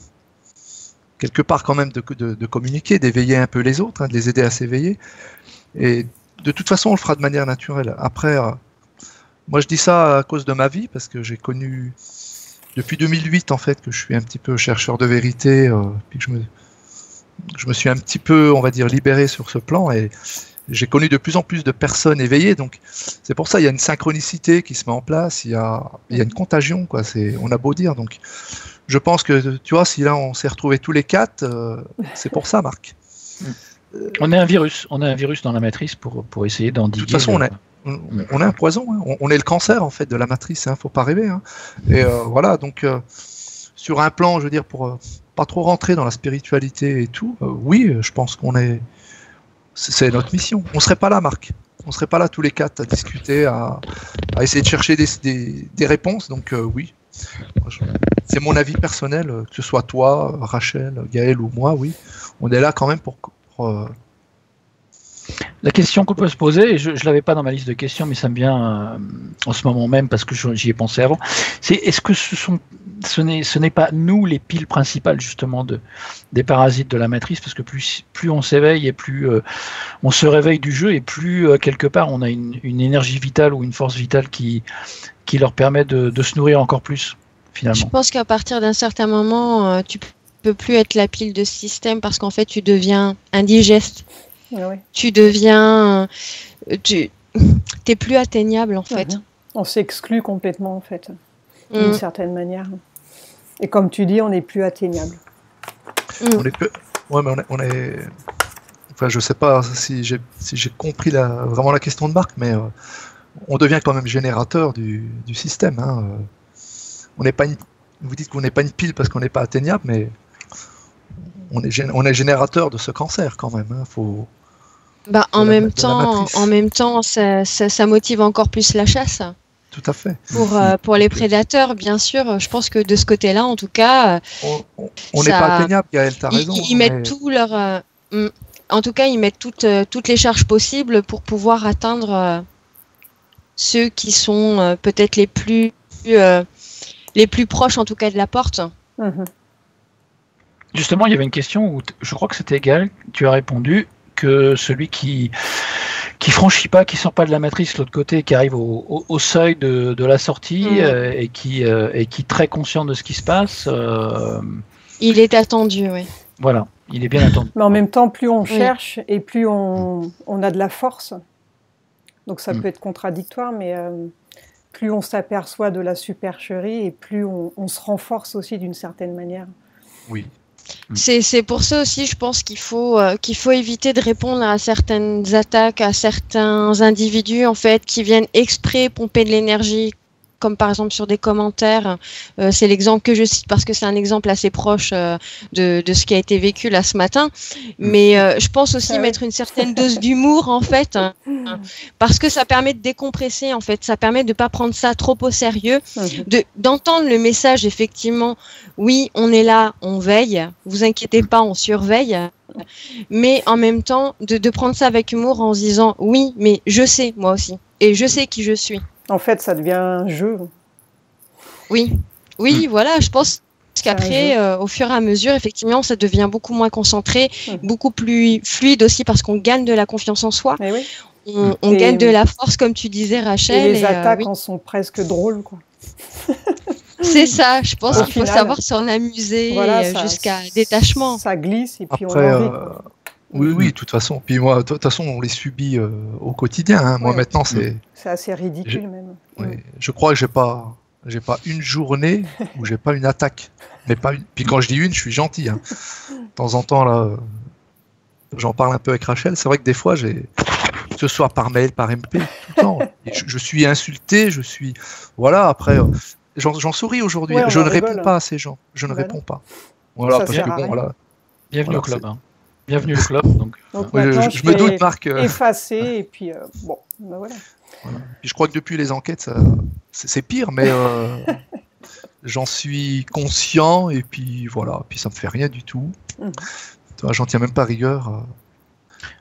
quelque part quand même de communiquer, d'éveiller un peu les autres, de les aider à s'éveiller. Et de toute façon, on le fera de manière naturelle. Après, moi je dis ça à cause de ma vie, parce que j'ai connu depuis 2008 en fait que je suis un petit peu chercheur de vérité, puis que je me suis un petit peu, on va dire, libéré sur ce plan, et j'ai connu de plus en plus de personnes éveillées, donc c'est pour ça il y a une synchronicité qui se met en place, il y a une contagion, quoi. On a beau dire, donc je pense que, tu vois, si là on s'est retrouvés tous les quatre, c'est pour ça, Marc. On est un virus dans la matrice pour essayer d'endiguer. De toute façon, on est un poison, hein. On est le cancer en fait de la matrice, hein, faut pas rêver, hein. Et voilà, donc sur un plan, je veux dire, pour pas trop rentrer dans la spiritualité et tout, oui, je pense c'est notre mission. On serait pas là, Marc. On serait pas là tous les quatre à discuter, à essayer de chercher des réponses. Donc oui, c'est mon avis personnel, que ce soit toi, Rachel, Gaël ou moi, oui. On est là quand même pour La question qu'on peut se poser, et je ne l'avais pas dans ma liste de questions, mais ça me vient en ce moment même parce que j'y ai pensé avant, c'est est-ce que ce n'est pas nous les piles principales justement des parasites de la matrice, parce que plus on s'éveille et plus on se réveille du jeu, et plus quelque part on a une énergie vitale ou une force vitale qui leur permet de se nourrir encore plus finalement. Je pense qu'à partir d'un certain moment, tu peux plus être la pile de ce système, parce qu'en fait tu deviens indigeste. Oui. Tu deviens, t'es plus atteignable en fait. On s'exclut complètement en fait, d'une certaine manière. Et comme tu dis, on n'est plus atteignable. On est peu... Ouais, mais on est. Enfin, je sais pas si j'ai compris vraiment la question de Marc, mais on devient quand même générateur du système. Hein. On n'est pas Vous dites qu'on n'est pas une pile parce qu'on n'est pas atteignable, mais on est générateur de ce cancer quand même. Hein. En même temps, ça motive encore plus la chasse. Tout à fait. Pour les prédateurs, bien sûr. Je pense que de ce côté-là, en tout cas, on n'est pas atteignable, Gaël, t'as raison. Ils mettent tout leur. En tout cas, ils mettent toutes les charges possibles pour pouvoir atteindre ceux qui sont peut-être les plus proches, en tout cas, de la porte. Justement, il y avait une question où je crois que c'était Gaël, tu as répondu que celui qui franchit pas, qui sort pas de la matrice de l'autre côté, qui arrive au seuil de la sortie et qui est très conscient de ce qui se passe. Il est attendu, oui. Voilà, il est bien attendu. Mais en même temps, plus on cherche et plus on a de la force. Donc ça peut être contradictoire, mais plus on s'aperçoit de la supercherie et plus on se renforce aussi d'une certaine manière. Oui. C'est pour ça aussi, je pense qu'il faut éviter de répondre à certaines attaques, à certains individus en fait qui viennent exprès pomper de l'énergie comme par exemple sur des commentaires. C'est l'exemple que je cite parce que c'est un exemple assez proche de ce qui a été vécu là ce matin. Mais je pense aussi mettre une certaine dose d'humour en fait, parce que ça permet de décompresser en fait. Ça permet de pas prendre ça trop au sérieux, d'entendre le message effectivement. Oui, on est là, on veille. Vous inquiétez pas, on surveille. Mais en même temps, de prendre ça avec humour en se disant oui, mais je sais moi aussi, et je sais qui je suis. En fait, ça devient un jeu. Oui, voilà, je pense qu'après, au fur et à mesure, effectivement, ça devient beaucoup moins concentré, beaucoup plus fluide aussi parce qu'on gagne de la confiance en soi. On gagne de la force, comme tu disais, Rachel. Et les attaques en sont presque drôles, quoi. C'est ça, je pense qu'il faut savoir s'en amuser jusqu'à détachement. Ça glisse et puis après, on en rit. Oui, de toute façon. Puis moi, de toute façon, on les subit au quotidien. Hein. Moi, maintenant, c'est assez ridicule même. Oui, je crois que j'ai pas une journée où j'ai pas une attaque. Mais pas une. Puis quand je dis une, je suis gentil. Hein. De temps en temps, là, j'en parle un peu avec Rachel. C'est vrai que des fois, que ce soit par mail, par MP, tout le temps. Et je suis insulté, voilà, après, j'en souris aujourd'hui. Je ne réponds pas à ces gens. Je ne réponds pas. Voilà, parce que bon, voilà. Bienvenue au club. Hein. Bienvenue au club. Donc je me doute, Marc. Effacé, et puis bon, ben voilà. Puis je crois que depuis les enquêtes, c'est pire, mais j'en suis conscient, et puis voilà. Puis ça me fait rien du tout. J'en tiens même pas rigueur.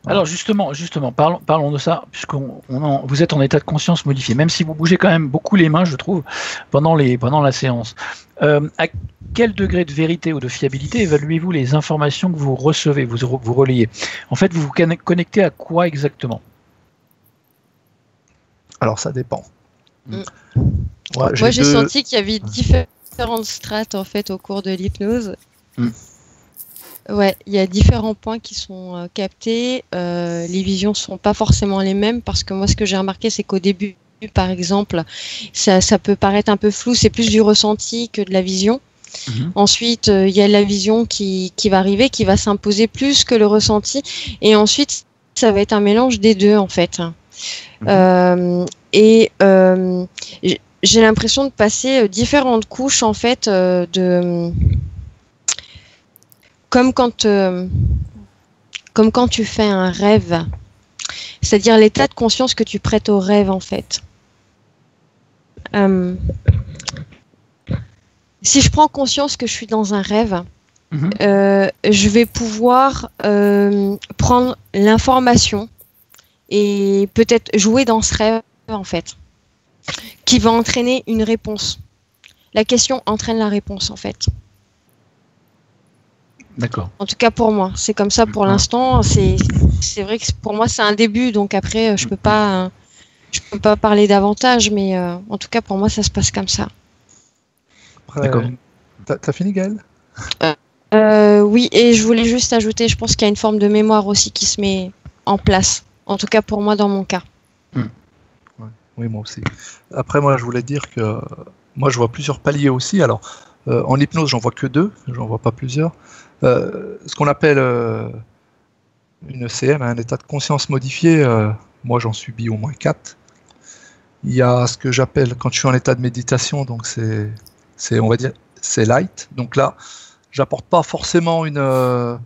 Alors justement, parlons de ça, puisque vous êtes en état de conscience modifié, même si vous bougez quand même beaucoup les mains, je trouve, pendant la séance. À quel degré de vérité ou de fiabilité évaluez-vous les informations que vous recevez, vous relayez? En fait, vous vous connectez à quoi exactement? Alors ça dépend. Moi, j'ai senti qu'il y avait différentes strates en fait au cours de l'hypnose. Ouais, il y a différents points qui sont captés. Les visions sont pas forcément les mêmes parce que moi, ce que j'ai remarqué, c'est qu'au début, par exemple, ça peut paraître un peu flou. C'est plus du ressenti que de la vision. Ensuite, il y a la vision qui va arriver, qui va s'imposer plus que le ressenti. Et ensuite, ça va être un mélange des deux, en fait. J'ai l'impression de passer différentes couches, en fait, Comme quand tu fais un rêve, c'est-à-dire l'état de conscience que tu prêtes au rêve en fait. Si je prends conscience que je suis dans un rêve, je vais pouvoir prendre l'information et peut-être jouer dans ce rêve en fait, qui va entraîner une réponse. La question entraîne la réponse en fait. D'accord. En tout cas pour moi, c'est comme ça pour l'instant. C'est vrai que pour moi c'est un début, donc après je peux pas parler davantage, mais en tout cas pour moi ça se passe comme ça. D'accord. T'as fini, Gaëlle? Oui, et je voulais juste ajouter, je pense qu'il y a une forme de mémoire aussi qui se met en place. En tout cas pour moi dans mon cas. Oui, moi aussi. Après moi je voulais dire que moi je vois plusieurs paliers aussi. Alors en hypnose j'en vois que 2, j'en vois pas plusieurs. Ce qu'on appelle une ECM, un état de conscience modifié, moi j'en subis au moins 4. Il y a ce que j'appelle, quand je suis en état de méditation, donc c'est on va dire, c'est light. Donc là, j'apporte pas forcément une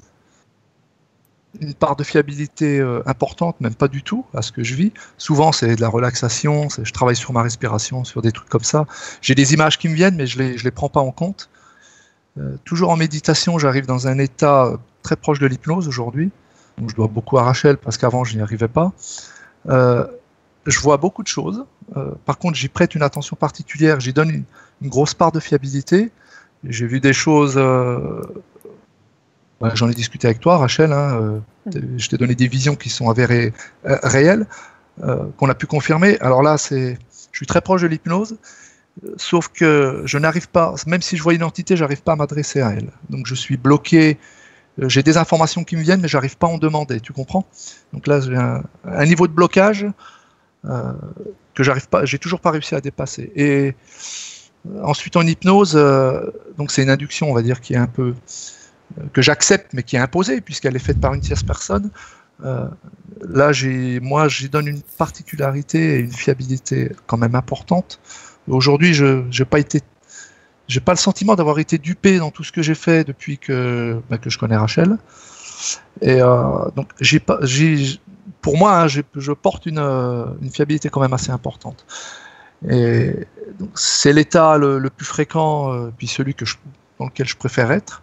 part de fiabilité importante, même pas du tout, à ce que je vis. Souvent, c'est de la relaxation, je travaille sur ma respiration, sur des trucs comme ça. J'ai des images qui me viennent, mais je les prends pas en compte. Toujours en méditation, j'arrive dans un état très proche de l'hypnose aujourd'hui. Donc je dois beaucoup à Rachel parce qu'avant je n'y arrivais pas. Je vois beaucoup de choses. Par contre, j'y prête une attention particulière. J'y donne une grosse part de fiabilité. J'ai vu des choses. J'en ai discuté avec toi, Rachel. Je t'ai donné des visions qui sont avérées réelles, qu'on a pu confirmer. Alors là, je suis très proche de l'hypnose. Sauf que je n'arrive pas, même si je vois une entité, j'arrive pas à m'adresser à elle. Donc je suis bloqué, j'ai des informations qui me viennent, mais j'arrive pas à en demander, tu comprends? Donc là, j'ai un niveau de blocage que j'ai toujours pas réussi à dépasser. Et ensuite en hypnose, donc c'est une induction, on va dire, qui est un peu que j'accepte, mais qui est imposée puisqu'elle est faite par une tierce personne. Là, j'y donne une particularité et une fiabilité quand même importante. Aujourd'hui, j'ai pas le sentiment d'avoir été dupé dans tout ce que j'ai fait depuis que je connais Rachel. Et donc, pour moi, hein, je porte une fiabilité quand même assez importante. Et donc, c'est l'état le plus fréquent, puis celui dans lequel je préfère être.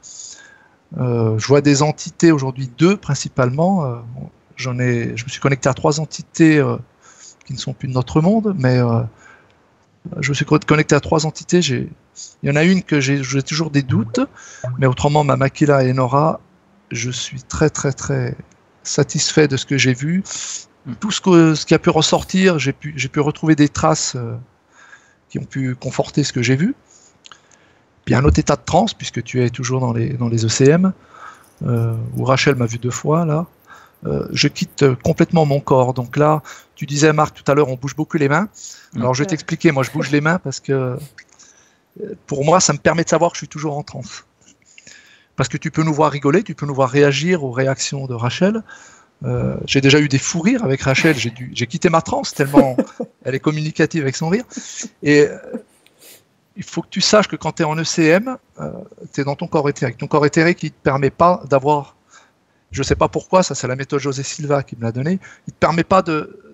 Je vois des entités aujourd'hui, 2 principalement. Je me suis connecté à 3 entités qui ne sont plus de notre monde, mais je me suis connecté à 3 entités. Il y en a une que j'ai toujours des doutes, mais autrement, ma Makila et Nora, je suis très très très satisfait de ce que j'ai vu. Tout ce qui a pu ressortir, j'ai pu retrouver des traces qui ont pu conforter ce que j'ai vu. Puis un autre état de transe, puisque tu es toujours dans les ECM, où Rachel m'a vu 2 fois là. Je quitte complètement mon corps. Donc là, tu disais, Marc, tout à l'heure, on bouge beaucoup les mains. Alors je vais t'expliquer, moi je bouge les mains parce que pour moi, ça me permet de savoir que je suis toujours en transe. Parce que tu peux nous voir rigoler, tu peux nous voir réagir aux réactions de Rachel. J'ai déjà eu des fous rires avec Rachel, j'ai quitté ma transe tellement elle est communicative avec son rire. Et il faut que tu saches que quand tu es en ECM, tu es dans ton corps éthérique. Ton corps éthérique, il ne te permet pas d'avoir, je ne sais pas pourquoi, ça c'est la méthode José Silva qui me l'a donné, il ne te permet pas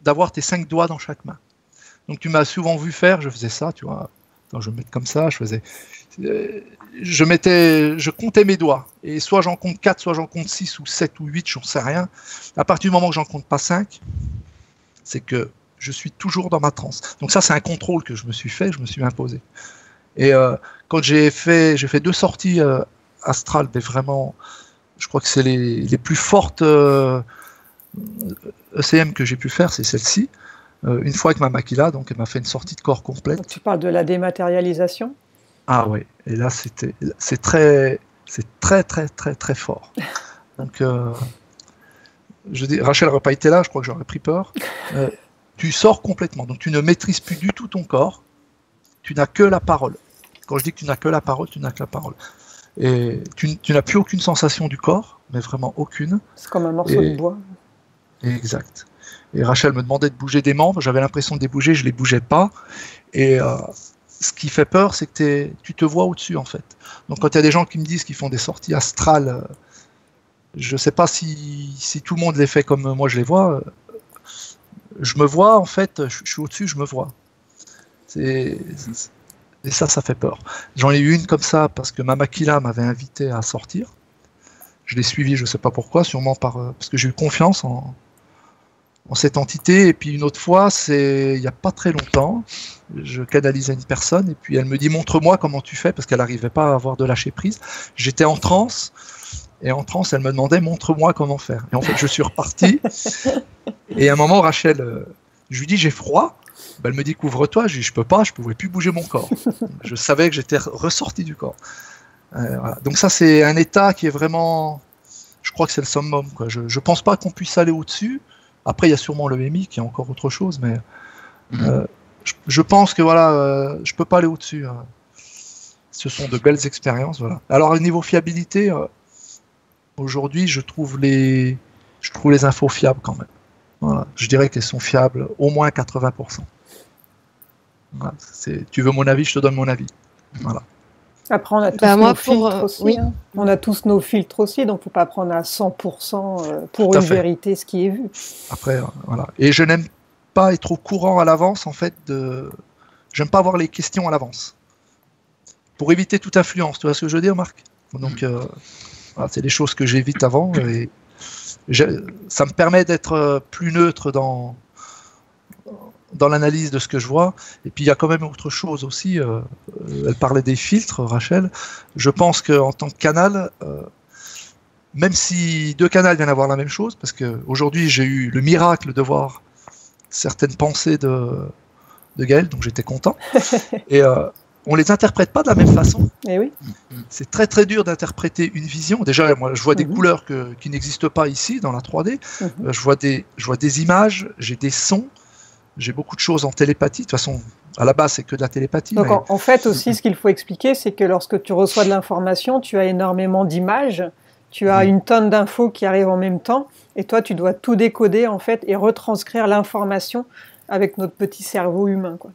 d'avoir tes 5 doigts dans chaque main. Donc tu m'as souvent vu faire, je faisais ça, tu vois, quand je me mettais comme ça, je comptais mes doigts, et soit j'en compte 4, soit j'en compte 6 ou 7 ou 8, j'en sais rien. À partir du moment que j'en compte pas 5, c'est que je suis toujours dans ma transe. Donc ça c'est un contrôle que je me suis fait, je me suis imposé. Et quand j'ai fait 2 sorties astrales, mais vraiment, je crois que c'est les plus fortes ECM que j'ai pu faire, c'est celle-ci. Une fois avec ma Makila, donc elle m'a fait une sortie de corps complète. Donc, tu parles de la dématérialisation? Ah oui, et là c'est très très très très fort. Donc Rachel n'aurait pas été là, je crois que j'aurais pris peur. Tu sors complètement, donc tu ne maîtrises plus du tout ton corps. Tu n'as que la parole. Quand je dis que tu n'as que la parole, tu n'as que la parole. Et tu n'as plus aucune sensation du corps, mais vraiment aucune. C'est comme un morceau de bois. Exact. Et Rachel me demandait de bouger des membres, j'avais l'impression de les bouger, je ne les bougeais pas. Et ce qui fait peur, c'est que tu te vois au-dessus, en fait. Donc quand il y a des gens qui me disent qu'ils font des sorties astrales, je ne sais pas si tout le monde les fait comme moi je les vois. Je me vois, en fait, je suis au-dessus, je me vois. Et ça fait peur. J'en ai eu une comme ça parce que ma Makila m'avait invité à sortir. Je l'ai suivi, je ne sais pas pourquoi, sûrement parce que j'ai eu confiance en cette entité. Et puis une autre fois, il n'y a pas très longtemps, je canalisais une personne et puis elle me dit « Montre-moi comment tu fais » parce qu'elle n'arrivait pas à avoir de lâcher prise. J'étais en transe et en transe, elle me demandait « Montre-moi comment faire ». Et en fait, je suis reparti. Et à un moment, Rachel, je lui dis « J'ai froid ». Elle me dit couvre-toi, je dis je peux pas, je pouvais plus bouger mon corps. Je savais que j'étais ressorti du corps. Voilà. Donc ça c'est un état qui est vraiment, je crois que c'est le summum, quoi. Je pense pas qu'on puisse aller au-dessus. Après il y a sûrement le MMI qui est encore autre chose, mais je pense que voilà, je peux pas aller au-dessus. Ce sont de belles expériences, voilà. Alors au niveau fiabilité, aujourd'hui je trouve les infos fiables quand même. Voilà. Je dirais qu'elles sont fiables au moins 80%. Voilà. Tu veux mon avis, je te donne mon avis. Voilà. Après, on a tous nos filtres aussi. Oui. Hein. On a tous nos filtres aussi, donc il ne faut pas prendre à 100% pour une vérité ce qui est vu. Après, voilà. Et je n'aime pas être au courant à l'avance, en fait. J'aime pas avoir les questions à l'avance. Pour éviter toute influence, tu vois ce que je veux dire, Marc? Donc, voilà, c'est des choses que j'évite avant. Et ça me permet d'être plus neutre dans l'analyse de ce que je vois. Et puis il y a quand même autre chose aussi, elle parlait des filtres, Rachel. Je pense qu'en tant que canal, même si 2 canals viennent avoir la même chose, parce qu'aujourd'hui j'ai eu le miracle de voir certaines pensées de Gaël, donc j'étais content. Et on les interprète pas de la même façon. Et oui. C'est très très dur d'interpréter une vision. Déjà, moi, je vois des couleurs qui n'existent pas ici dans la 3D. Je vois des images, j'ai des sons, j'ai beaucoup de choses en télépathie. De toute façon, à la base, c'est que de la télépathie. Donc, en fait, aussi, ce qu'il faut expliquer, c'est que lorsque tu reçois de l'information, tu as énormément d'images, tu as une tonne d'infos qui arrivent en même temps, et toi, tu dois tout décoder, en fait, et retranscrire l'information avec notre petit cerveau humain, quoi.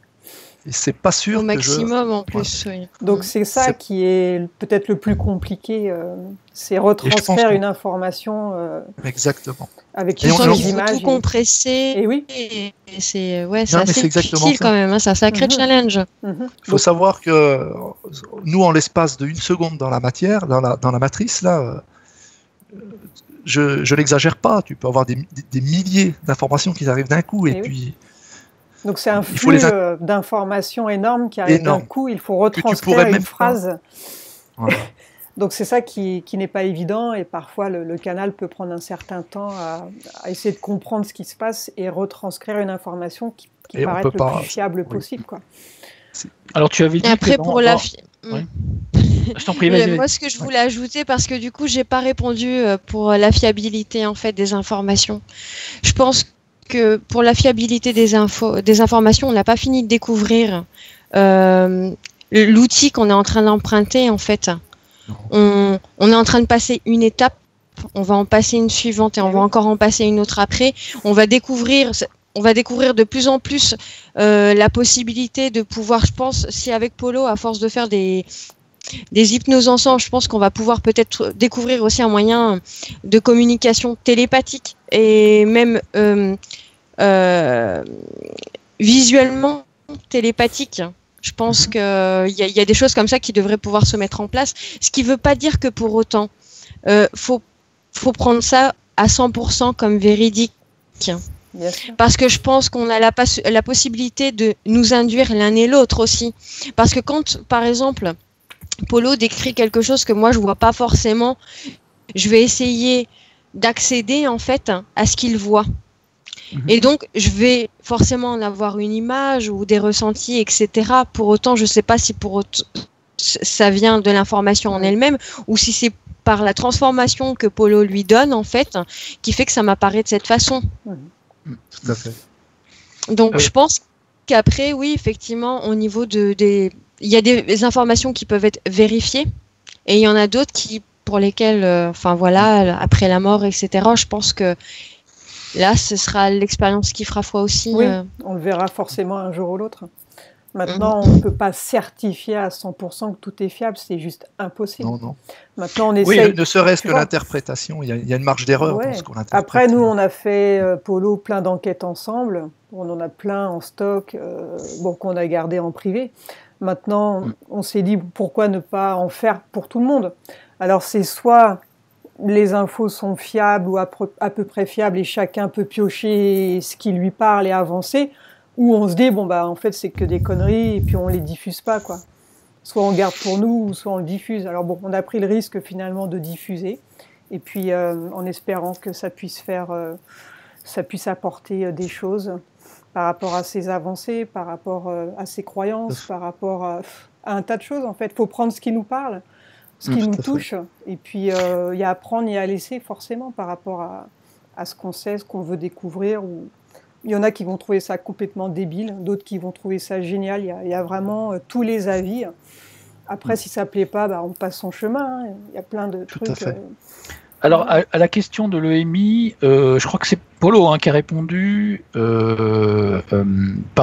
Et c'est pas sûr au maximum en plus. Oui. Donc c'est ça qui est peut-être le plus compliqué, c'est retranscrire une information exactement. Avec tu sens qu'il faut tout compresser. Et oui. Et c'est assez difficile quand même. Hein, c'est un sacré challenge. Il faut savoir que nous, en l'espace de 1 seconde dans la matière, dans la matrice, là, je n'exagère pas. Tu peux avoir des milliers d'informations qui arrivent d'un coup et puis. Donc c'est un flux d'informations énorme qui arrive d'un coup, il faut retranscrire une phrase. Voilà. Donc c'est ça qui n'est pas évident et parfois le canal peut prendre un certain temps à essayer de comprendre ce qui se passe et retranscrire une information qui paraît le plus fiable possible. Quoi. Alors tu avais dit après pour la... Oui. Je t'en prie, vas-y. Moi, ce que je voulais ajouter, parce que du coup, j'ai pas répondu pour la fiabilité en fait des informations. Je pense que pour la fiabilité des informations, on n'a pas fini de découvrir l'outil qu'on est en train d'emprunter en fait. On est en train de passer une étape, on va en passer une suivante et on va encore en passer une autre après. On va découvrir de plus en plus la possibilité de pouvoir, je pense, si avec Polo, à force de faire des hypnoses ensemble, je pense qu'on va pouvoir peut-être découvrir aussi un moyen de communication télépathique et même visuellement télépathique. Je pense qu'il y a des choses comme ça qui devraient pouvoir se mettre en place. Ce qui ne veut pas dire que pour autant, faut prendre ça à 100% comme véridique. Parce que je pense qu'on a la possibilité de nous induire l'un et l'autre aussi. Parce que quand, par exemple, Polo décrit quelque chose que moi je vois pas forcément, je vais essayer d'accéder en fait à ce qu'il voit. Et donc je vais forcément en avoir une image ou des ressentis, etc. Pour autant, je sais pas si ça vient de l'information en elle-même ou si c'est par la transformation que Polo lui donne en fait, qui fait que ça m'apparaît de cette façon. Tout à fait. Donc je pense qu'après, oui, effectivement, au niveau il y a des informations qui peuvent être vérifiées et il y en a d'autres pour lesquelles, après la mort, etc., je pense que là, ce sera l'expérience qui fera foi aussi. Oui, on le verra forcément un jour ou l'autre. Maintenant, on ne peut pas certifier à 100% que tout est fiable, c'est juste impossible. Non. Maintenant, on essaie. Oui, ne serait-ce que l'interprétation, il y a une marge d'erreur dans ce qu'on interprète. Après, nous, on a fait, Polo, plein d'enquêtes ensemble. On en a plein en stock, qu'on a gardé en privé. Maintenant, on s'est dit, pourquoi ne pas en faire pour tout le monde? Alors, c'est soit les infos sont fiables ou à peu près fiables et chacun peut piocher ce qui lui parle et avancer, ou on se dit, en fait, c'est que des conneries et puis on les diffuse pas, quoi. Soit on garde pour nous, soit on le diffuse. Alors on a pris le risque finalement de diffuser, et puis en espérant que ça puisse apporter des choses par rapport à ses avancées, par rapport à ses croyances, par rapport à un tas de choses, en fait. Il faut prendre ce qui nous parle, ce qui nous touche, et puis y a à prendre et à laisser forcément par rapport à ce qu'on sait, ce qu'on veut découvrir. Il y en a qui vont trouver ça complètement débile, d'autres qui vont trouver ça génial. Il y a vraiment tous les avis. Après, si ça ne plaît pas, on passe son chemin. Il y a plein de trucs. Tout à fait. Alors, à la question de l'EMI, je crois que c'est Polo qui a répondu par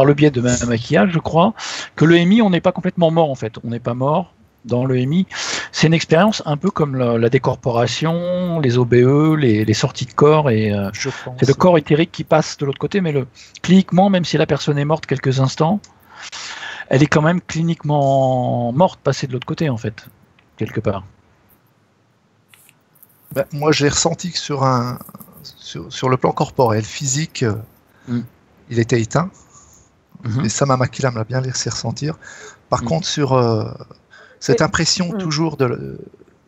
le biais de Maquillage, je crois, que l'EMI, on n'est pas complètement mort en fait. On n'est pas mort dans l'EMI. C'est une expérience un peu comme la décorporation, les OBE, les sorties de corps, et c'est le corps éthérique qui passe de l'autre côté, mais cliniquement, même si la personne est morte quelques instants, elle est quand même cliniquement morte, passée de l'autre côté en fait, quelque part. Moi, j'ai ressenti que sur le plan corporel, physique, il était éteint. Et ça, Mamakila me l'a bien laissé ressentir. Par contre, sur cette impression toujours de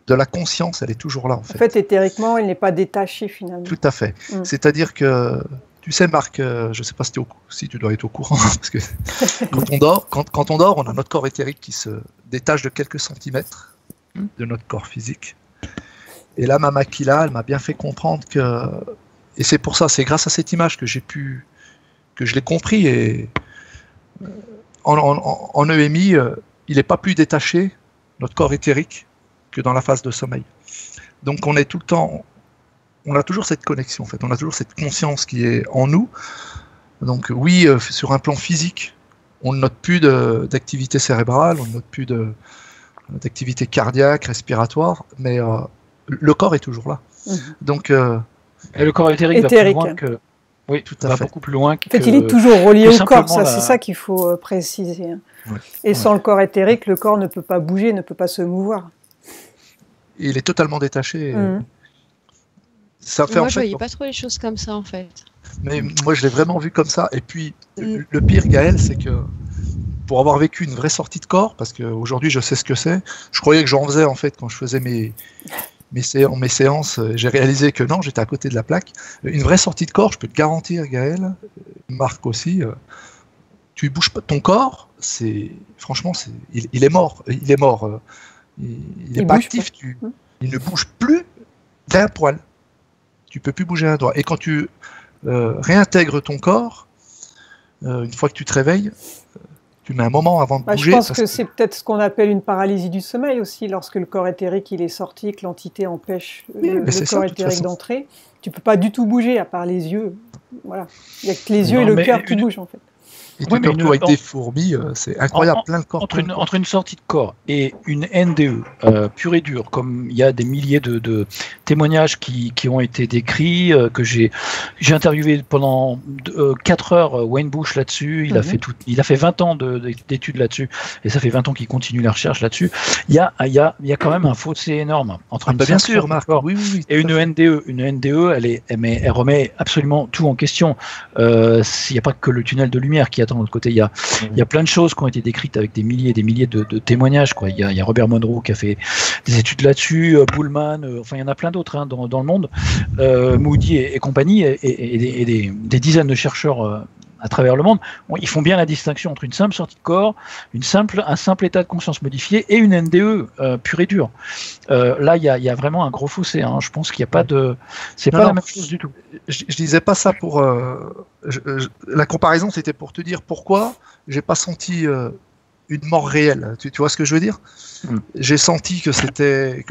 la conscience, elle est toujours là, en fait. En fait, éthériquement, il n'est pas détaché, finalement. Tout à fait. C'est-à-dire que, tu sais, Marc, je ne sais pas si tu dois être au courant, parce que quand on dort, on a notre corps éthérique qui se détache de quelques centimètres de notre corps physique. Et là, Mamakila, elle m'a bien fait comprendre que, et c'est pour ça, c'est grâce à cette image que je l'ai compris, et en EMI, il n'est pas plus détaché, notre corps éthérique, que dans la phase de sommeil. Donc on est tout le temps, on a toujours cette connexion, en fait, on a toujours cette conscience qui est en nous. Donc oui, sur un plan physique, on ne note plus d'activité cérébrale, on ne note plus d'activité cardiaque, respiratoire, mais le corps est toujours là. Donc, et le corps éthérique va plus loin que... Oui, tout à fait. Beaucoup plus loin que... En fait, il est toujours relié au corps, c'est ça qu'il faut préciser. Ouais. Et sans le corps éthérique, le corps ne peut pas bouger, ne peut pas se mouvoir. Il est totalement détaché. Ça fait, moi, je voyais pas trop les choses comme ça, en fait. Mais moi, je l'ai vraiment vu comme ça. Et puis, le pire, Gaël, c'est que pour avoir vécu une vraie sortie de corps, parce qu'aujourd'hui, je sais ce que c'est, je croyais que j'en faisais, en fait, quand je faisais mes séances, j'ai réalisé que non, j'étais à côté de la plaque. Une vraie sortie de corps, je peux te garantir, Gaël, Marc aussi, tu bouges pas ton corps, franchement, il est mort. Il est mort. Il est pas actif. Il ne bouge plus d'un poil. Tu peux plus bouger un doigt. Et quand tu réintègres ton corps, une fois que tu te réveilles, tu mets un moment avant de bouger. Je pense que c'est peut-être ce qu'on appelle une paralysie du sommeil aussi, lorsque le corps éthérique il est sorti, que l'entité empêche le corps éthérique d'entrer. Tu peux pas du tout bouger, à part les yeux. Voilà. Il n'y a que les yeux et le cœur qui bougent, en fait. Et tu te retrouves avec des fourmis, c'est incroyable, plein de corps. Entre une sortie de corps et une NDE pure et dure, comme il y a des milliers de témoignages qui ont été décrits, que j'ai interviewé pendant 4 heures Wayne Bush là-dessus, il a fait 20 ans d'études là-dessus, et ça fait 20 ans qu'il continue la recherche là-dessus. Il y a quand même un fossé énorme entre une bien sûr, Marc, oui, et une NDE. Une NDE, elle remet absolument tout en question. Il n'y a pas que le tunnel de lumière qui attend de l'autre côté. Il y a plein de choses qui ont été décrites avec des milliers et des milliers de témoignages, quoi. Il y a Robert Monroe qui a fait des études là-dessus, Pullman, enfin il y en a plein d'autres dans le monde, Moody et compagnie, et des dizaines de chercheurs à travers le monde. Ils font bien la distinction entre une simple sortie de corps, un simple état de conscience modifié et une NDE pure et dure. Là, il y a vraiment un gros fossé. Je pense qu'il n'y a pas de... C'est pas la même chose du tout. Je disais pas ça pour... la comparaison, c'était pour te dire pourquoi j'ai pas senti une mort réelle. Tu vois ce que je veux dire ? J'ai senti que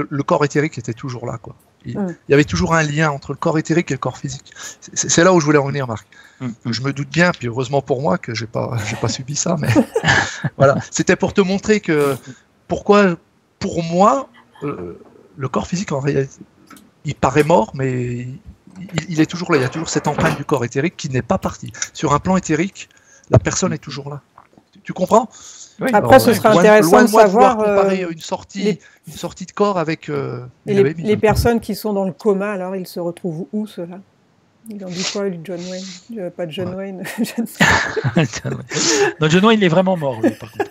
le corps éthérique était toujours là, quoi. Il y avait toujours un lien entre le corps éthérique et le corps physique. C'est là où je voulais en venir, Marc. Je me doute bien, puis heureusement pour moi que j'ai pas subi ça, mais voilà. C'était pour te montrer que pourquoi, pour moi, le corps physique en réalité, il paraît mort, mais il est toujours là. Il y a toujours cette empreinte du corps éthérique qui n'est pas partie. Sur un plan éthérique, la personne est toujours là. Tu comprends ? Oui. Après, ce serait intéressant de savoir comparer une sortie de corps avec les personnes qui sont dans le coma. Alors, ils se retrouvent où, ceux-là ? Ils ont dit quoi, John Wayne ? Pas John Wayne. Non, John Wayne, il est vraiment mort, lui, par contre.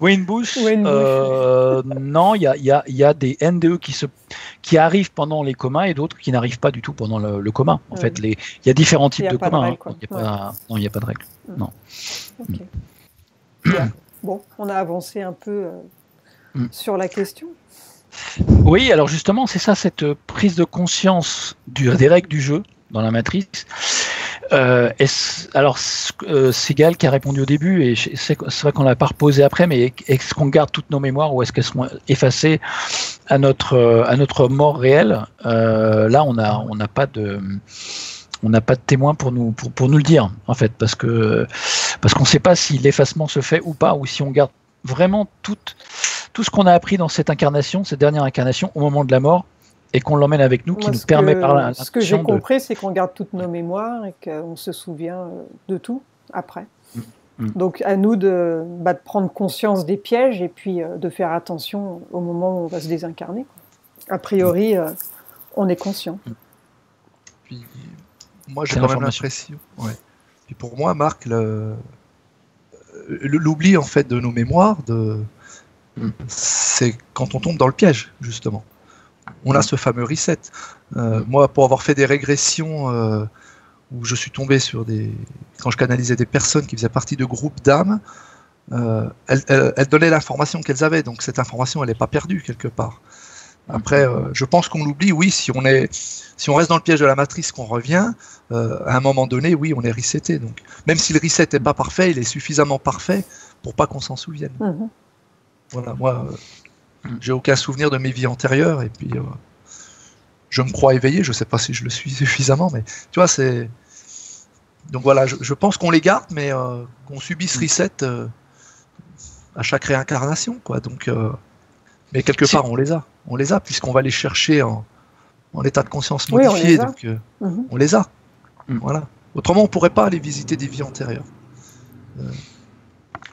Wayne Bush, non, il y a des NDE qui arrivent pendant les comas et d'autres qui n'arrivent pas du tout pendant le coma. En fait, il y a différents types de comas. Il n'y a pas de règle. Non. Okay. Bon, on a avancé un peu sur la question. Oui, alors justement, c'est ça, cette prise de conscience des règles du jeu dans la matrice. Alors, c'est Gaël qui a répondu au début, et c'est vrai qu'on l'a pas reposé après, mais est-ce qu'on garde toutes nos mémoires ou est-ce qu'elles sont effacées à notre mort réelle ? Là, on n'a pas de témoin pour nous le dire, en fait, parce qu'on ne sait pas si l'effacement se fait ou pas, ou si on garde vraiment tout ce qu'on a appris dans cette dernière incarnation au moment de la mort, et qu'on l'emmène avec nous, qui nous permet par la... Ce que j'ai compris, c'est qu'on garde toutes nos mémoires et qu'on se souvient de tout après. Donc à nous de prendre conscience des pièges et puis de faire attention au moment où on va se désincarner. A priori, on est conscient. Puis, moi, j'ai quand même l'impression... Ouais. Puis pour moi, Marc, l'oubli en fait de nos mémoires, c'est quand on tombe dans le piège, justement. On a ce fameux reset. Moi, pour avoir fait des régressions où je suis tombé quand je canalisais des personnes qui faisaient partie de groupes d'âmes, elles donnaient l'information qu'elles avaient, donc cette information, elle n'est pas perdue quelque part. Après, je pense qu'on l'oublie, oui, si on reste dans le piège de la matrice, qu'on revient, à un moment donné, oui, on est reseté. Donc, même si le reset n'est pas parfait, il est suffisamment parfait pour pas qu'on s'en souvienne. Voilà, moi... J'ai aucun souvenir de mes vies antérieures et puis je me crois éveillé, je sais pas si je le suis suffisamment, mais tu vois, Donc voilà, je pense qu'on les garde, mais qu'on subisse reset à chaque réincarnation, quoi. Donc, mais quelque part, on les a, puisqu'on va les chercher en état de conscience modifié, donc on les a. Voilà. Autrement, on pourrait pas aller visiter des vies antérieures.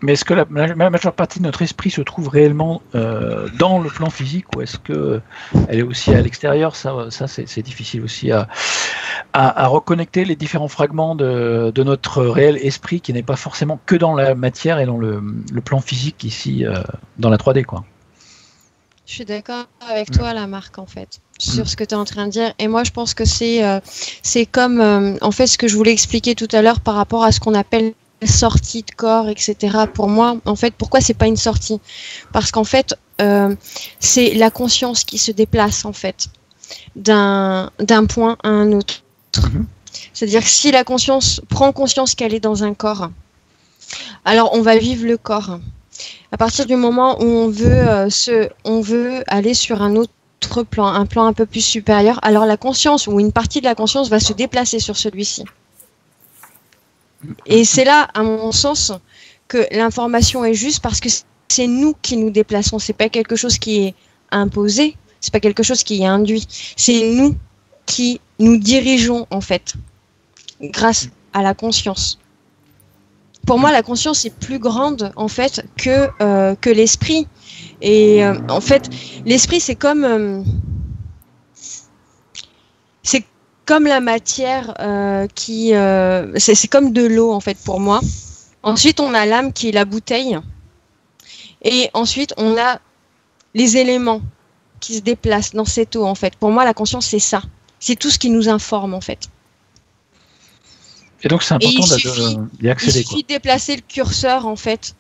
Mais est-ce que la majeure partie de notre esprit se trouve réellement dans le plan physique, ou est-ce que elle est aussi à l'extérieur? Ça c'est difficile aussi à reconnecter les différents fragments de notre réel esprit, qui n'est pas forcément que dans la matière et dans le plan physique ici, dans la 3D, quoi. Je suis d'accord avec toi, là, Marc, en fait, sur ce que tu es en train de dire. Et moi, je pense que c'est comme, en fait, ce que je voulais expliquer tout à l'heure par rapport à ce qu'on appelle sortie de corps, etc. Pour moi, en fait, pourquoi c'est pas une sortie? Parce qu'en fait, c'est la conscience qui se déplace, en fait, d'un point à un autre. C'est-à-dire que si la conscience prend conscience qu'elle est dans un corps, alors on va vivre le corps. À partir du moment où on veut aller sur un autre plan, un plan un peu plus supérieur, alors la conscience ou une partie de la conscience va se déplacer sur celui-ci. Et c'est là, à mon sens, que l'information est juste, parce que c'est nous qui nous déplaçons. C'est pas quelque chose qui est imposé, c'est pas quelque chose qui est induit. C'est nous qui nous dirigeons, en fait, grâce à la conscience. Pour moi, la conscience est plus grande, en fait, que l'esprit. Et en fait, l'esprit, c'est comme la matière c'est comme de l'eau, en fait, pour moi. Ensuite, on a l'âme qui est la bouteille. Et ensuite, on a les éléments qui se déplacent dans cette eau, en fait. Pour moi, la conscience, c'est ça. C'est tout ce qui nous informe, en fait. Et donc, c'est important d'y accéder. Il suffit de déplacer le curseur, en fait,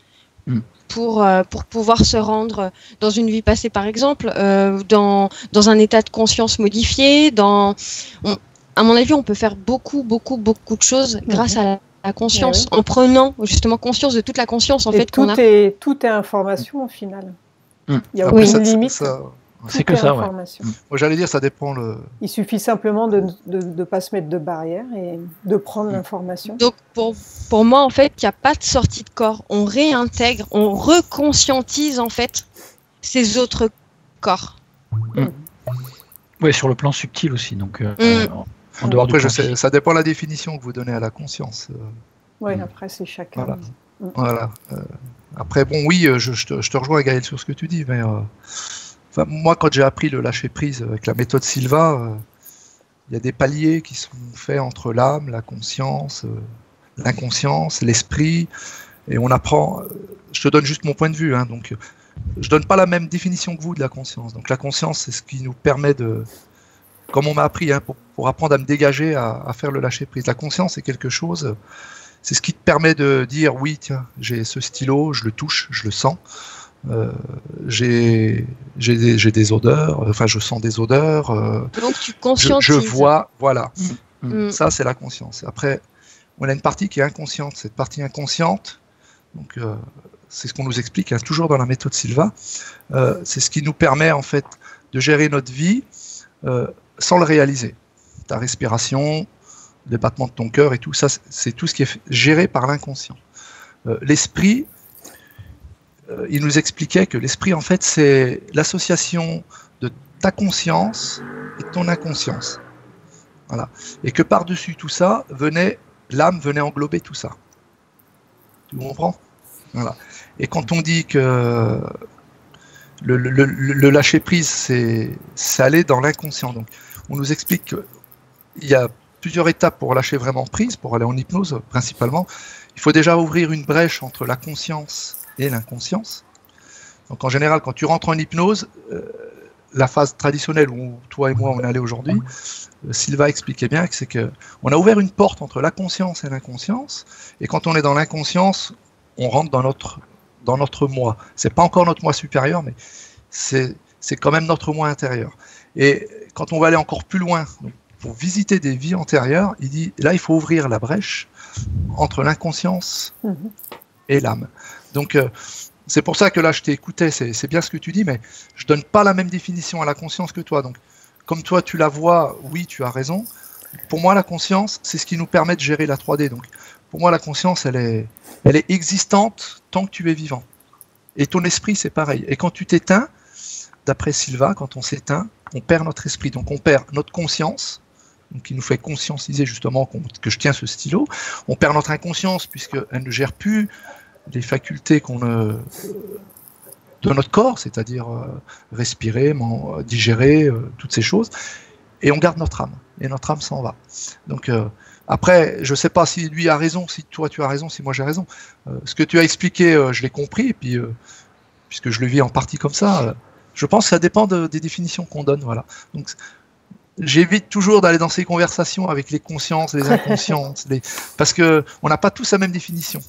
pour pouvoir se rendre dans une vie passée, par exemple, dans un état de conscience modifié. À mon avis, on peut faire beaucoup de choses grâce à la conscience, en prenant justement conscience de toute la conscience, en fait, qu'on a. Tout est information, au final. Il n'y a aucune limite. C'est que ça, ouais. Moi, j'allais dire, ça dépend. Il suffit simplement de ne pas se mettre de barrière et de prendre l'information. Donc, pour moi, en fait, il n'y a pas de sortie de corps. On réintègre, on reconscientise, en fait, ces autres corps. Oui, sur le plan subtil aussi. Donc, en dehors après, du plan ça dépend de la définition que vous donnez à la conscience. Oui, après, c'est chacun. Voilà. Après, bon, oui, je te rejoins, Gaël, sur ce que tu dis, mais... moi, quand j'ai appris le lâcher-prise avec la méthode Silva, il y a des paliers qui sont faits entre l'âme, la conscience, l'inconscience, l'esprit, et on apprend... je te donne juste mon point de vue, hein, donc je donne pas la même définition que vous de la conscience. Donc la conscience, c'est ce qui nous permet de... Comme on m'a appris, hein, pour apprendre à me dégager, à faire le lâcher-prise. La conscience, c'est quelque chose... C'est ce qui te permet de dire, oui, tiens, j'ai ce stylo, je le touche, je le sens. J'ai des odeurs, enfin je sens des odeurs, donc tu conscientises. Je vois, voilà. Ça c'est la conscience. Après, on a une partie qui est inconsciente. Cette partie inconsciente, donc c'est ce qu'on nous explique, hein, toujours dans la méthode Silva, c'est ce qui nous permet en fait de gérer notre vie sans le réaliser. Ta respiration, les battements de ton cœur et tout ça, c'est tout ce qui est géré par l'inconscient. L'esprit, il nous expliquait que l'esprit, en fait, c'est l'association de ta conscience et de ton inconscience. Voilà. Et que par-dessus tout ça, l'âme venait englober tout ça. Tu comprends? Voilà. Et quand on dit que le lâcher-prise, c'est aller dans l'inconscient. Donc, on nous explique qu'il y a plusieurs étapes pour lâcher vraiment prise, pour aller en hypnose principalement. Il faut déjà ouvrir une brèche entre la conscience et l'inconscience. Donc en général, quand tu rentres en hypnose, la phase traditionnelle où toi et moi on est allé aujourd'hui, Silva expliquait bien que c'est que on a ouvert une porte entre la conscience et l'inconscience, et quand on est dans l'inconscience, on rentre dans notre moi. C'est pas encore notre moi supérieur, mais c'est quand même notre moi intérieur. Et quand on va aller encore plus loin, donc pour visiter des vies antérieures, il dit là il faut ouvrir la brèche entre l'inconscience et l'âme. Donc c'est pour ça que là je t'écoutais, c'est bien ce que tu dis, mais je donne pas la même définition à la conscience que toi. Donc comme toi tu la vois, oui tu as raison. pour moi, la conscience, c'est ce qui nous permet de gérer la 3D. Donc, pour moi, la conscience, elle est existante tant que tu es vivant. Et ton esprit, c'est pareil. Et quand tu t'éteins, d'après Silva, quand on s'éteint, on perd notre esprit. Donc, on perd notre conscience, donc qui nous fait conscientiser justement que je tiens ce stylo. On perd notre inconscience puisqu'elle ne gère plus les facultés de notre corps, c'est-à-dire respirer, digérer, toutes ces choses. Et on garde notre âme. Et notre âme s'en va. Donc, après, je ne sais pas si lui a raison, si toi tu as raison, si moi j'ai raison. Ce que tu as expliqué, je l'ai compris, et puis, puisque je le vis en partie comme ça, je pense que ça dépend des définitions qu'on donne. Voilà. Donc, j'évite toujours d'aller dans ces conversations avec les consciences, les inconsciences, parce qu'on n'a pas tous la même définition.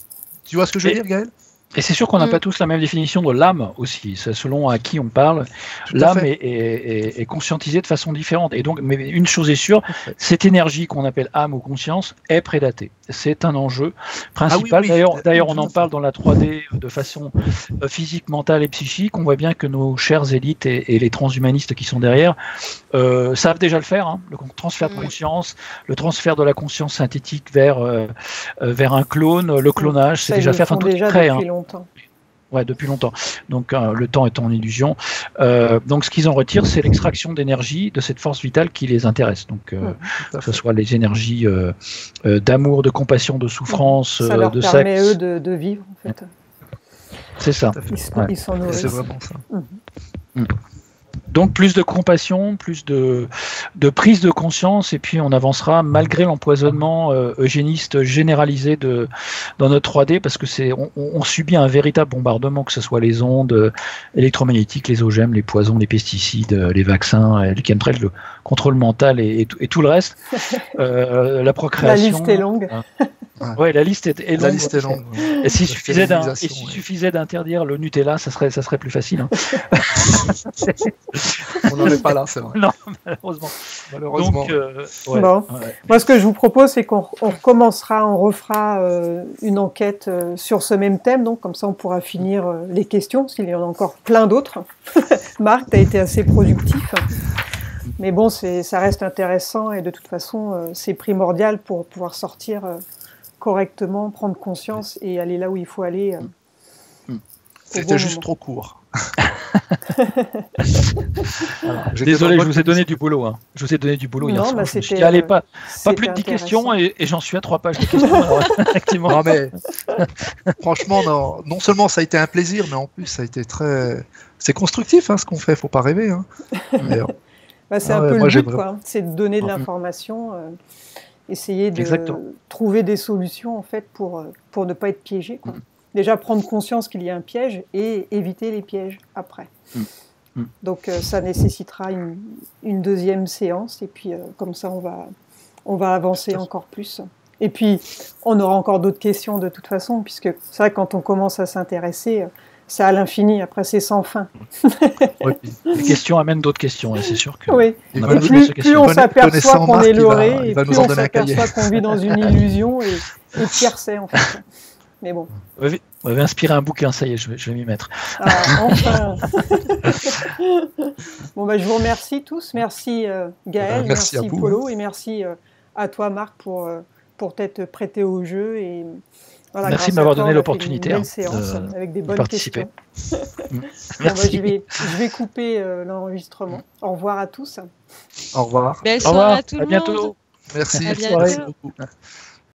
Tu vois ce que je veux dire, Gaël ? Et c'est sûr qu'on n'a pas tous la même définition de l'âme aussi, c'est selon à qui on parle. L'âme est conscientisée de façon différente. Et donc, mais une chose est sûre, cette énergie qu'on appelle âme ou conscience est prédatée. C'est un enjeu principal. D'ailleurs, on en parle dans la 3D de façon physique, mentale et psychique. On voit bien que nos chères élites et les transhumanistes qui sont derrière savent déjà le faire. Hein, le transfert de conscience, le transfert de la conscience synthétique vers un clone, le clonage, c'est déjà fait. Enfin, tout est prêt. Ouais, depuis longtemps. Donc le temps étant en illusion. Donc ce qu'ils en retirent, c'est l'extraction d'énergie de cette force vitale qui les intéresse. Donc que ce soit les énergies d'amour, de compassion, de souffrance, ça leur de permet sexe. eux de vivre en fait. C'est ça. Ils s'en nourrissent. C'est vraiment ça. Donc plus de compassion, plus de prise de conscience, et puis on avancera malgré l'empoisonnement eugéniste généralisé dans notre 3D, parce que on subit un véritable bombardement, que ce soit les ondes électromagnétiques, les OGM, les poisons, les pesticides, les vaccins, les chemtrails, le contrôle mental et tout le reste. La procréation. La liste est longue. Ouais, la liste est longue. La liste est longue. Et s'il suffisait d'interdire le Nutella, ça serait plus facile. Hein. On n'en est pas là, c'est vrai. Non, malheureusement. Donc, Moi, ce que je vous propose, c'est qu'on refera une enquête sur ce même thème. Donc, comme ça, on pourra finir les questions, parce qu'il y en a encore plein d'autres. Marc, tu as été assez productif. Mais bon, ça reste intéressant, et de toute façon, c'est primordial pour pouvoir sortir correctement, prendre conscience et aller là où il faut aller. C'était juste trop court. Désolé, je vous ai donné du boulot. Hein. Je vous ai donné du boulot hier soir. Je me suis dit, allez, pas plus de 10 questions, et j'en suis à 3 pages de questions. Alors, effectivement. Non, mais franchement, non seulement ça a été un plaisir, mais en plus ça a été c'est constructif, hein, ce qu'on fait. Faut pas rêver. Hein. C'est un peu le but, quoi. C'est de donner de l'information, essayer de trouver des solutions en fait pour ne pas être piégé, quoi. Déjà prendre conscience qu'il y a un piège et éviter les pièges après. Donc ça nécessitera une deuxième séance, et puis comme ça on va avancer encore plus. Et puis on aura encore d'autres questions de toute façon, puisque c'est vrai que quand on commence à s'intéresser, c'est à l'infini, après c'est sans fin. Les questions amènent d'autres questions, et c'est sûr que plus on s'aperçoit qu'on est leurré, et plus on s'aperçoit qu'on vit dans une illusion, et pire c'est en fait. Mais bon. Vous avez inspiré un bouquin, ça y est, je vais m'y mettre. Enfin. Bon, je vous remercie tous. Merci Gaël, merci Polo, et merci à toi Marc pour t'être prêté au jeu. Et, voilà, merci de m'avoir donné l'opportunité avec des bonnes participer. Questions. Merci. Je vais couper l'enregistrement. Au revoir à tous. Au revoir. Belle soirée à tout le monde. À bientôt. Merci. À bientôt. Merci beaucoup.